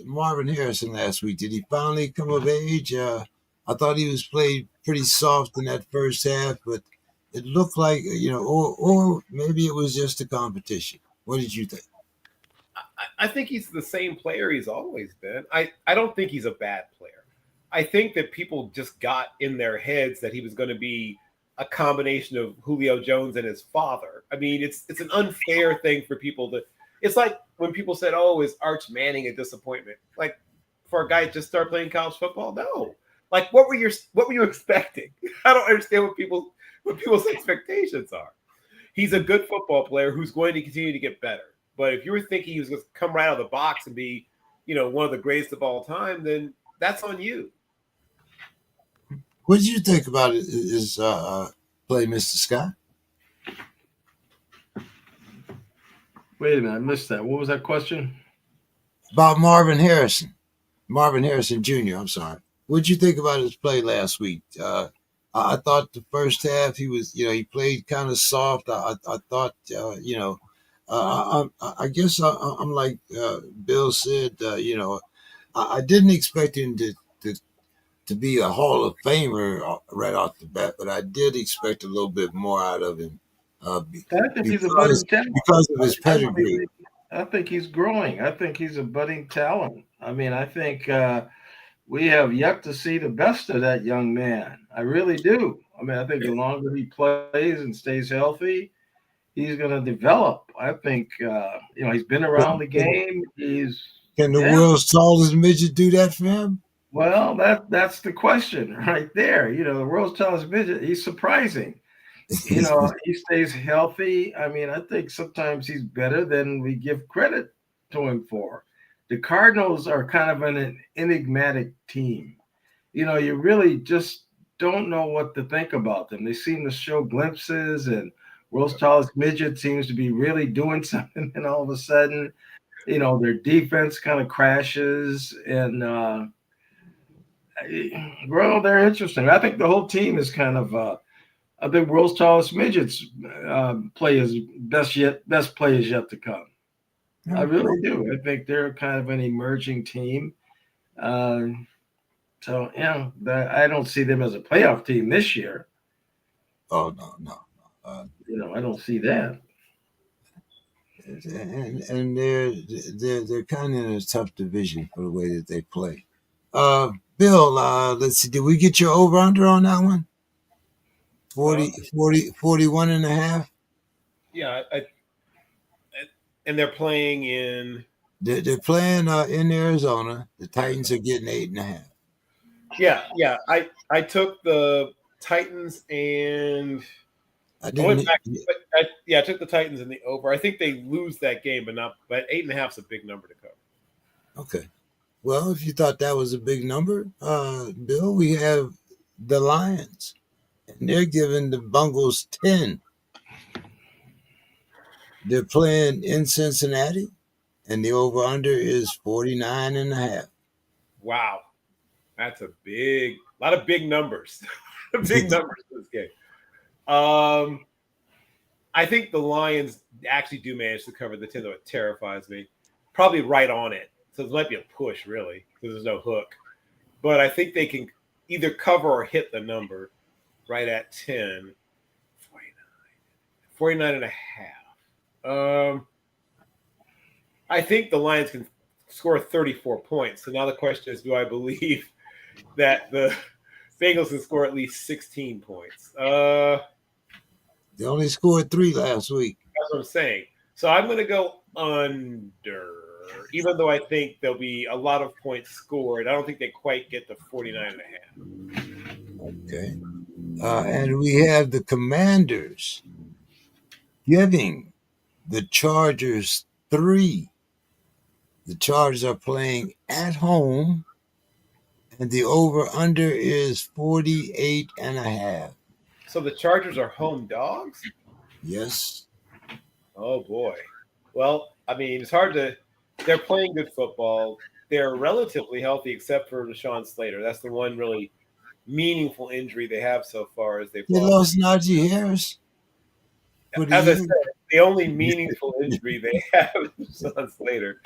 Marvin Harrison last week? Did he finally come of age? I thought he was played pretty soft in that first half, but it looked like, or maybe it was just a competition. What did you think? I think he's the same player he's always been. I don't think he's a bad player. I think that people just got in their heads that he was going to be a combination of Julio Jones and his father. I mean, it's an unfair thing for people It's like when people said, "Oh, is Arch Manning a disappointment?" Like for a guy to just start playing college football, no. Like what were you expecting? I don't understand what people's expectations are. He's a good football player who's going to continue to get better. But if you were thinking he was going to come right out of the box and be, one of the greatest of all time, then that's on you. What did you think about his play, Mr. Scott? Wait a minute, I missed that. What was that question? About Marvin Harrison Jr. I'm sorry. What did you think about his play last week? I thought the first half he was, he played kind of soft. I thought, I guess I'm like Bill said, I didn't expect him to be a Hall of Famer right off the bat, but I did expect a little bit more out of him I think he's a budding talent. because of his pedigree. I think he's growing. I think he's a budding talent. I mean, I think we have yet to see the best of that young man. I really do. I mean, I think the longer he plays and stays healthy, he's going to develop. I think, he's been around the game. Can the world's tallest midget do that for him? Well, that's the question right there. The world's tallest midget, he's surprising. He stays healthy. I mean, I think sometimes he's better than we give credit to him for. The Cardinals are kind of an enigmatic team. You really just don't know what to think about them. They seem to show glimpses, and world's tallest midget seems to be really doing something, and all of a sudden, their defense kind of crashes, and they're interesting. I think the whole team is kind of I think world's tallest midgets play his best play is yet to come. I really do. I think they're kind of an emerging team. I don't see them as a playoff team this year. Oh no. I don't see that. And they're kind of in a tough division for the way that they play. Bill, let's see. Did we get your over under on that one? 41 and a half. Yeah, and they're playing in. They're playing in Arizona. The Titans are getting 8.5. Yeah. I took the Titans and I took the Titans in the over. I think they lose that game, but 8.5 is a big number to cover. Okay. Well, if you thought that was a big number, Bill, we have the Lions. And they're giving the Bungles 10. They're playing in Cincinnati, and the over-under is 49.5. Wow. That's a lot of big numbers. Big numbers in this game. I think the Lions actually do manage to cover the 10, though it terrifies me. Probably right on it. So it might be a push, really, because there's no hook. But I think they can either cover or hit the number right at 10. 49 and a half. I think the Lions can score 34 points. So now the question is, do I believe that the Bengals can score at least 16 points? They only scored 3 last week. That's what I'm saying. So I'm going to go under, even though I think there'll be a lot of points scored. I don't think they quite get to 49 and a half. Okay. And we have the Commanders giving the Chargers 3. The Chargers are playing at home, and the over-under is 48.5. So the Chargers are home dogs? Yes. Oh, boy. Well, I mean, it's hard to – they're playing good football. They're relatively healthy except for Rashawn Slater. That's the one really meaningful injury they have so far as they've lost Najee Harris. As I said, the only meaningful injury they have is Rashawn Slater.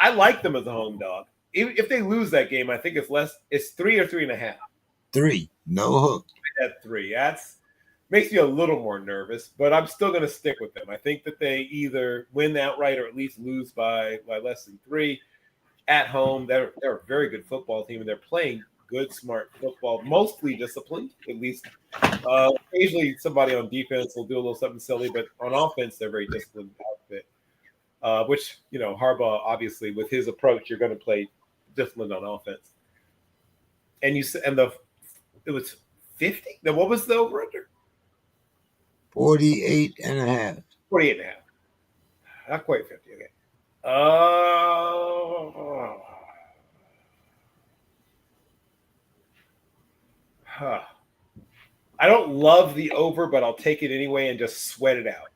I like them as a home dog. If they lose that game, I think it's less. It's 3 or 3.5. 3, no hook. At 3, that's makes me a little more nervous, but I'm still going to stick with them. I think that they either win outright or at least lose by less than 3 at home. They're a very good football team, and they're playing good, smart football, mostly disciplined. At least occasionally somebody on defense will do a little something silly, but on offense they're very disciplined outfit. Which Harbaugh obviously with his approach, you're going to play disciplined on offense. And it was 50. Now what was the over under? 48.5. 48.5. Not quite 50. Okay. I don't love the over, but I'll take it anyway and just sweat it out.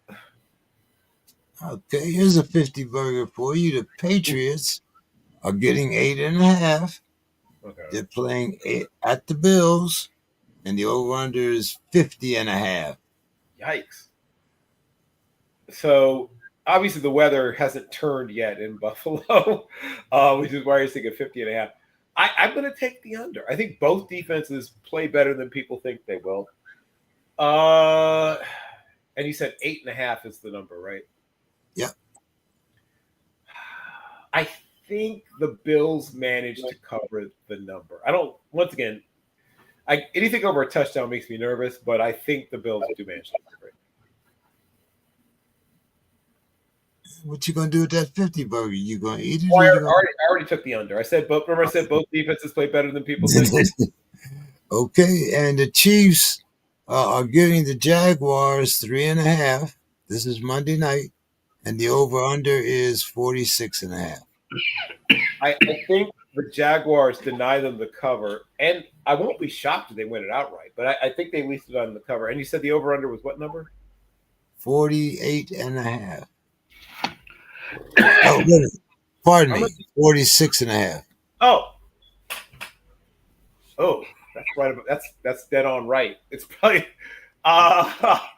Okay, here's a 50 burger for you. The Patriots are getting 8.5. Okay. They're playing at the Bills, and the over-under is 50.5. Yikes. So obviously the weather hasn't turned yet in Buffalo, which is why you're thinking 50.5. I'm going to take the under. I think both defenses play better than people think they will. And you said 8.5 is the number, right? Yep. I think the Bills managed to cover the number. Once again, anything over a touchdown makes me nervous, but I think the Bills do manage to cover it. What you gonna do with that 50 burger? You gonna eat it? Well, I already took the under. I said both defenses play better than people think. Okay, and the Chiefs are giving the Jaguars 3.5. This is Monday night, and the over/under is 46.5. I think the Jaguars deny them the cover, and I won't be shocked if they win it outright. But I think they leased it on the cover. And you said the over/under was what number? 48.5. Oh, pardon me, 46.5. Oh, that's right. That's dead on right. It's probably. Oh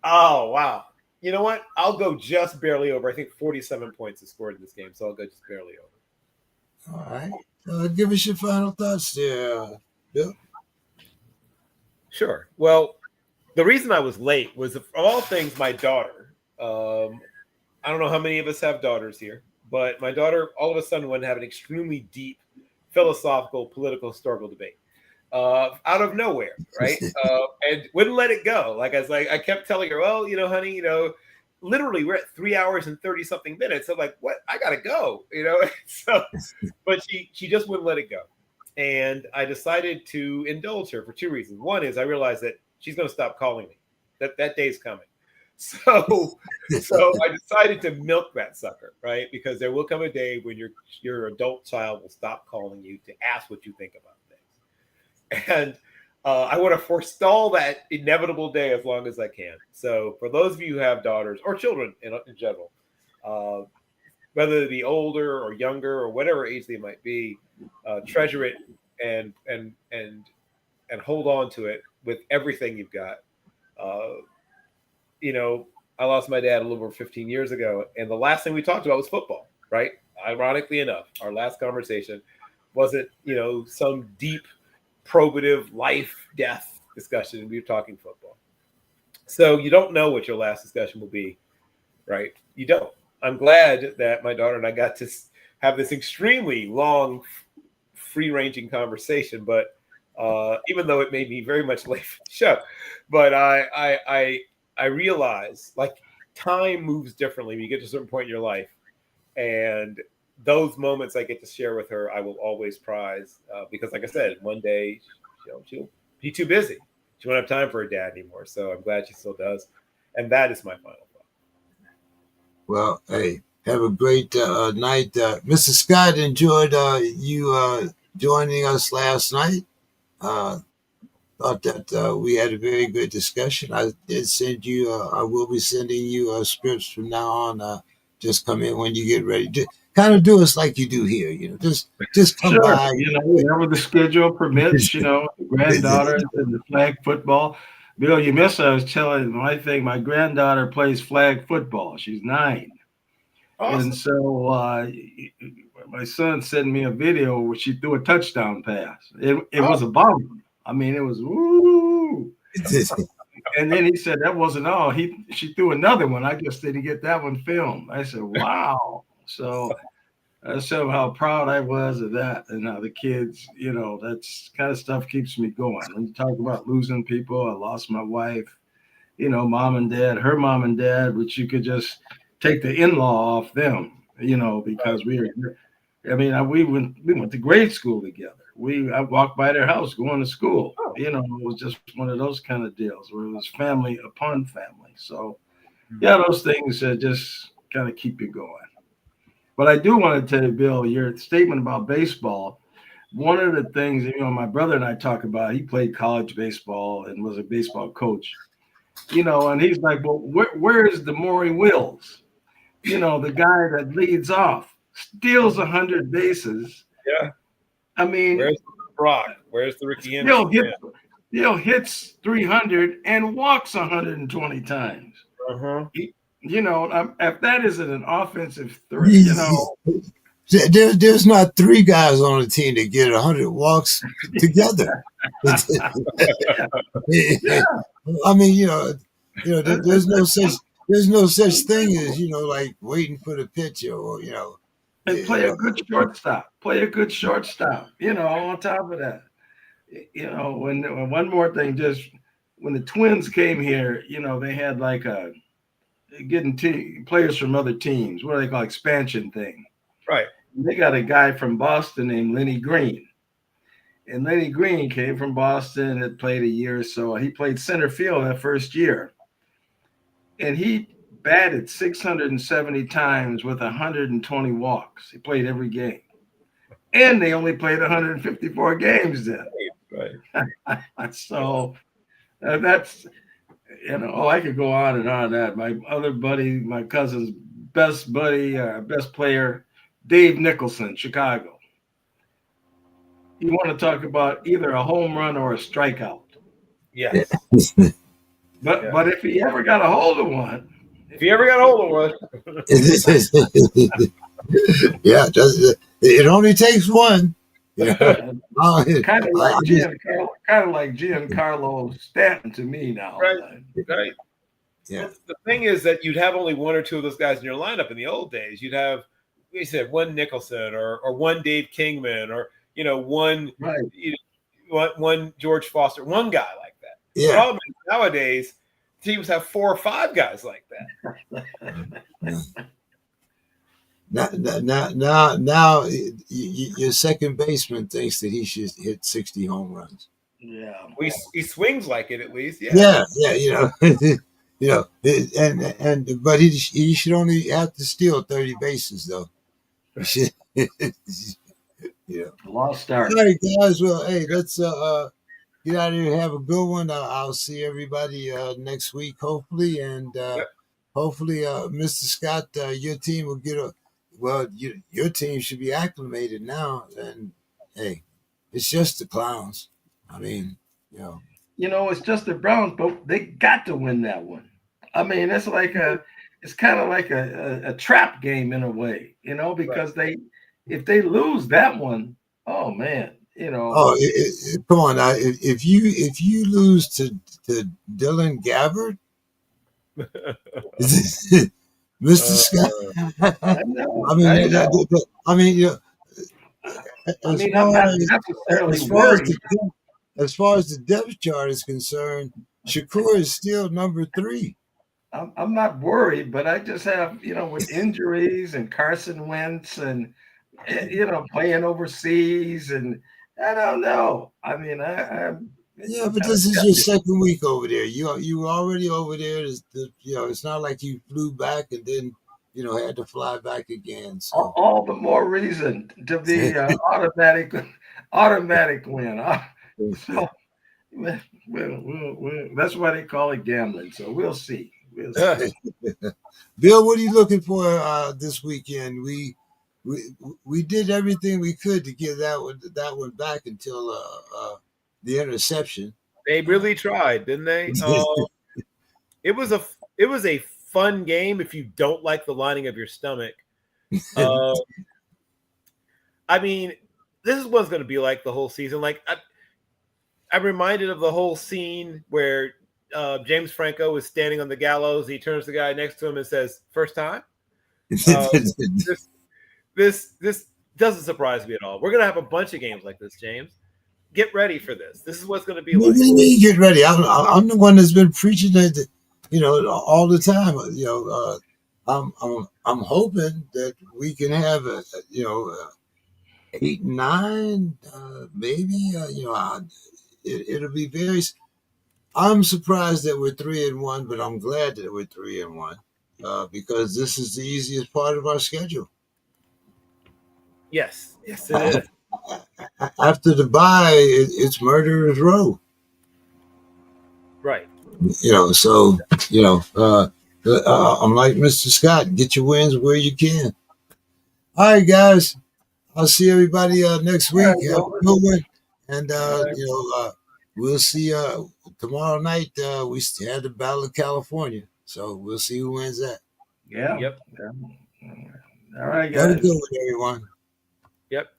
wow. You know what? I'll go just barely over. I think 47 points is scored in this game, so I'll go just barely over. All right. Give us your final thoughts there, Bill. Sure. Well, the reason I was late was, of all things, my daughter. I don't know how many of us have daughters here, but my daughter all of a sudden wanted to have an extremely deep philosophical, political, historical debate out of nowhere, right? And wouldn't let it go. I kept telling her, well, honey, literally we're at 3 hours and 30 something minutes. I'm like, what? I gotta go, So, but she just wouldn't let it go, and I decided to indulge her for two reasons. One is I realized that she's going to stop calling me. That day's coming. So I decided to milk that sucker, right? Because there will come a day when your adult child will stop calling you to ask what you think about things. And I want to forestall that inevitable day as long as I can. So for those of you who have daughters or children in general, whether they be older or younger or whatever age they might be, treasure it and hold on to it with everything you've got. I lost my dad a little over 15 years ago, and the last thing we talked about was football, right? Ironically enough, our last conversation wasn't, some deep, probative life-death discussion. We were talking football. So you don't know what your last discussion will be, right? You don't. I'm glad that my daughter and I got to have this extremely long, free-ranging conversation, but even though it made me very much late for the show, but I realize time moves differently when you get to a certain point in your life, and those moments I get to share with her, I will always prize because, like I said, one day she'll be too busy. She won't have time for her dad anymore. So I'm glad she still does, and that is my final thought. Well, hey, have a great night, Mr. Scott. Enjoyed you joining us last night. Thought that we had a very good discussion. I did send you. I will be sending you scripts from now on. Just come in when you get ready. Just kind of do us like you do here. Just come Sure. by. Whenever the schedule permits. Granddaughter and the flag football. Bill, you missed. I was telling my granddaughter plays flag football. She's 9. Awesome. And so my son sent me a video where she threw a touchdown pass. It was a bomb. I mean, it was woo. And then he said that wasn't all. She threw another one. I just didn't get that one filmed. I said, wow. So I showed how proud I was of that, and how the kids, that's kind of stuff keeps me going. When you talk about losing people, I lost my wife, mom and dad, her mom and dad, which you could just take the in-law off them, because we went to grade school together. I walked by their house going to school. It was just one of those kind of deals where it was family upon family. So, yeah, those things just kind of keep you going. But I do want to tell you, Bill, your statement about baseball. One of the things, my brother and I talk about, he played college baseball and was a baseball coach, and he's like, well, where is the Maury Wills? The guy that leads off, steals 100 bases. Yeah. I mean, where's the Brock? Where's the Ricky Henderson? Hits 300 and walks 120 times. Uh-huh. If that isn't an offensive threat, there's not three guys on the team that get 100 walks together. Yeah. I mean, there's no such thing as like waiting for the pitcher or and play a good shortstop. On top of that, when one more thing, just when the Twins came here, they had like a getting players from other teams. What do they call expansion thing? Right. They got a guy from Boston named Lenny Green. And Lenny Green came from Boston, had played a year or so. He played center field that first year. And he batted 670 times with 120 walks. He played every game. And they only played 154 games then. Right. So that's, I could go on and on that. My other buddy, my cousin's best buddy, best player, Dave Nicholson, Chicago. You want to talk about either a home run or a strikeout. Yes. But if he ever got a hold of one. Yeah, it only takes one. Kind of like Giancarlo Stanton to me now. Right. Yeah. Well, the thing is that you'd have only one or two of those guys in your lineup in the old days. You'd have, we said, one Nicholson or one Dave Kingman or one one George Foster, one guy like that. Yeah. The problem is nowadays teams have 4 or 5 guys like that. Now, your second baseman thinks that he should hit 60 home runs. Yeah, he swings like it at least. Yeah. But he should only have to steal 30 bases though. Lost start. All right, guys. Well, hey, let's get out of here. Have a good one. I'll see everybody next week, hopefully, and hopefully, Mr. Scott, your team will get your team should be acclimated now. And hey, it's just the Clowns. I mean, it's just the Browns, but they got to win that one. I mean, it's kind of like a trap game in a way, because if they lose that one, oh man, come on now. If you lose to Dylan Gabbard, Mr. Scott. As far as the depth chart is concerned, Shakur is still number 3. I'm not worried, but I just have, with injuries and Carson Wentz and, playing overseas, and I don't know. I mean, but this is your second week over there. You were already over there. It's not like you flew back and then, had to fly back again. So. All the more reason to be automatic win. So, that's why they call it gambling. So we'll see. Bill, what are you looking for this weekend? We did everything we could to get that one back until the interception. They really tried, didn't they? It was a fun game if you don't like the lining of your stomach. I mean, this is what's going to be like the whole season. Like I'm reminded of the whole scene where James Franco is standing on the gallows. He turns to the guy next to him and says, "First time." This this doesn't surprise me at all. We're gonna have a bunch of games like this, James. Get ready for this. This is what's gonna be What like. do you mean get ready? I'm the one that's been preaching it, all the time. I'm hoping that we can have 8, 9, maybe. It'll be very. I'm surprised that we're 3-1, but I'm glad that we're 3-1 because this is the easiest part of our schedule. Yes, it is. After the bye, it's murderer's row. Right. So I'm like Mr. Scott. Get your wins where you can. All right, guys. I'll see everybody next week. Have a good one. And we'll see tomorrow night. We had the Battle of California, so we'll see who wins that. Yeah. Yep. All right, Have a guys. good one, everyone. Yep.